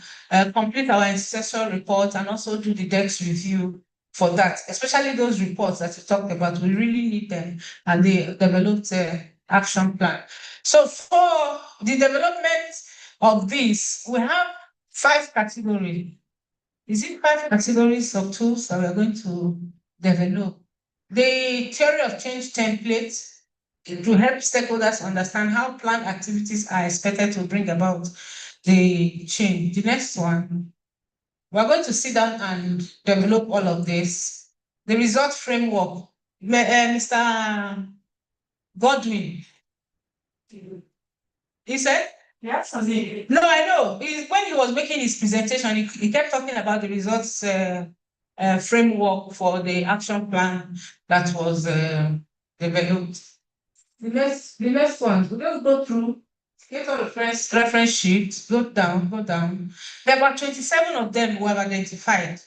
[SPEAKER 1] complete our intercessor report and also do the DEX review for that, especially those reports that you talked about. We really need them, and they developed an action plan. So for the development of this, we have 5 categories. Is it 5 categories of tools that we are going to develop? The theory of change template to help stakeholders understand how planned activities are expected to bring about the change. The next one, we're going to sit down and develop all of this. The result framework Mr. Godwin. He said,
[SPEAKER 8] Yes, I mean,
[SPEAKER 1] no, I know. When he was making his presentation, he kept talking about the results framework for the action plan that was developed. The next one, we just go through, get all the reference sheets, go down, go down. There were 27 of them we have identified.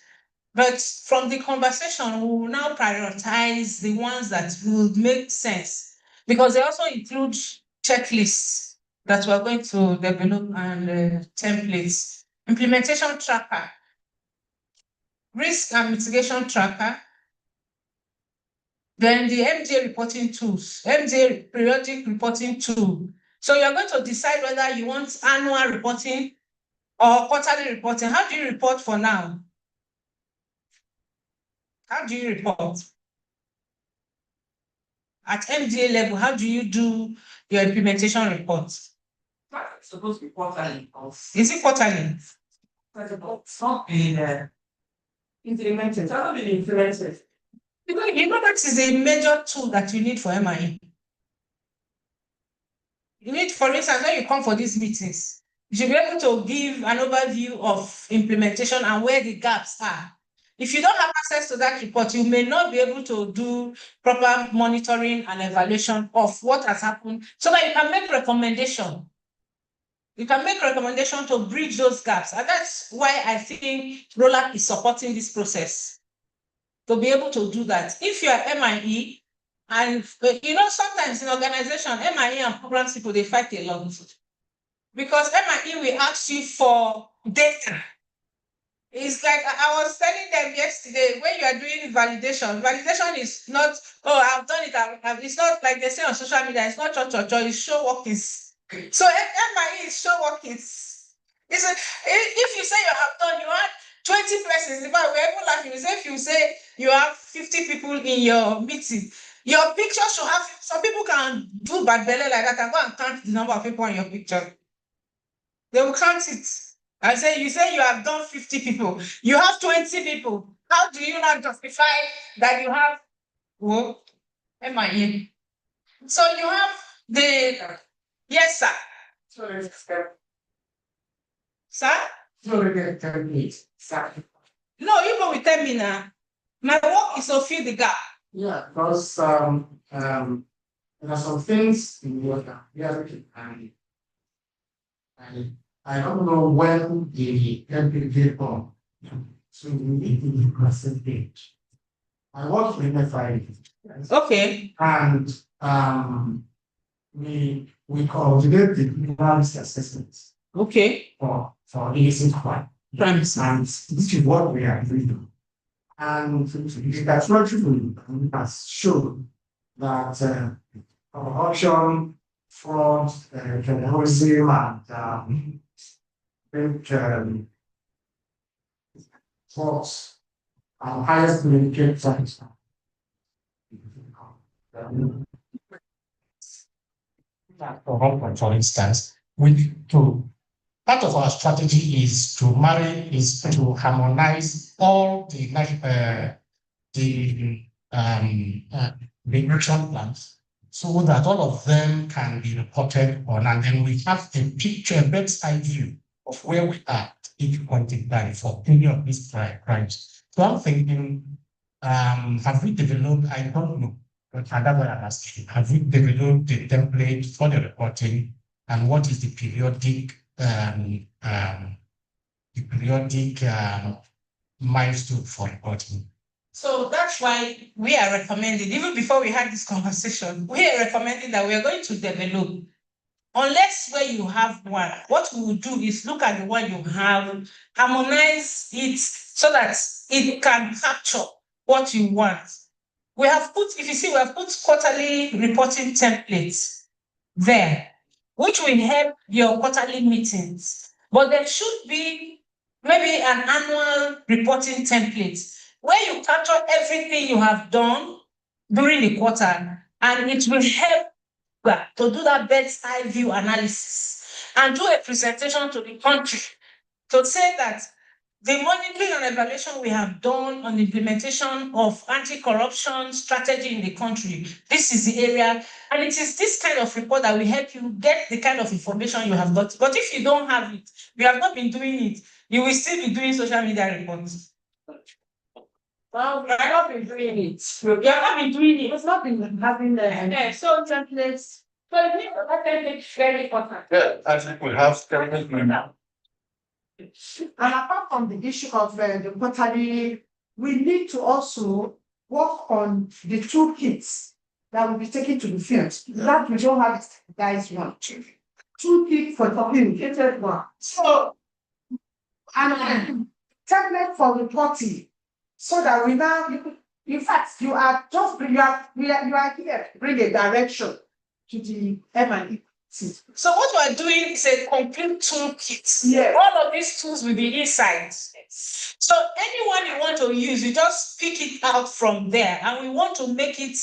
[SPEAKER 1] But from the conversation, we will now prioritize the ones that will make sense because they also include checklists that we're going to develop and templates, implementation tracker, risk and mitigation tracker, then the MDA reporting tools, MDA periodic reporting tool. So you're going to decide whether you want annual reporting or quarterly reporting. How do you report for now? How do you report? At MDA level, how do you do your implementation reports?
[SPEAKER 8] it's supposed to be quarterly.
[SPEAKER 1] Is it quarterly?
[SPEAKER 8] It's not been implemented. It's not been implemented.
[SPEAKER 1] You know that is a major tool that you need for MIE. You need, for instance, when you come for these meetings, you should be able to give an overview of implementation and where the gaps are. If you don't have access to that report, you may not be able to do proper monitoring and evaluation of what has happened so that you can make recommendation. You can make recommendation to bridge those gaps. And that's why I think ROLAC is supporting this process to be able to do that. If you are MIE, and sometimes in organization, MIE and programs people, they fight a lot. Because MIE will ask you for data. It's like I was telling them yesterday, when you are doing validation is not, oh, I've done it. It's not like they say on social media, it's not it's show workings. So MIE is show workings. If you say you have done, you have 20 persons. In fact, we're even laughing. If you say you have 50 people in your meeting, your picture should have, some people can do bad belly like that and go and count the number of people in your picture. They will count it. You say you have done 50 people. You have 20 people. How do you not justify that you have, well, MIE? So you have the, yes, sir. Sir? No, you go with 10 me now. My work is to fill the gap.
[SPEAKER 10] Yeah, because there are some things in water. And I don't know when the MPG come. So we need to be percentage. I work in FI.
[SPEAKER 1] Okay.
[SPEAKER 10] And we coordinate the risk assessments.
[SPEAKER 1] Okay.
[SPEAKER 10] For illicit crime. And this is what we are doing. And that's not true. It has shown that corruption, fraud, terrorism, and frauds are highest communicated sites. For instance, part of our strategy is to harmonize all the action plans so that all of them can be reported on, and then we have a picture, a bird's eye view of where we are at each point in time for any of these crimes. So I'm thinking, have we developed, I don't know, but that's what I'm asking, have we developed the template for the reporting, and what is the periodic milestone for reporting?
[SPEAKER 1] So that's why we are recommending, even before we had this conversation, we are recommending that we are going to develop, unless where you have one, what we will do is look at the one you have, harmonize it so that it can capture what you want. We have put quarterly reporting templates there, which will help your quarterly meetings. But there should be maybe an annual reporting template where you capture everything you have done during the quarter, and it will help to do that bird's eye view analysis and do a presentation to the country to say that the monitoring and evaluation we have done on implementation of anti-corruption strategy in the country. This is the area, and it is this kind of report that will help you get the kind of information you have got. But if you don't have it, you have not been doing it, you will still be doing social media reports. Well, we have not been doing it. We have not been doing it. It's not been having the so templates. So I think that template is very important.
[SPEAKER 6] Yeah, I think we have template now.
[SPEAKER 7] And apart from the issue of the quarterly, we need to also work on the toolkits that will be taken to the field. That we don't have guys one. Toolkit for communicated one. So, and template for reporting, so that we now, in fact, you are just you are here to bring a direction to the M&E.
[SPEAKER 1] So what we're doing is a complete toolkit.
[SPEAKER 7] Yeah.
[SPEAKER 1] All of these tools will be inside. So anyone you want to use, you just pick it out from there, and we want to make it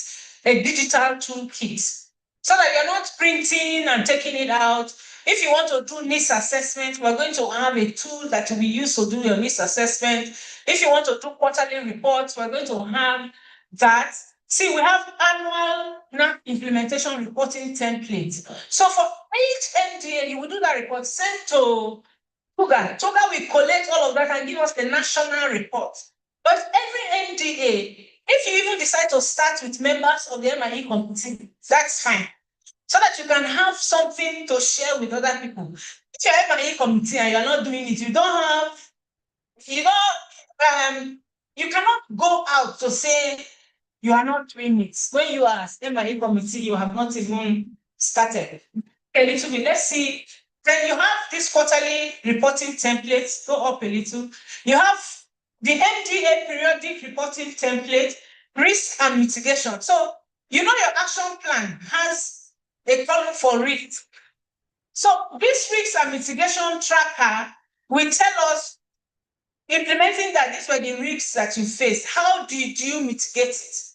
[SPEAKER 1] a digital toolkit so that you're not printing and taking it out. If you want to do needs assessment, we're going to have a tool that we use to do your needs assessment. If you want to do quarterly reports, we're going to have that. See, we have annual NAC implementation reporting templates. So for each MDA, you will do that report, send to Toga. Toga will collect all of that and give us the national report. But every MDA, if you even decide to start with members of the M&E committee, that's fine. So that you can have something to share with other people. If you're M&E committee and you're not doing it, you cannot go out to say you are not doing it. When you are M&E committee, you have not even started. A little bit. Let's see. Then you have this quarterly reporting template. Go up a little. You have the MDA periodic reporting template, risk and mitigation. So you know your action plan has a column for risk. So this risk and mitigation tracker will tell us, implementing that these were the risks that you faced. How did you mitigate it?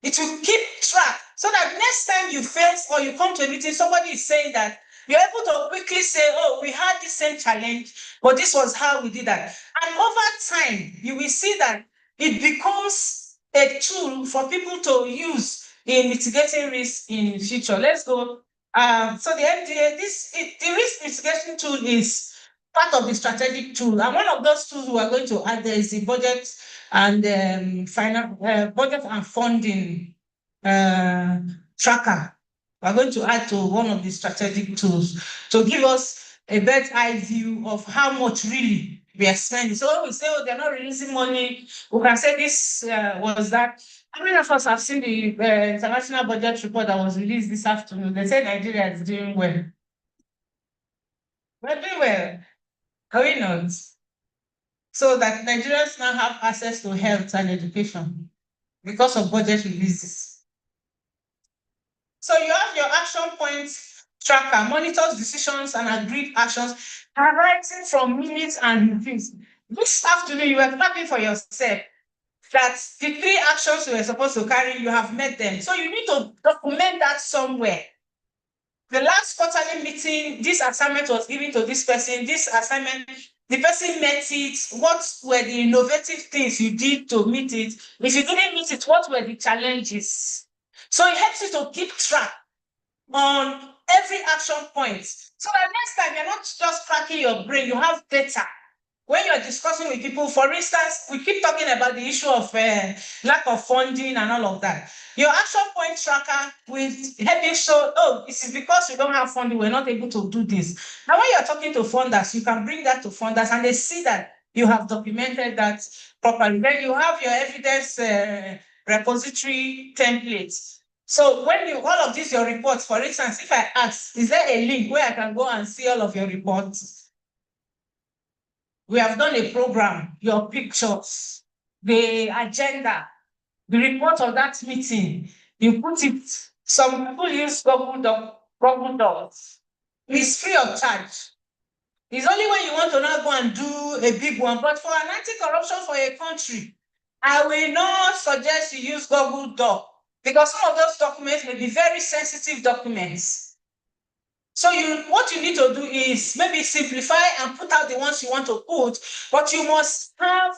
[SPEAKER 1] It will keep track so that next time you face or you come to a meeting, somebody is saying that you're able to quickly say, oh, we had the same challenge, but this was how we did that. And over time, you will see that it becomes a tool for people to use in mitigating risk in future. Let's go. So the MDA, the risk mitigation tool is part of the strategic tool. And one of those tools we are going to add there is the budget and budget and funding tracker. We're going to add to one of the strategic tools to give us a bird's eye view of how much really we are spending. So when we say, oh, they're not releasing money, we can say this was that. How many of us have seen the international budget report that was released this afternoon? They said Nigeria is doing well. We're doing well. Are we not? So that Nigerians now have access to health and education because of budget releases. So you have your action points tracker, monitors decisions and agreed actions, arising from minutes and reviews. This afternoon, you were clapping for yourself that the 3 actions you were supposed to carry, you have met them. So you need to document that somewhere. The last quarterly meeting, this assignment was given to this person, this assignment, the person met it. What were the innovative things you did to meet it? If you didn't meet it, what were the challenges? So it helps you to keep track on every action point. So that next time you're not just cracking your brain, you have data. When you're discussing with people, for instance, we keep talking about the issue of lack of funding and all of that. Your action point tracker will help you show, oh, this is because we don't have funding, we're not able to do this. Now, when you're talking to funders, you can bring that to funders and they see that you have documented that properly. Then you have your evidence repository templates. So when you, all of these, your reports, for instance, if I ask, is there a link where I can go and see all of your reports? We have done a program, your pictures, the agenda, the report of that meeting. You put it, some people use Google Docs. It's free of charge. It's only when you want to now go and do a big one, but for an anti-corruption for a country, I will not suggest you use Google Doc because some of those documents may be very sensitive documents. So what you need to do is maybe simplify and put out the ones you want to put, but you must have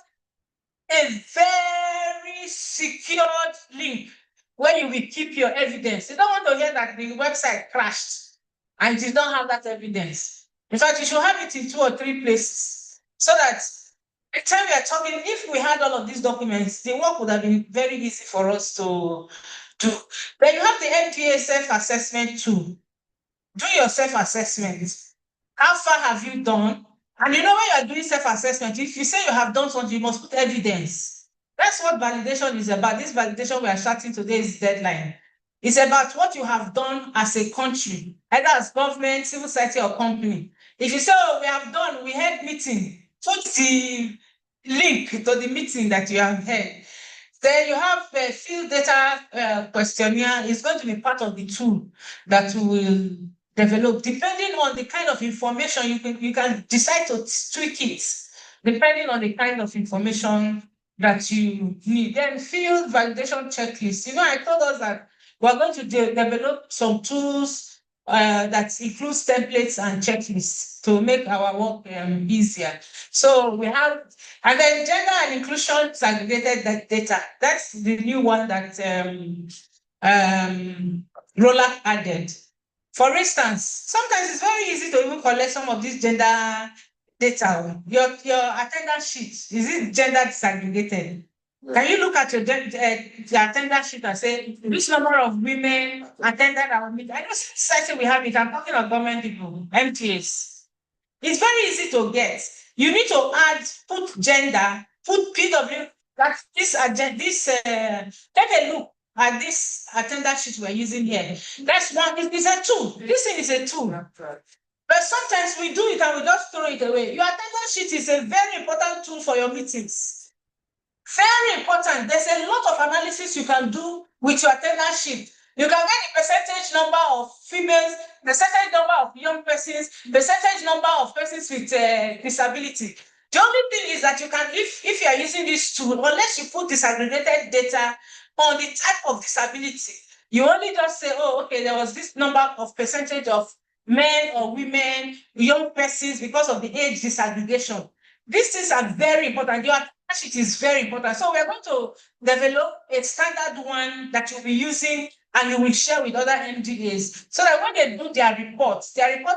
[SPEAKER 1] a very secured link where you will keep your evidence. You don't want to hear that the website crashed and you don't have that evidence. In fact, you should have it in 2 or 3 places so that the time we are talking, if we had all of these documents, the work would have been very easy for us to do. Then you have the MDA self-assessment tool. Do your self-assessment. How far have you done? And you know, when you are doing self-assessment, if you say you have done something, you must put evidence. That's what validation is about. This validation we are starting today is deadline. It's about what you have done as a country, either as government, civil society, or company. If you say, oh, we have done, we had meeting, put the link to the meeting that you have had. Then you have a field data questionnaire. It's going to be part of the tool that we will develop, depending on the kind of information you can decide to tweak it, depending on the kind of information that you need. Then field validation checklist. You know, I told us that we're going to develop some tools that includes templates and checklists to make our work easier. So we have, and then gender and inclusion segregated data. That's the new one that Roller added. For instance, sometimes it's very easy to even collect some of this gender data. Your attendance sheet, is it gender disaggregated? Can you look at your attendance sheet and say, which number of women attended our meeting? I know society we have it. I'm talking of government people, MTAs. It's very easy to get. You need to put gender, put PW, that take a look at this attendance sheet we're using here. That's one, it's a tool. This thing is a tool. But sometimes we do it and we just throw it away. Your attendance sheet is a very important tool for your meetings. Very important. There's a lot of analysis you can do with your attendance sheet. You can get the percentage number of females, percentage number of young persons, percentage number of persons with disability. The only thing is that you can, if you are using this tool, unless you put disaggregated data on the type of disability, you only just say, oh, okay, there was this number of percentage of men or women, young persons because of the age disaggregation. These things are very important. Your attendance sheet is very important. So we're going to develop a standard one that you'll be using and you will share with other MDAs so that when they do their report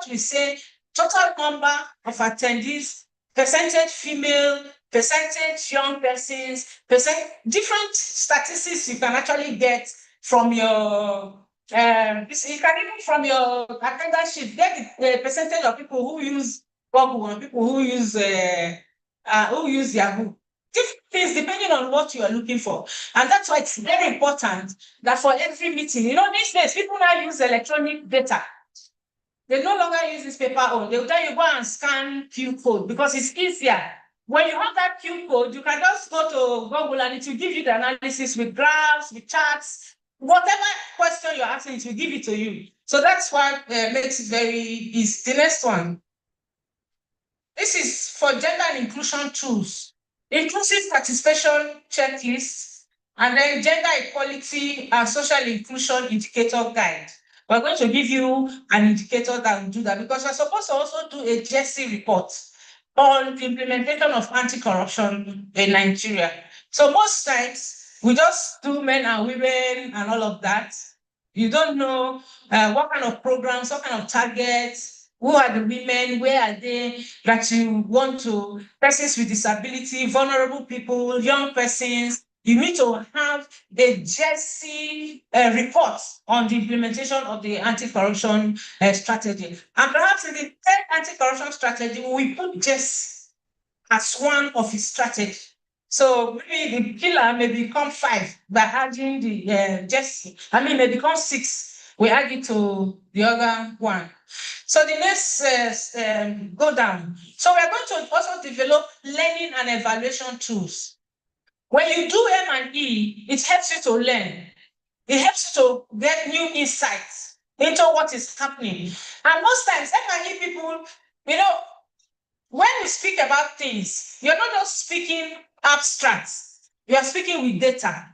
[SPEAKER 1] will say total number of attendees, percentage female, percentage young persons, different statistics you can actually get from your you can even from your attendance sheet get the percentage of people who use Google and people who use Yahoo. Different things depending on what you are looking for. And that's why it's very important that for every meeting, you know, these days people now use electronic data. They no longer use this paper on. They'll tell you go and scan Q code because it's easier. When you have that Q code, you can just go to Google and it will give you the analysis with graphs, with charts, whatever question you're asking, it will give it to you. So that's why makes it very easy. The next one. This is for gender and inclusion tools, inclusive participation checklists, and then gender equality and social inclusion indicator guide. We're going to give you an indicator that will do that because we're supposed to also do a JESI report on the implementation of anti-corruption in Nigeria. So most times we just do men and women and all of that. You don't know what kind of programs, what kind of targets, who are the women, where are they, that you want to, persons with disability, vulnerable people, young persons. You need to have a JESI report on the implementation of the anti-corruption strategy. And perhaps in the third anti-corruption strategy, we put JESI as one of its strategy. So maybe the pillar may become 5 by adding the JESI. I mean, may become 6. We add it to the other one. So the next go down. So we're going to also develop learning and evaluation tools. When you do M&E, it helps you to learn. It helps you to get new insights into what is happening. And most times, M&E people, you know, when we speak about things, you're not just speaking abstracts, you are speaking with data.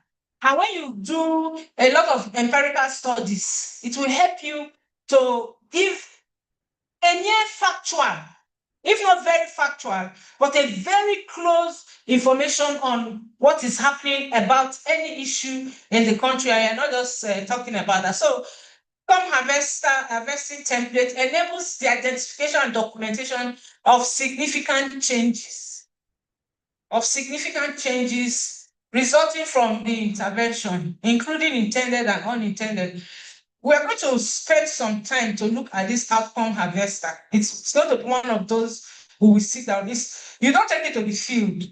[SPEAKER 1] And when you do a lot of empirical studies, it will help you to give a near factual, if not very factual, but a very close information on what is happening about any issue in the country. I am not just talking about that. So, harvesting template enables the identification and documentation of significant changes resulting from the intervention, including intended and unintended. We're going to spend some time to look at this outcome harvester. It's going to be one of those who will sit down. You don't take it to the field.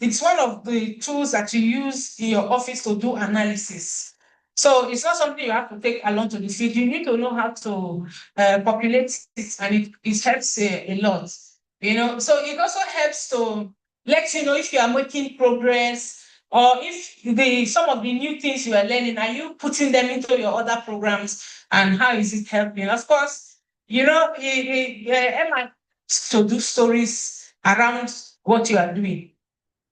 [SPEAKER 1] It's one of the tools that you use in your office to do analysis. So it's not something you have to take along to the field. You need to know how to populate it, and it helps a lot. So it also helps to let you know if you are making progress, or if some of the new things you are learning, are you putting them into your other programs, and how is it helping? Of course, Emma to do stories around what you are doing.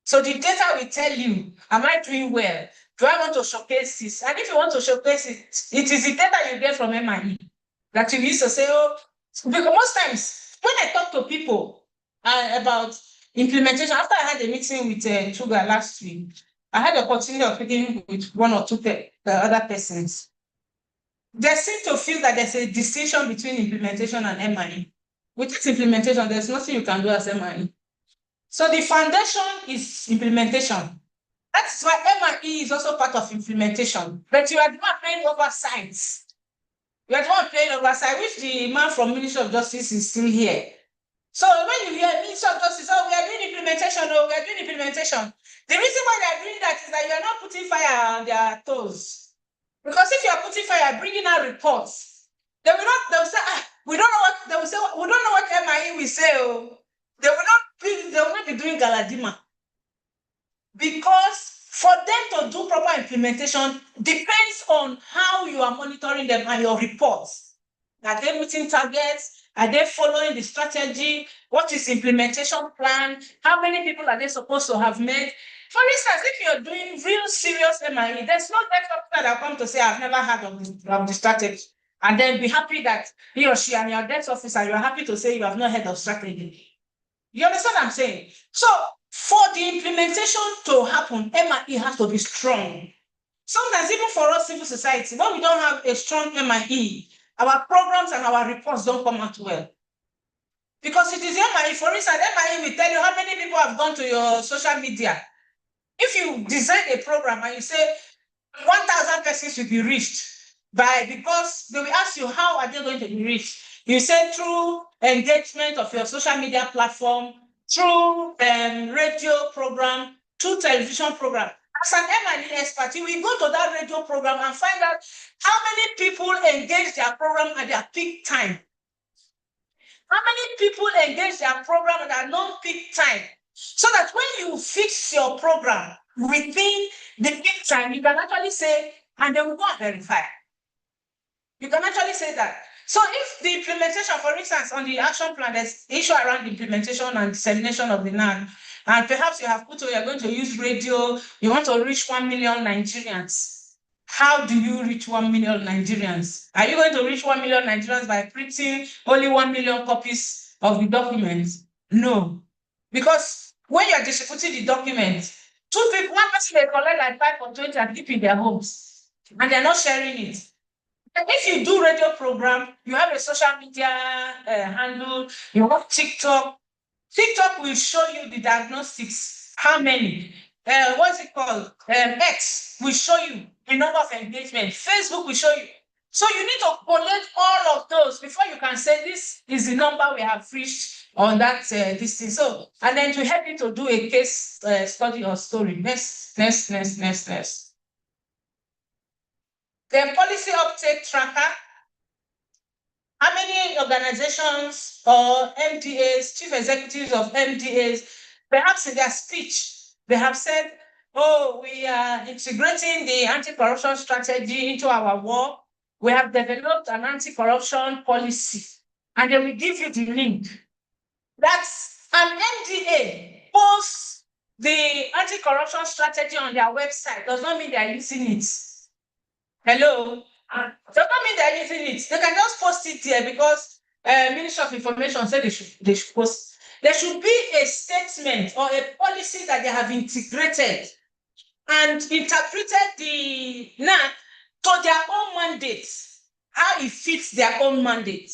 [SPEAKER 1] So the data will tell you, am I doing well? Do I want to showcase this? And if you want to showcase it, it is the data you get from MIE that you use to say, oh, because most times when I talk to people about implementation, after I had a meeting with Sugar last week, I had the opportunity of speaking with one or two other persons. They seem to feel that there's a distinction between implementation and MIE. With this implementation, there's nothing you can do as MIE. So the foundation is implementation. That's why MIE is also part of implementation. But you are the one playing oversight. You are the one playing oversight, which the man from Ministry of Justice is still here. So when you hear Ministry of Justice, oh, we are doing implementation, The reason why they are doing that is that you are not putting fire on their toes. Because if you are putting fire, bringing out reports, they'll say, we don't know what, they will say, we don't know what MIE will say. Oh. They will not be doing Galadima. Because for them to do proper implementation depends on how you are monitoring them and your reports. Are they meeting targets? Are they following the strategy? What is implementation plan? How many people are they supposed to have met? For instance, if you're doing real serious MIE, there's no desk officer that will come to say, I've never heard of the strategy. And then be happy that he or she and your desk officer, you're happy to say you have not heard of strategy. You understand what I'm saying? So for the implementation to happen, MIE has to be strong. Sometimes even for us, civil society, when we don't have a strong MIE, our programs and our reports don't come out well. Because it is MIE, for instance, MIE will tell you how many people have gone to your social media. If you design a program and you say 1,000 persons will be reached because they will ask you how are they going to be reached. You say through engagement of your social media platform, through radio program, through television program. As an MIE expert, you will go to that radio program and find out how many people engage their program at their peak time. How many people engage their program at their non-peak time? So that when you fix your program within the peak time, you can actually say, and they will go and verify. You can actually say that. So if the implementation, for instance, on the action plan, there's issue around implementation and dissemination of the NAC, and perhaps you have put, you're going to use radio, you want to reach 1 million Nigerians. How do you reach 1 million Nigerians? Are you going to reach 1 million Nigerians by printing only 1 million copies of the document? No. Because when you are distributing the document, one person may collect like 5 or 20 and keep in their homes, and they're not sharing it. If you do radio program, you have a social media handle, you have TikTok. TikTok will show you the diagnostics, how many. What's it called? X will show you the number of engagement. Facebook will show you. So you need to collect all of those before you can say this is the number we have reached on that this thing. So, and then to help you to do a case study or story. Next. The policy uptake tracker. How many organizations or MDAs, chief executives of MDAs, perhaps in their speech, they have said, oh, we are integrating the anti-corruption strategy into our work. We have developed an anti-corruption policy, and they will give you the link. That's an MDA posts the anti-corruption strategy on their website. Does not mean they are using it. Hello? Does not mean they're using it. They can just post it there because Ministry of Information said they should post. There should be a statement or a policy that they have integrated and interpreted the NAC to their own mandates, how it fits their own mandate.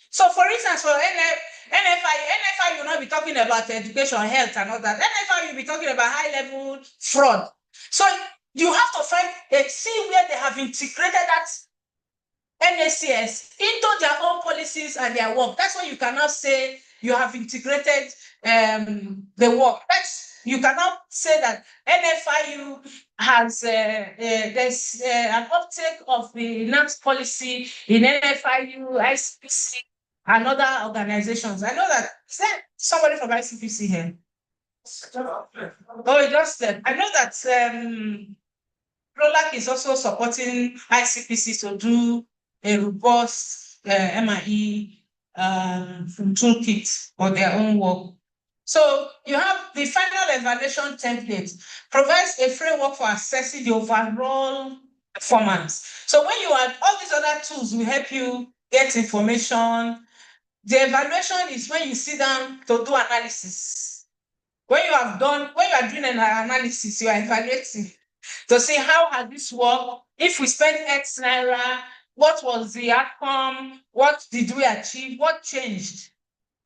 [SPEAKER 1] So, for instance, for NFI will not be talking about education, health, and all that. NFI will be talking about high-level fraud. So, you have to see where they have integrated that NACS into their own policies and their work. That's why you cannot say you have integrated the work. You cannot say that NFIU has there's an uptake of the Nac'S policy in NFIU, ICPC, and other organizations. I know that. Is there somebody from ICPC here? Oh, just said. I know that ROLAC is also supporting ICPC to do a robust MIE toolkit for their own work. So you have the final evaluation template provides a framework for assessing the overall performance. So when you add all these other tools will help you get information. The evaluation is when you sit down to do analysis. When you are doing an analysis, you are evaluating to see how has this worked. If we spend X naira, what was the outcome? What did we achieve? What changed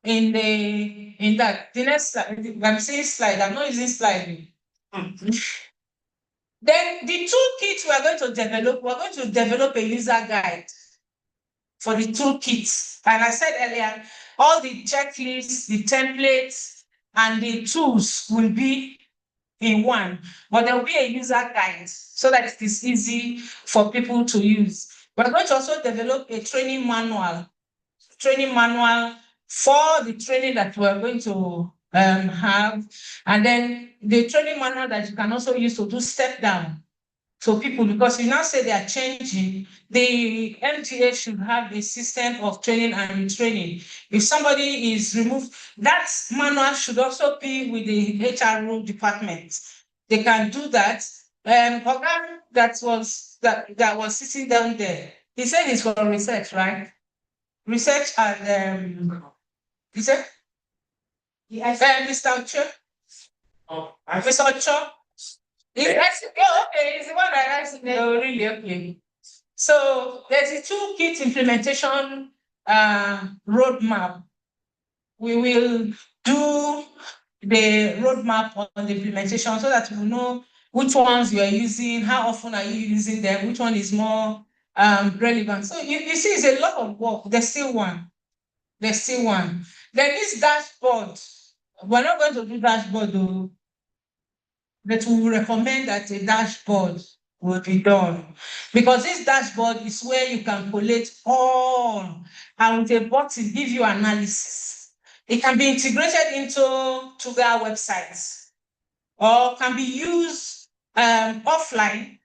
[SPEAKER 1] in that? The next slide, I'm saying slide, I'm not using slide. Then the toolkit we're going to develop a user guide for the toolkit. And I said earlier, all the checklists, the templates, and the tools will be in one, but there will be a user guide so that it is easy for people to use. We're going to also develop a training manual for the training that we're going to have, and then the training manual that you can also use to do step down. So people, because you now say they are changing, the MTA should have a system of training and retraining. If somebody is removed, that manual should also be with the HR department. They can do that. Oga that was sitting down there, he said it's for research, right? Research and he said, Mr. Ocho. Oh, Mr. Ocho. Okay, it's the one that I said. Oh, really? Okay. So there's a toolkit implementation roadmap. We will do the roadmap on the implementation so that we know which ones you are using, how often are you using them, which one is more relevant. So you see, it's a lot of work. There's still one. Then this dashboard, we're not going to do dashboard though, but we will recommend that a dashboard will be done, because this dashboard is where you can collate all, and with a button give you analysis. It can be integrated into TUGA websites or can be used offline.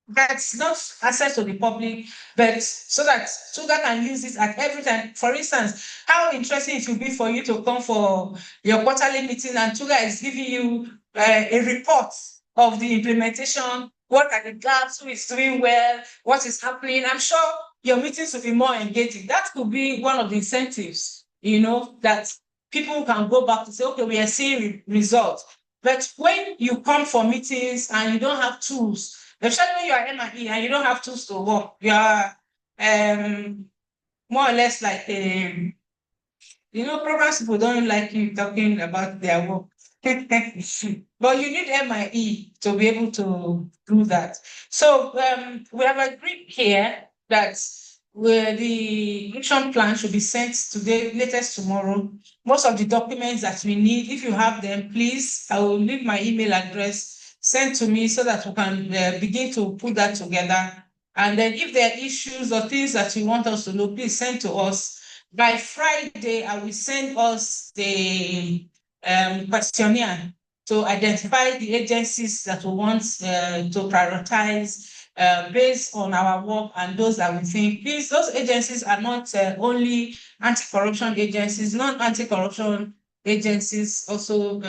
[SPEAKER 1] That's not access to the public, but so that TUGA can use it at every time. For instance, how interesting it will be for you to come for your quarterly meeting and TUGA is giving you a report of the implementation. What are the gaps? Who is doing well? What is happening? I'm sure your meetings will be more engaging. That could be one of the incentives, that people can go back to say, okay, we are seeing results. But when you come for meetings and you don't have tools, especially when you are MIE and you don't have tools to work, you are more or less like programs people don't like you talking about their work. But you need MIE to be able to do that. So we have agreed here that the action plan should be sent today, latest tomorrow. Most of the documents that we need, if you have them, please, I will leave my email address, send to me so that we can begin to put that together. And then if there are issues or things that you want us to know, please send to us. By Friday, I will send us the questionnaire to identify the agencies that we want to prioritize based on our work and those that we think. Please, those agencies are not only anti-corruption agencies, non-anti-corruption agencies also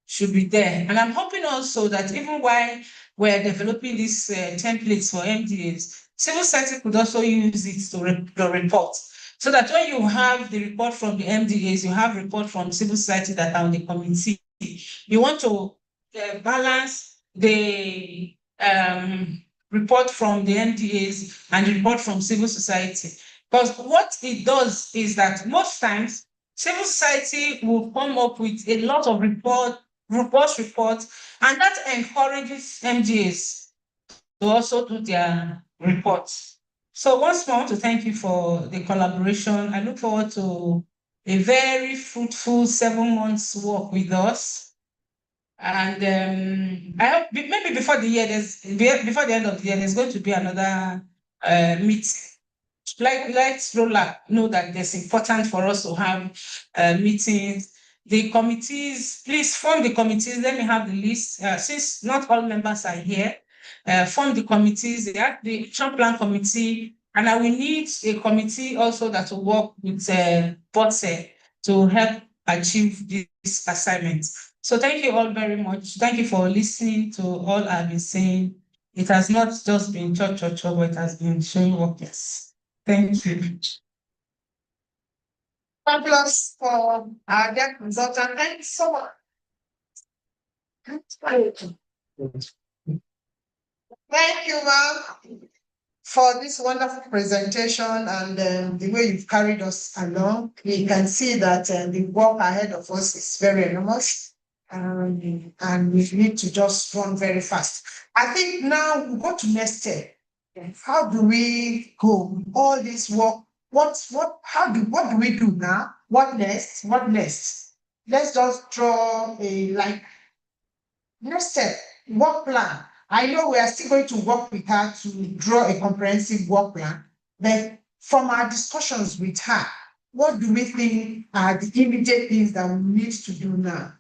[SPEAKER 1] should be there. And I'm hoping also that even while we're developing these templates for MDAs, civil society could also use it to report. So that when you have the report from the MDAs, you have report from civil society that are on the committee. You want to balance the report from the MDAs and the report from civil society. Because what it does is that most times civil society will come up with a lot of robust reports, and that encourages MDAs to also do their reports. So once more, I want to thank you for the collaboration. I look forward to a very fruitful 7 months work with us. And I hope maybe before the year, before the end of the year, there's going to be another meeting. Let's know that it's important for us to have meetings. The committees, please form the committees. Let me have the list. Since not all members are here, form the committees. The action plan committee, and I will need a committee also that will work with BOTSE to help achieve this assignment. So thank you all very much. Thank you for listening to all I've been saying. It has not just been church, but it has been showing work. Yes. Thank you.
[SPEAKER 7] Applause for our dear consultant. Thank you so much. Thank you, ma'am, for this wonderful presentation and the way you've carried us along. We can see that the work ahead of us is very enormous, and we need to just run very fast. I think now we go to next step. How do we go? All this work, what do we do now? What next? What next? Let's just draw a next step, work plan. I know we are still going to work with her to draw a comprehensive work plan, but from our discussions with her, what do we think are the immediate things that we need to do now?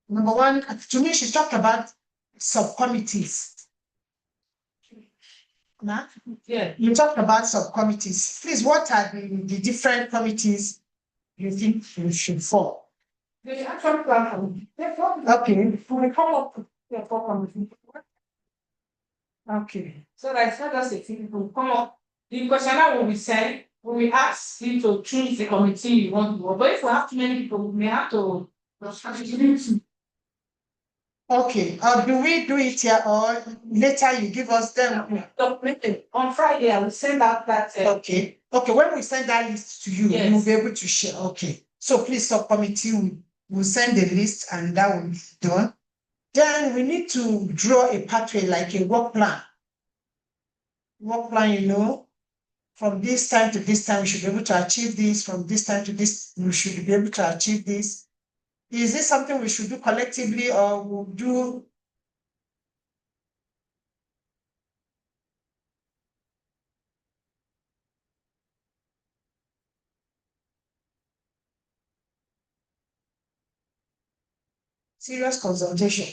[SPEAKER 7] Number one, to me, she talked about subcommittees. Yeah, you talked about subcommittees. Please, what are the different committees you think we should form?
[SPEAKER 8] The action plan.
[SPEAKER 7] Okay.
[SPEAKER 8] We come up with the committee.
[SPEAKER 7] Okay.
[SPEAKER 8] So I said us a few people come up. The questionnaire will be sent. We will ask you to choose the committee you want to work. But if we have too many people, we may have to.
[SPEAKER 7] Okay, do we do it here or later you give us them?
[SPEAKER 8] On Friday, I will send out that.
[SPEAKER 7] Okay, when we send that list to you,
[SPEAKER 8] Yes.
[SPEAKER 7] you'll be able to share. Okay, so please, subcommittee will send the list and that will be done. Then we need to draw a pathway like a work plan. Work plan, from this time to this time, we should be able to achieve this. From this time to this, we should be able to achieve this. Is this something we should do collectively or we'll do? Serious consultation.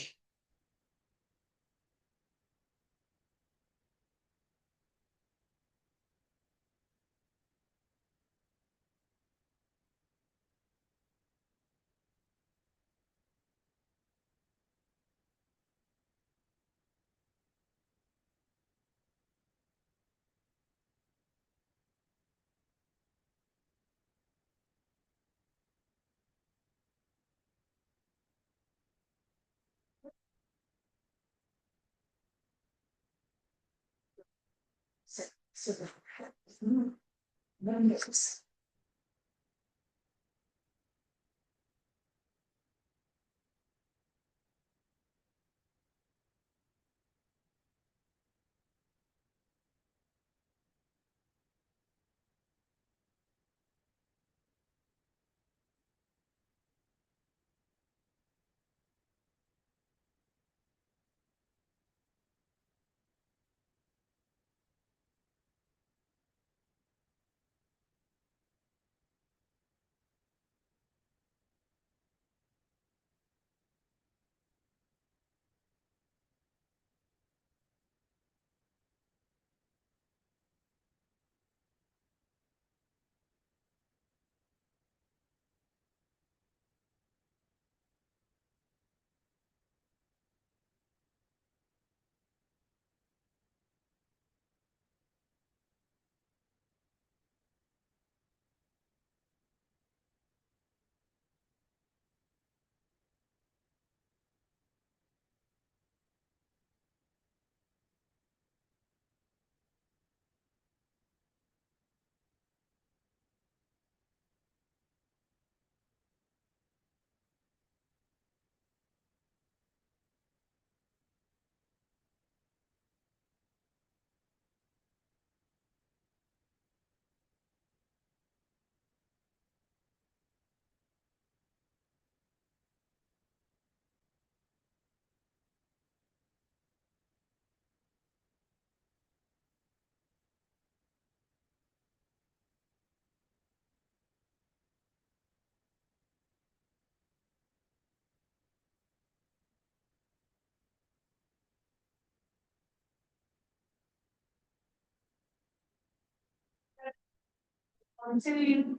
[SPEAKER 8] Continue.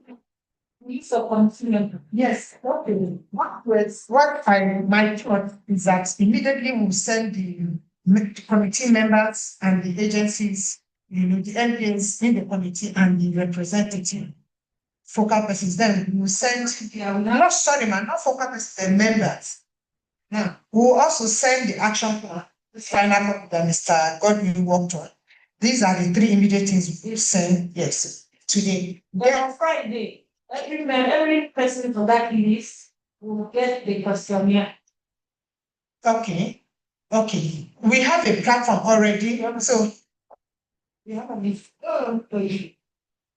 [SPEAKER 8] Needs of continue.
[SPEAKER 7] Yes, okay. What I might thought is that immediately we'll send the committee members and the agencies, the MPs in the committee and the representative focal persons. Then we'll send, not sorry, man, not focal persons, the members. Now, we'll also send the action plan, the final copy that Mr. Godwin worked on. These are the three immediate things we'll send, yes, today.
[SPEAKER 8] Then on Friday, every person for that list will get the questionnaire.
[SPEAKER 7] Okay, okay. We have a platform already, so
[SPEAKER 8] We have a list. Oh, okay.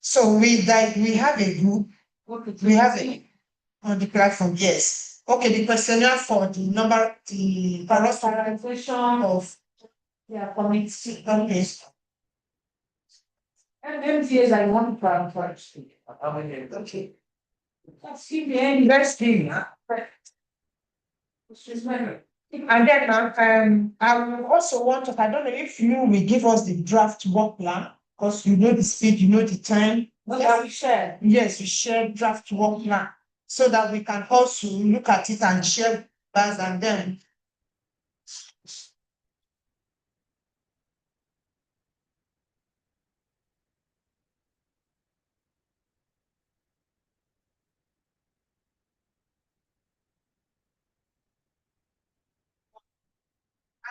[SPEAKER 7] so we have a group,
[SPEAKER 8] Okay.
[SPEAKER 7] we have a on the platform, yes. Okay, the questionnaire for the number, the
[SPEAKER 8] Prioritization
[SPEAKER 7] of
[SPEAKER 8] committee.
[SPEAKER 7] okay.
[SPEAKER 8] And MTAs I want to prioritize.
[SPEAKER 7] Okay.
[SPEAKER 8] That's CBN.
[SPEAKER 7] Let's do that. And then I will also want to, I don't know if you will give us the draft work plan, because you know the speed, you know the time.
[SPEAKER 8] Yes, we share.
[SPEAKER 7] Yes, we share draft work plan so that we can also look at it and share plans and then.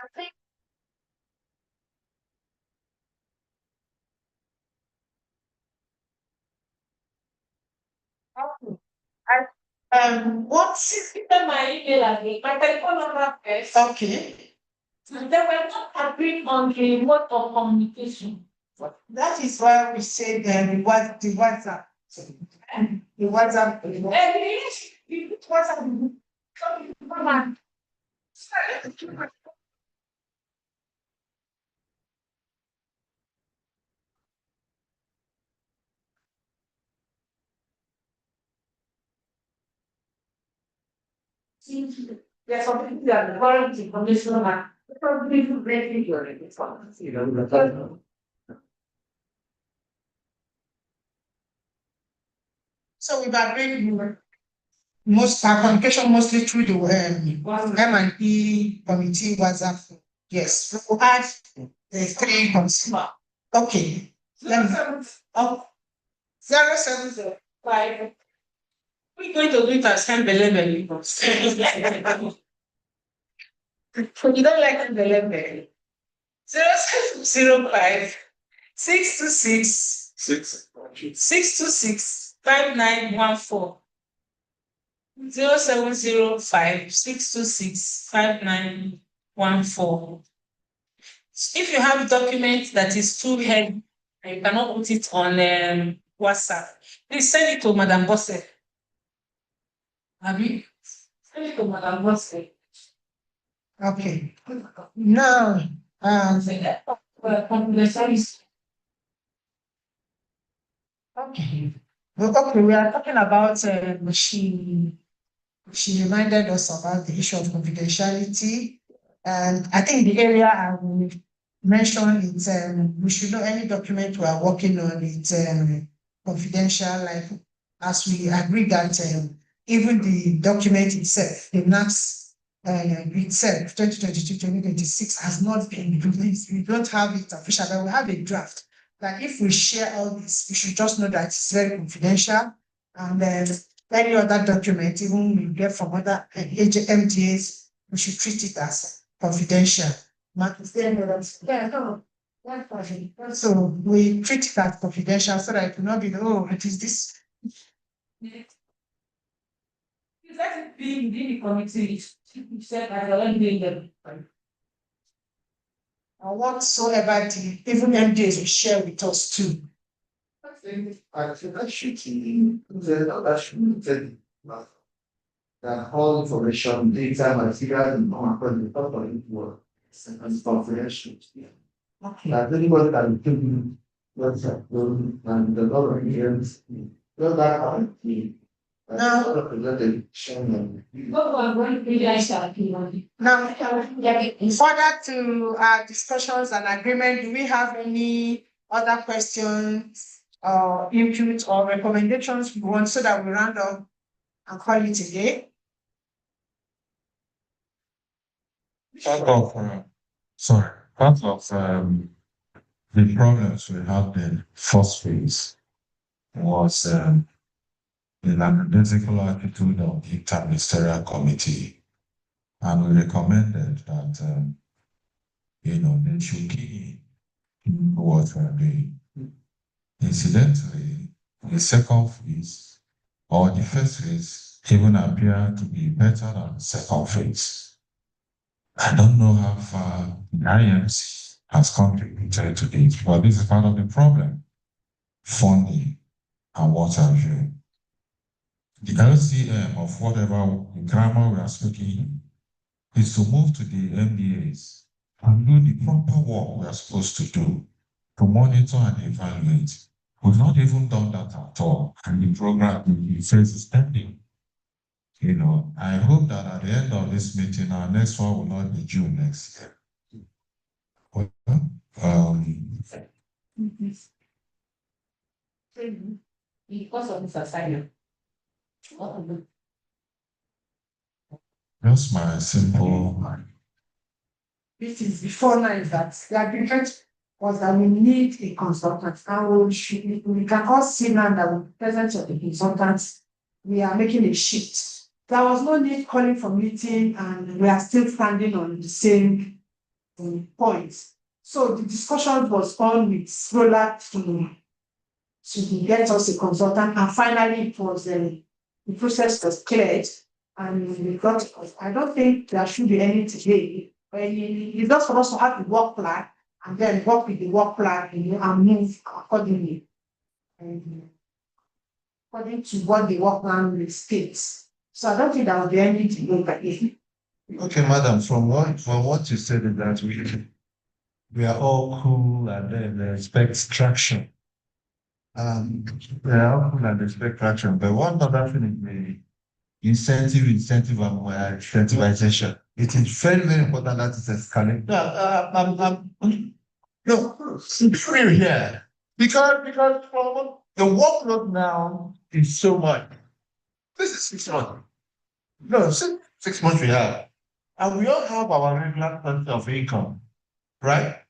[SPEAKER 7] I think what's
[SPEAKER 8] Give them my email address, my telephone number first.
[SPEAKER 7] okay.
[SPEAKER 8] And then we're not agreeing on the mode of communication.
[SPEAKER 7] That is why we say the WhatsApp. The WhatsApp.
[SPEAKER 8] You put WhatsApp. Come on. There's some people that are current information and probably breaking your response.
[SPEAKER 7] So we've agreed most our communication mostly through the M&E committee WhatsApp. Yes, we will add the three consumer. Okay. Let me, 070.
[SPEAKER 1] We're going to do it as Hembelebele. You don't like Hembelebele. 0705 626 626 5914. 0705 626 5914. If you have a document that is too heavy and you cannot put it on WhatsApp, please send it to Madam Bosse. Abi, send it to Madam Bosse.
[SPEAKER 7] Okay. Now,
[SPEAKER 8] Confidentiality.
[SPEAKER 7] okay. Okay, we are talking about she reminded us about the issue of confidentiality. And I think the area I will mention is we should know any document we are working on, it's confidential, like as we agree that even the document itself, the Nac'S itself, 2022-2026 has not been released. We don't have it official, but we have a draft. Like if we share all this, we should just know that it's very confidential. And any other document, even we get from other MTAs, we should treat it as confidential. So we treat it as confidential so that it will not be, oh, it is this.
[SPEAKER 8] Is that being in the committee? You said I don't need them.
[SPEAKER 7] And whatsoever even MDAs will share with us too.
[SPEAKER 4] I think that should be, that should be that all information, data, material, and all the company work and confidential.
[SPEAKER 7] Okay.
[SPEAKER 4] That anybody can give you what's up, and the government hears, well, that
[SPEAKER 7] Now,
[SPEAKER 4] represented shown.
[SPEAKER 7] now, further to our discussions and agreement, do we have any other questions input or recommendations you want so that we round up and call it a day?
[SPEAKER 4] Part of, part of the problems we had in first phase was the lackadaisical attitude of the interministerial committee, and we recommended that they should key in what we're doing. Incidentally, the second phase or the first phase even appear to be better than the second phase. I don't know how far the IMC has contributed to this, but this is part of the problem. Funding and what have you. The LCM of whatever grammar we are speaking is to move to the MDAs and do the proper work we are supposed to do to monitor and evaluate. We've not even done that at all, and the program is pending. I hope that at the end of this meeting, our next one will not be June next year.
[SPEAKER 8] Because of this assignment.
[SPEAKER 4] Just my simple.
[SPEAKER 7] This is before now that the agreement was that we need a consultant. And we can all see now that with the presence of the consultants, we are making a shift. There was no need calling for meeting, and we are still standing on the same points. So the discussion was on with Roland to get us a consultant, and finally it was the process was cleared, and we got. I don't think there should be any delay. It's just for us to have the work plan and then work with the work plan, and move accordingly, according to what the work plan states. So I don't think there will be any delay by it.
[SPEAKER 4] Okay, madam, from what you said is that we are all cool and then they expect traction. We are all cool and expect traction. But one other thing is the incentive and incentivization. It is very, very important that it's escalated. No, it's real here. Because the workload now is so much. This is 6 months. No, 6 months we have. And we all have our regular source of income, right?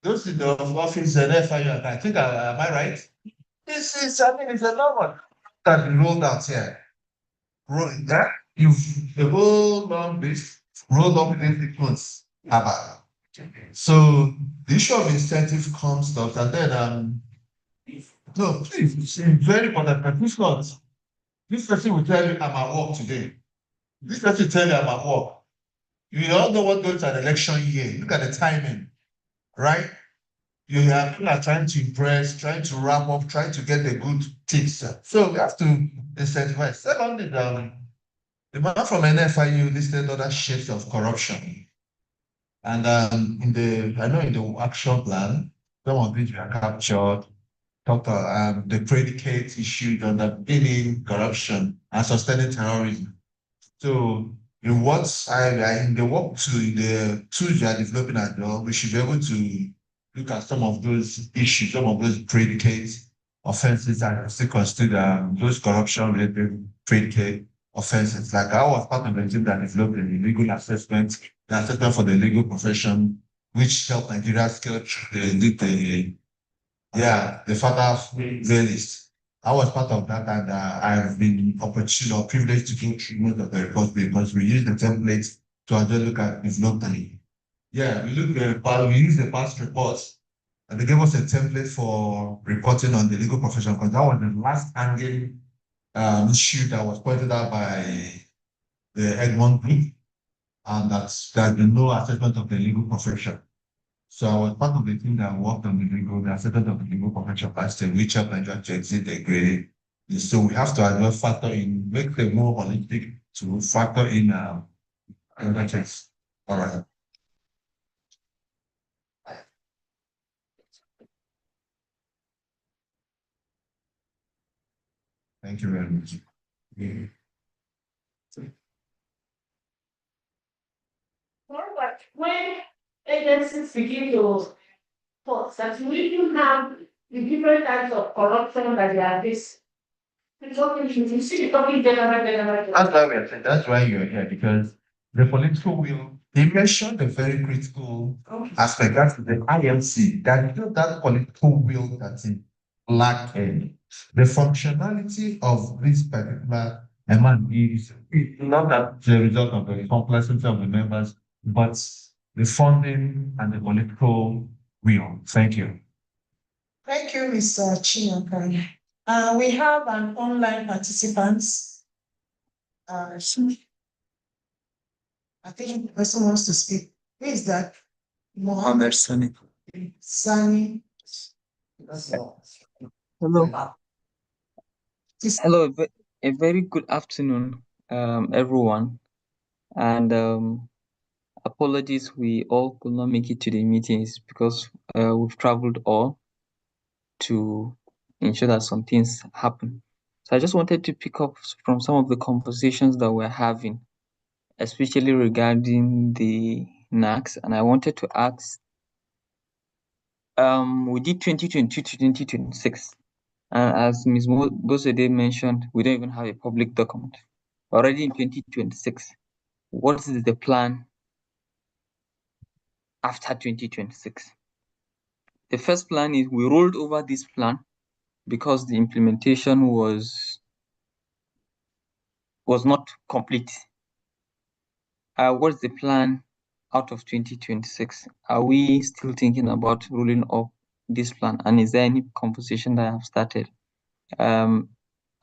[SPEAKER 4] Those in the office and FIU, I think, am I right? It's a normal that we rolled out here. That the whole long list rolled up within 6 months. So the issue of incentive comes up, and then no, please, it's very important. But this person will tell you I'm at work today. This person will tell you I'm at work. You all know what goes to an election year. Look at the timing, right? You have people are trying to impress, trying to wrap up, trying to get the good tips. So we have to incentivize. Secondly, the man from NFIU listed other shapes of corruption. And in the action plan, some of which were captured, talked about the predicate issued on the pinning corruption and sustaining terrorism. So in the work to the tools we are developing as well, we should be able to look at some of those issues, some of those predicate offenses and still consider those corruption-related predicate offenses. Like I was part of the team that developed the legal assessment, the assessment for the legal profession, which helped Nigeria scale the father list. I was part of that, and I've been opportunity or privileged to go through most of the reports because we use the templates to just look at development. Yeah, we use the past reports, and they gave us a template for reporting on the legal profession because that was the last hanging issue that was pointed out by the Egmont group, and there's been no assessment of the legal profession. So I was part of the team that worked on the assessment of the legal profession last year, which helped Nigeria to exit the grade. So we have to as well factor in, make the more holistic to factor in other things. All right. Thank you very much.
[SPEAKER 8] When agencies begin to thought that we even have the different types of corruption that they are facing. You see the talking general.
[SPEAKER 4] That's why we are saying, that's why you're here, because the political will, they mentioned a very critical aspect, that's the IMC, that you know, that political will that is lacking. The functionality of this particular MNE is not that the result of the complexity of the members, but the funding and the political will. Thank you.
[SPEAKER 7] Thank you, Mr. Chinaka. We have an online participant. I think the person wants to speak. Who is that?
[SPEAKER 9] Mohammed Sani.
[SPEAKER 7] Sani.
[SPEAKER 11] Hello. Hello, a very good afternoon, everyone. And apologies, we all could not make it to the meetings because we've traveled all to ensure that some things happen. So I just wanted to pick up from some of the conversations that we're having, especially regarding the Nac'S. And I wanted to ask, we did 2022 to 2026. And as Ms. Bosede mentioned, we don't even have a public document. Already in 2026, what is the plan after 2026? The first plan is we rolled over this plan because the implementation was not complete. What's the plan out of 2026? Are we still thinking about rolling up this plan? And is there any conversation that I have started? I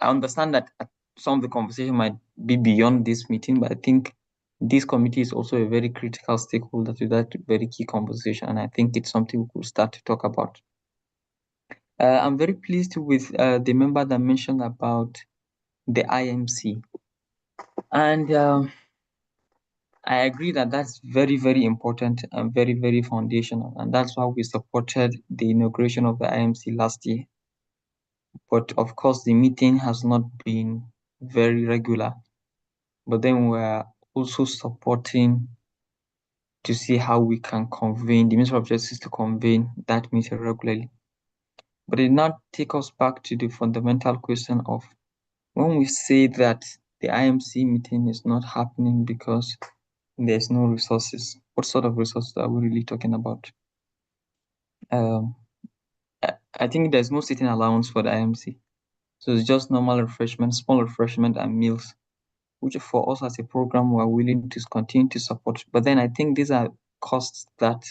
[SPEAKER 11] understand that some of the conversation might be beyond this meeting, but I think this committee is also a very critical stakeholder to that very key conversation, and I think it's something we could start to talk about. I'm very pleased with the member that mentioned about the IMC, and I agree that that's very, very important and very, very foundational, and that's why we supported the inauguration of the IMC last year. But of course, the meeting has not been very regular. But then we're also supporting to see how we can convene, the Ministry of Justice to convene that meeting regularly. But it now takes us back to the fundamental question of when we say that the IMC meeting is not happening because there's no resources, what sort of resources are we really talking about? I think there's no sitting allowance for the IMC. So it's just normal refreshment, small refreshment and meals, which for us as a program, we're willing to continue to support. But then I think these are costs that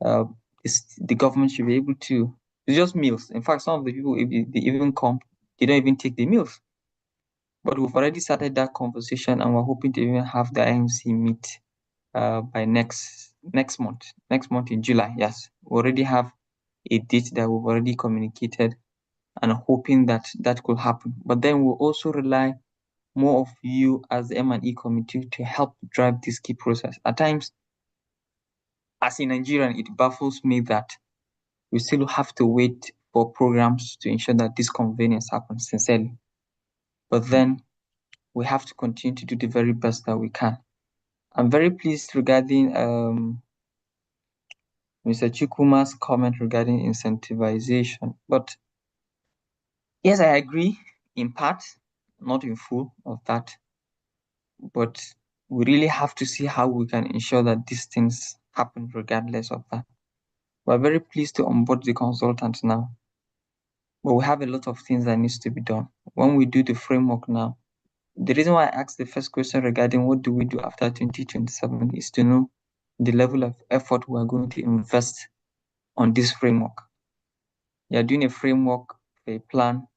[SPEAKER 11] the government should be able to, it's just meals. In fact, some of the people, if they even come, they don't even take the meals. But we've already started that conversation and we're hoping to even have the IMC meet by next month in July. Yes, we already have a date that we've already communicated and hoping that that could happen. But then we'll also rely more of you as the M&E committee to help drive this key process. At times, as a Nigerian, it baffles me that we still have to wait for programs to ensure that this convenience happens sincerely. But then we have to continue to do the very best that we can. I'm very pleased regarding Mr. Chukwuma's comment regarding incentivization. But yes, I agree in part, not in full of that. But we really have to see how we can ensure that these things happen regardless of that. We're very pleased to onboard the consultant now, but we have a lot of things that needs to be done. When we do the framework now, the reason why I asked the first question regarding what do we do after 2027 is to know the level of effort we are going to invest on this framework. We are doing a framework, a plan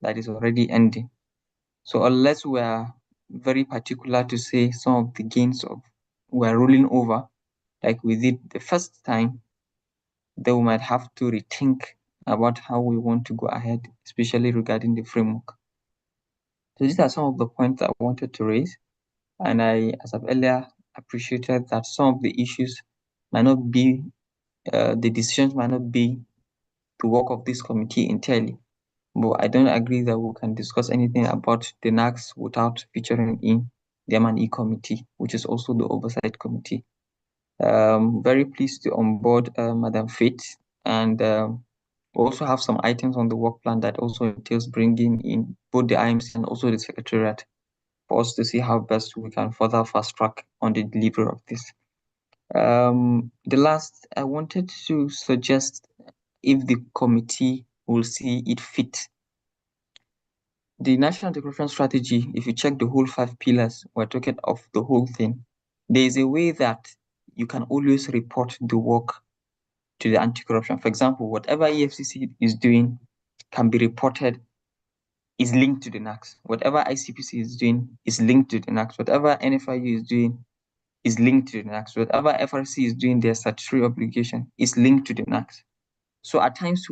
[SPEAKER 11] that is already ending. So unless we are very particular to say some of the gains of we are rolling over, like we did the first time, then we might have to rethink about how we want to go ahead, especially regarding the framework. So these are some of the points I wanted to raise. And I, as I've earlier appreciated that some of the issues might not be, the decisions might not be the work of this committee entirely. But I don't agree that we can discuss anything about the Nac'S without featuring in the M&E committee, which is also the oversight committee. Very pleased to onboard Madam Faith, and We also have some items on the work plan that also entails bringing in both the IMC and also the Secretariat for us to see how best we can further fast track on the delivery of this. The last, I wanted to suggest if the committee will see it fit. The National Anti-Corruption Strategy, if you check the whole 5 pillars, we're talking of the whole thing. There is a way that you can always report the work to the anti-corruption. For example, whatever EFCC is doing can be reported, is linked to the Nac'S. Whatever ICPC is doing is linked to the Nac'S. Whatever NFIU is doing is linked to the Nac'S. Whatever FRC is doing, their statutory obligation is linked to the Nac'S. So at times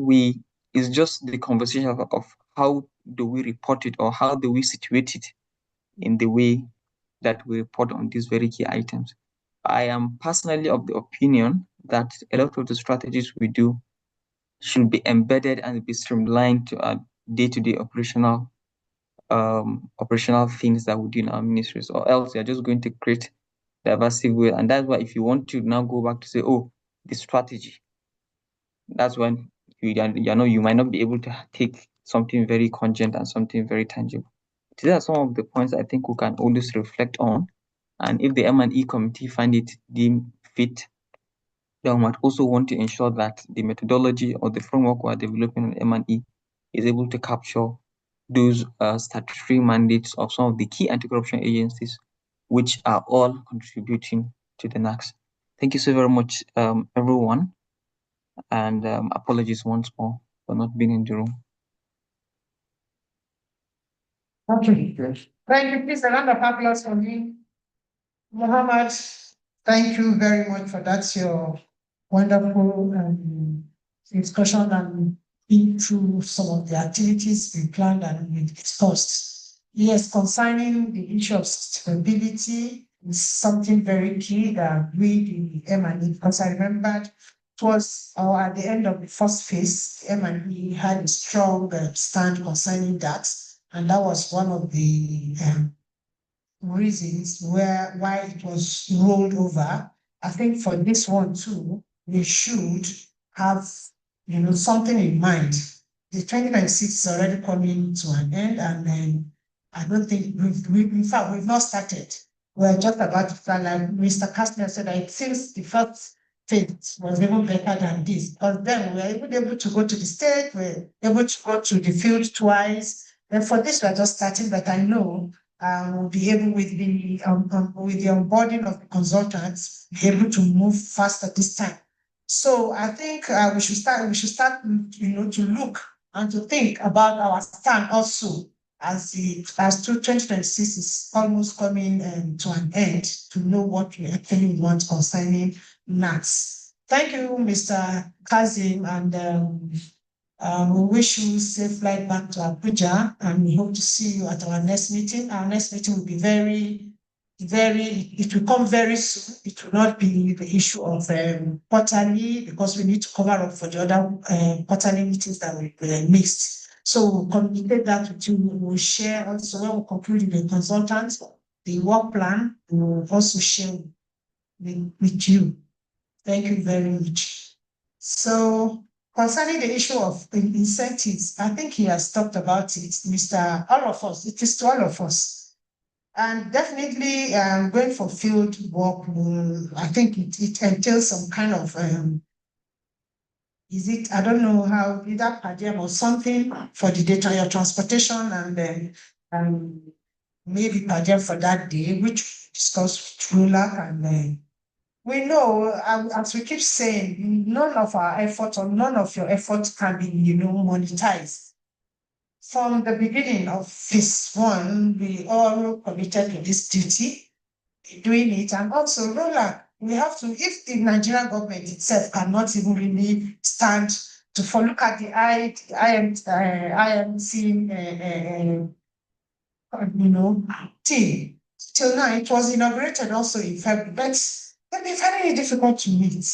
[SPEAKER 11] it's just the conversation of how do we report it or how do we situate it in the way that we report on these very key items. I am personally of the opinion that a lot of the strategies we do should be embedded and be streamlined to our day-to-day operational things that we do in our ministries, or else you're just going to create diversive way. And that's why if you want to now go back to say, oh, the strategy, that's when you might not be able to take something very congent and something very tangible. These are some of the points I think we can always reflect on. And if the M&E committee find it deemed fit, then we might also want to ensure that the methodology or the framework we're developing on M&E is able to capture those statutory mandates of some of the key anti-corruption agencies, which are all contributing to the Nac'S. Thank you so very much, everyone. And apologies once more for not being in the room.
[SPEAKER 7] Okay. Thank you. Please, a round of applause for me. Muhammad, thank you very much for that, your wonderful discussion and being through some of the activities we planned and we discussed. Yes, concerning the issue of sustainability is something very key that we, the M&E, because I remembered it was at the end of the first phase, M&E had a strong stand concerning that. And that was one of the reasons why it was rolled over. I think for this one too, we should have something in mind. The 2026 is already coming to an end, and then I don't think in fact we've not started. We're just about to start. Like Mr. Kastner said, I think the first phase was even better than this, because then we were even able to go to the state, we're able to go to the field twice. And for this, we're just starting, but I know we'll be able with the onboarding of the consultants, be able to move faster this time. So I think we should start, to look and to think about our stand also as 2026 is almost coming to an end, to know what we actually want concerning Nac'S. Thank you, Mr. Kazim, and we wish you a safe flight back to Abuja, and we hope to see you at our next meeting. Our next meeting will be it will come very soon. It will not be the issue of quarterly, because we need to cover up for the other quarterly meetings that we missed. So we'll communicate that with you. We'll share also when we conclude the consultants, the work plan, we'll also share with you. Thank you very much. So concerning the issue of incentives, I think he has talked about it, Mr. All of us. It is to all of us. And definitely going for field work I think it entails some kind of, I don't know how, either per diem or something for the data, your transportation, and then maybe per diem for that day, which we discussed with RULAC. And we know, as we keep saying, none of our efforts or none of your efforts can be, monetized. From the beginning of phase one, we all committed to this duty, doing it. And also, RULAC, we have to, if the Nigerian government itself cannot even really stand to look at the IMC, team. Till now, it was inaugurated also in February, but it'll be very difficult to meet.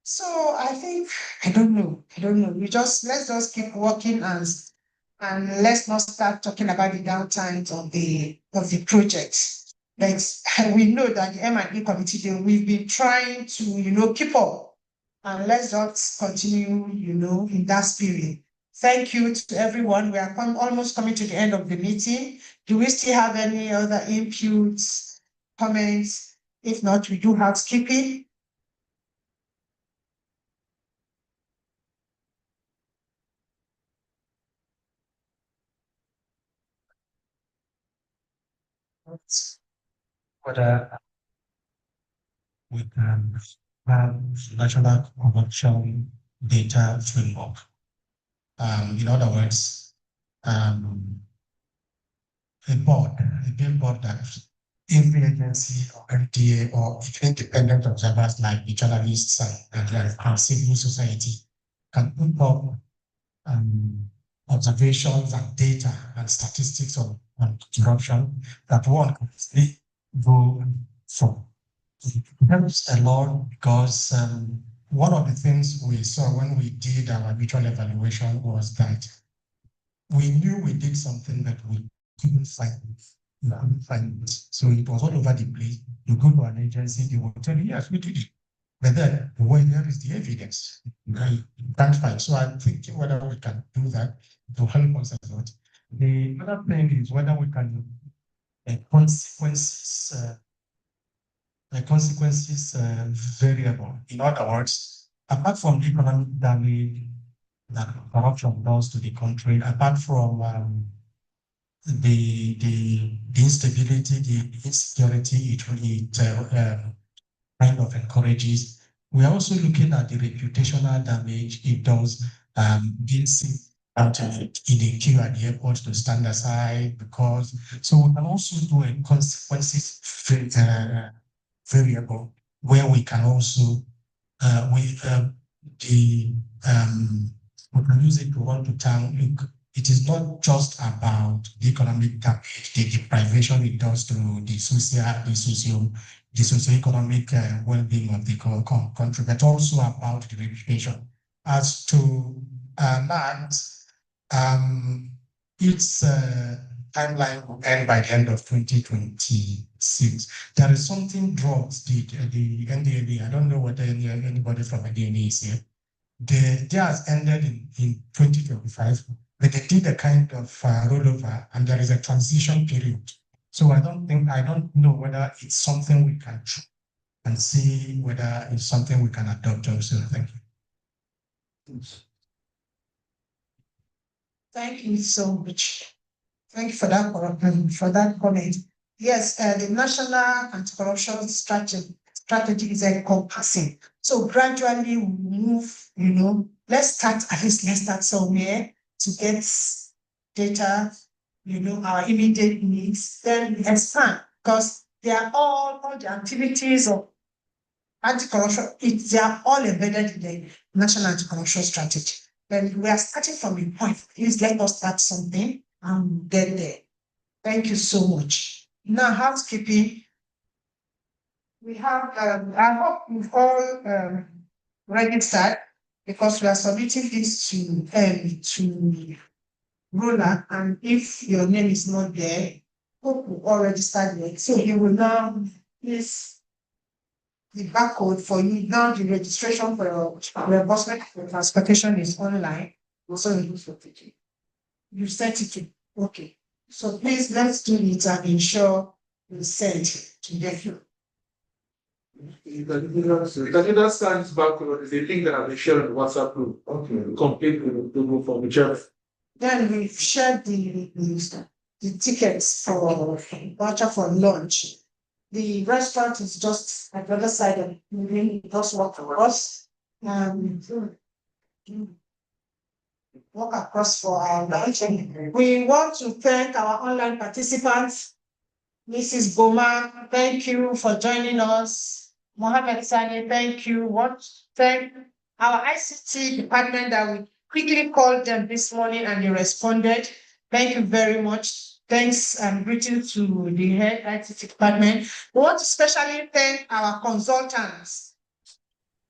[SPEAKER 7] So I think, I don't know. Let's just keep working and let's not start talking about the downtimes of the project. Like we know that the M&E committee, we've been trying to, keep up. And let's just continue, in that spirit. Thank you to everyone. We are almost coming to the end of the meeting. Do we still have any other inputs, comments? If not, we do housekeeping.
[SPEAKER 6] Whether we can have national corruption data framework. In other words, a big board that every agency or MTA or independent observers like the journalists and civil society can put up observations and data and statistics on corruption that one can easily go for. It helps a lot because one of the things we saw when we did our mutual evaluation was that we knew we did something that we couldn't find it. You couldn't find it. So it was all over the place. You go to an agency, they will tell you, yes, we did it. But then, where is the evidence? You can't find. So I'm thinking whether we can do that to help us a lot. The other thing is whether we can consequences variable. In other words, apart from the economic damage that corruption does to the country, apart from the instability, the insecurity it kind of encourages. We are also looking at the reputational damage it does, being seen out in the queue at the airport to stand aside because. So we can also do a consequences variable where we can also we can use it to run to town. It is not just about the economic damage, the deprivation it does to the socio-economic well-being of the country, but also about the reputation. As to Nac'S, its timeline will end by the end of 2026. There is something drugs did, the NDLA, I don't know whether anybody from NDLA is here. They has ended in 2025, but they did a kind of rollover and there is a transition period. So I don't know whether it's something we can try and see whether it's something we can adopt also. Thank you.
[SPEAKER 7] Thank you so much. Thank you for that comment. Yes, the national anti-corruption strategy is encompassing. So gradually we move, let's start somewhere to get data, our immediate needs, then we expand because they are all the activities of anti-corruption, they are all embedded in the national anti-corruption strategy. Then we are starting from a point. Please let us start something and get there. Thank you so much. Now, housekeeping. We have, I hope we've all registered because we are submitting this to Roland, and if your name is not there, hope we all registered yet. So you will now please the barcode for you. Now the registration for your reimbursement for transportation is online. Also, you sent it to okay. So please let's do it and ensure we send to them.
[SPEAKER 9] You can either scan this barcode. It's a link that I've been shared on the WhatsApp group. Okay. Complete with the from whichever.
[SPEAKER 7] Then we've shared the tickets for voucher for lunch. The restaurant is just at the other side of the building. It does work for us. Walk across for our lunch. We want to thank our online participants. Mrs. Goma, thank you for joining us. Mohammed Sani, thank you. Want to thank our ICT department that we quickly called them this morning and they responded. Thank you very much. Thanks and greetings to the head ICT department. We want to especially thank our consultants.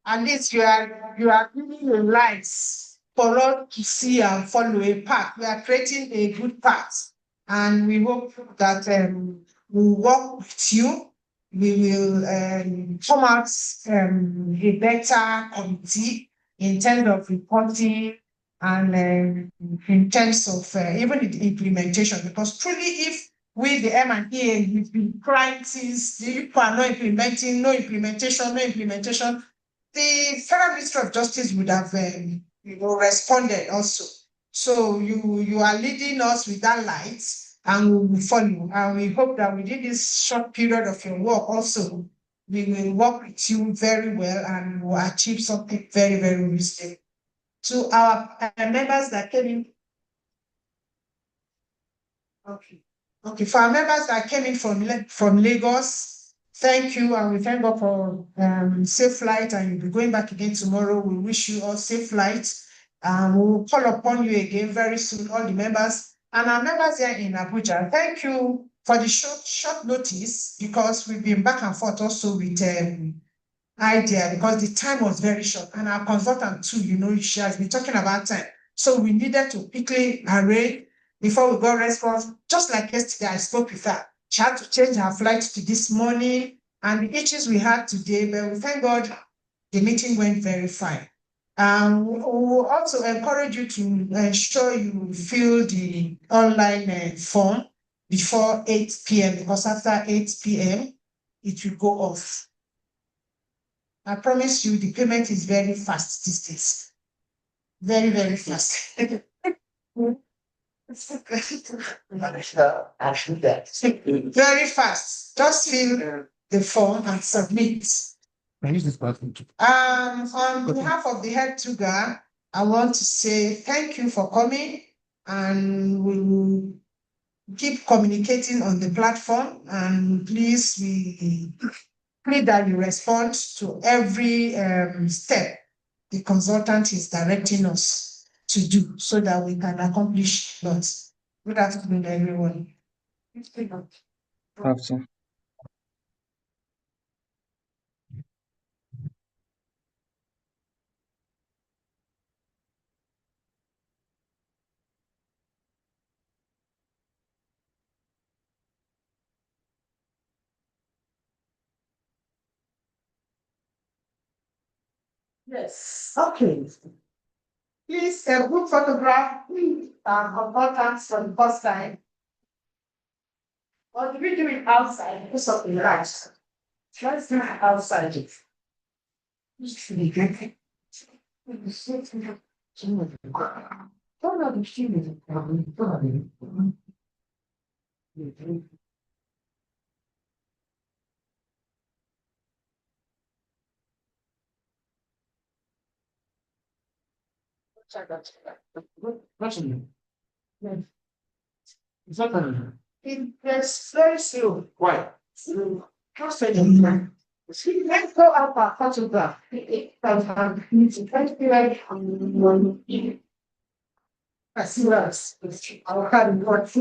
[SPEAKER 7] At least you are giving your lives for us to see and follow a path. We are creating a good path, and we hope that we'll work with you we will come out a better committee in terms of reporting and in terms of even the implementation. Because truly, if we, the M&EA, we've been crying since the people are not implementing, no implementation, no implementation, the Federal Ministry of Justice would have responded also. So you are leading us with that light, and we will follow. And we hope that within this short period of your work also, we will work with you very well and will achieve something very, very reasonable. To our members that came in. Okay, for our members that came in from Lagos, thank you, and we thank God for safe flight, and you'll be going back again tomorrow. We wish you all safe flight. We'll call upon you again very soon, all the members. And our members here in Abuja, thank you for the short notice, because we've been back and forth also with idea, because the time was very short. And our consultant too, she has been talking about time. So we needed to quickly arrange before we got response. Just like yesterday, I spoke with her. She had to change her flight to this morning, and the issues we had today, but we thank God the meeting went very fine. We will also encourage you to ensure you fill the online form before 8 p.m. because after 8 p.m. it will go off. I promise you the payment is very fast these days. Very, very fast. Very fast. Just fill the form and submit.
[SPEAKER 6] Can I use this platform to
[SPEAKER 7] On behalf of the head tutor, I want to say thank you for coming, and we will keep communicating on the platform. And please, we plead that you respond to every step the consultant is directing us to do, so that we can accomplish lots. Good afternoon, everyone.
[SPEAKER 11] After.
[SPEAKER 7] Yes. Okay. Please, a group photograph consultants for the first time. Or do we do it outside because of the light? Let's do it outside. It's very slow. Why? Just a minute. Let's go up our photograph. As soon as our hand works.